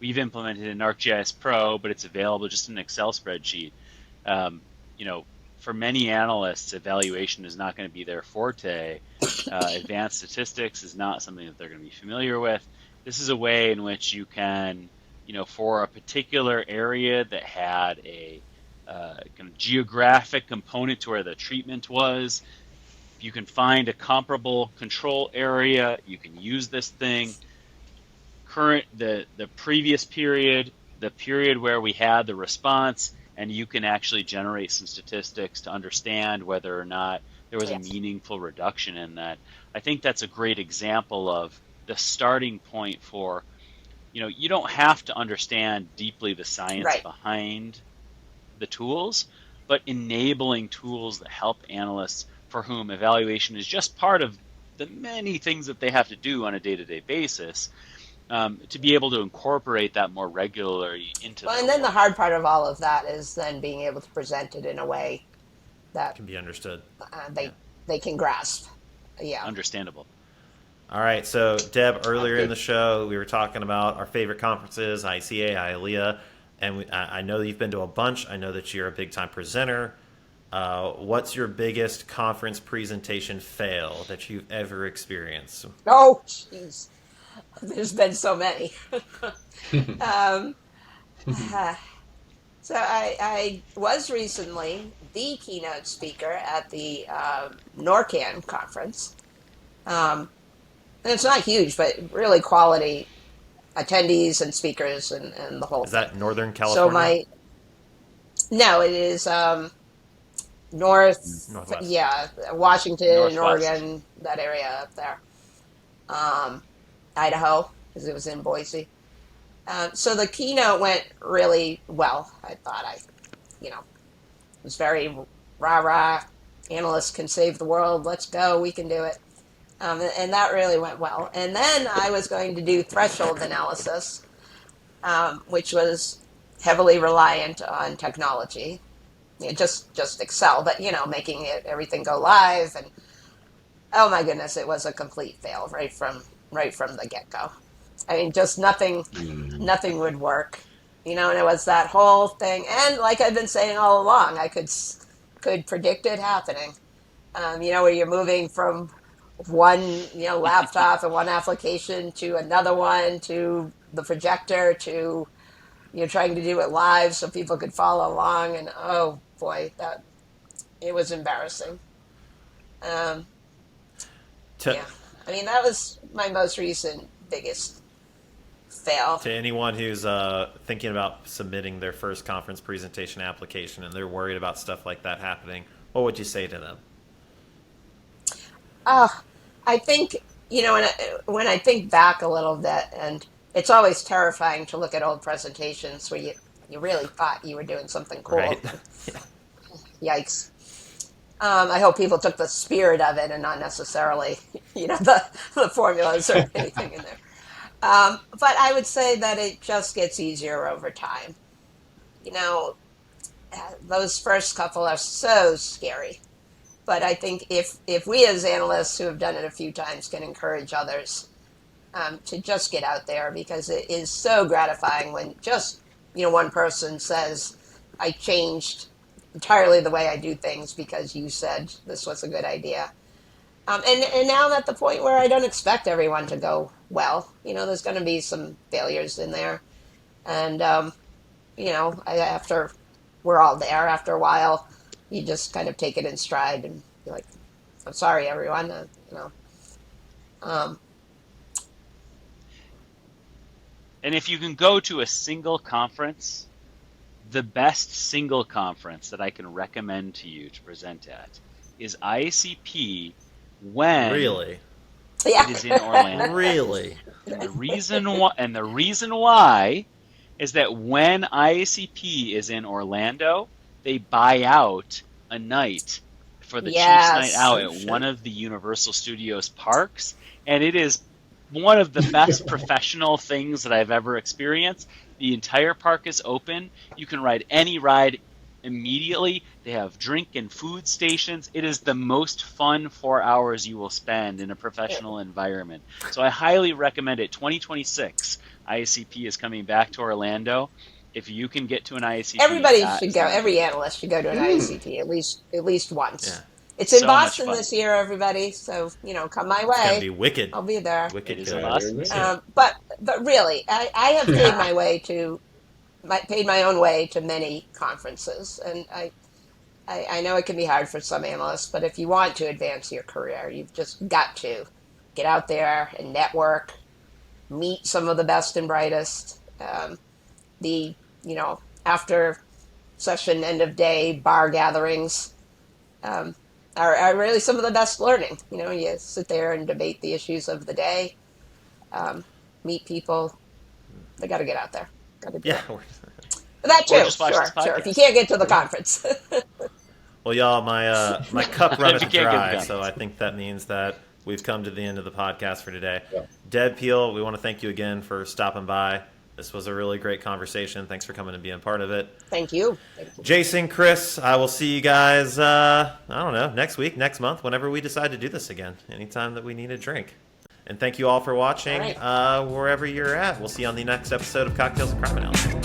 We've implemented it in ArcGIS Pro, but it's available just in an Excel spreadsheet. For many analysts, evaluation is not going to be their forte. Advanced statistics is not something that they're going to be familiar with. This is a way in which you can, for a particular area that had a kind of geographic component to where the treatment was, If you can find a comparable control area, you can use this thing. The previous period, the period where we had the response, and you can actually generate some statistics to understand whether or not there was a Yes. meaningful reduction in that. I think that's a great example of the starting point for, you don't have to understand deeply the science Right. behind the tools, but enabling tools that help analysts for whom evaluation is just part of the many things that they have to do on a day-to-day basis, to be able to incorporate that more regularly into Well, their and then the work. hard part of all of that is then being able to present it in a way that Can be understood. they Yeah. they can grasp. Yeah. Understandable. All right. So, Deb, Sounds earlier in the good. show, we were talking about our favorite conferences, ICA, IALEA, and I know you've been to a bunch. I know that you're a big time presenter. What's your biggest conference presentation fail that you've ever experienced? Oh, jeez. There's been so many. um, so I was recently the keynote speaker at the NORCAN conference. And it's not huge, but really quality attendees and speakers and the whole Is thing. that Northern So California? no, it is north, Northwest. yeah, Washington, Northwest. Oregon, that area up there. Um, Idaho, because it was in Boise. So the keynote went really well. I thought it was very rah rah. Analysts can save the world. Let's go. We can do it. And that really went well. And then I was going to do threshold analysis, which was heavily reliant on technology. Just Excel, but making everything go live. And oh my goodness, it was a complete fail right from the get go. I mean, just nothing would work, and it was that whole thing. And like I've been saying all along, I could predict it happening. Where you're moving from one, laptop and one application to another one to the projector to trying to do it live so people could follow along. And oh boy, that it was embarrassing. Um, To, yeah, I mean that was my most recent biggest fail. to anyone who's thinking about submitting their first conference presentation application and they're worried about stuff like that happening, what would you say to them? Uh, I think, when I think back a little bit, and it's always terrifying to look at old presentations where you really thought you were doing something Right? cool. Yikes. I hope people took the spirit of it and not necessarily, the formulas or anything in there. But I would say that it just gets easier over time. You know, those first couple are so scary. But I think if we as analysts who have done it a few times can encourage others to just get out there, because it is so gratifying when just one person says, "I changed entirely the way I do things because you said this was a good idea." And now I'm at the point where I don't expect everyone to go well. There's going to be some failures in there, and after we're all there, after a while, you just kind of take it in stride and be like, "I'm sorry, everyone." Um, And if you can go to a single conference, the best single conference that I can recommend to you to present at is IACP when Really? it is in Orlando. Really? And the reason why is that when IACP is in Orlando, they buy out a night for the Chiefs night Yes. out Oh, at shit. one of the Universal Studios parks, and it is one of the best professional things that I've ever experienced. The entire park is open. You can ride any ride immediately. They have drink and food stations. It is the most fun 4 hours you will spend in a professional environment. So I highly recommend it. 2026, IACP is coming back to Orlando. If you can get to an IACP, Everybody that should is go. the way to Every do it. analyst should go to an IACP at least once. Yeah. It's in So much Boston fun. this year, everybody. So come my It's gonna be way. wicked. I'll be there. It Wicked is in good. Boston this year. Yeah. But really, I have paid my way to paid my own way to many conferences, and I know it can be hard for some analysts, but if you want to advance your career, you've just got to get out there and network, meet some of the best and brightest. The, after session, end of day bar gatherings are really some of the best learning. You sit there and debate the issues of the day, meet people. They got to get out there. Got to do Yeah. it. But that too, Or just watch sure, this sure. If you podcast. can't get to the conference. Well, y'all, my cup runneth You can't get the dry, conference. so I think that means that we've come to the end of the podcast for today. Yeah. Deb Piehl, we want to thank you again for stopping by. This was a really great conversation. Thanks for coming and being part of it. Thank you. Jason, Chris, I will see you guys, I don't know, next week, next month, whenever we decide to do this again, anytime that we need a drink. And thank you all for watching, All right. wherever you're at. We'll see you on the next episode of Cocktails and Crime Analysis.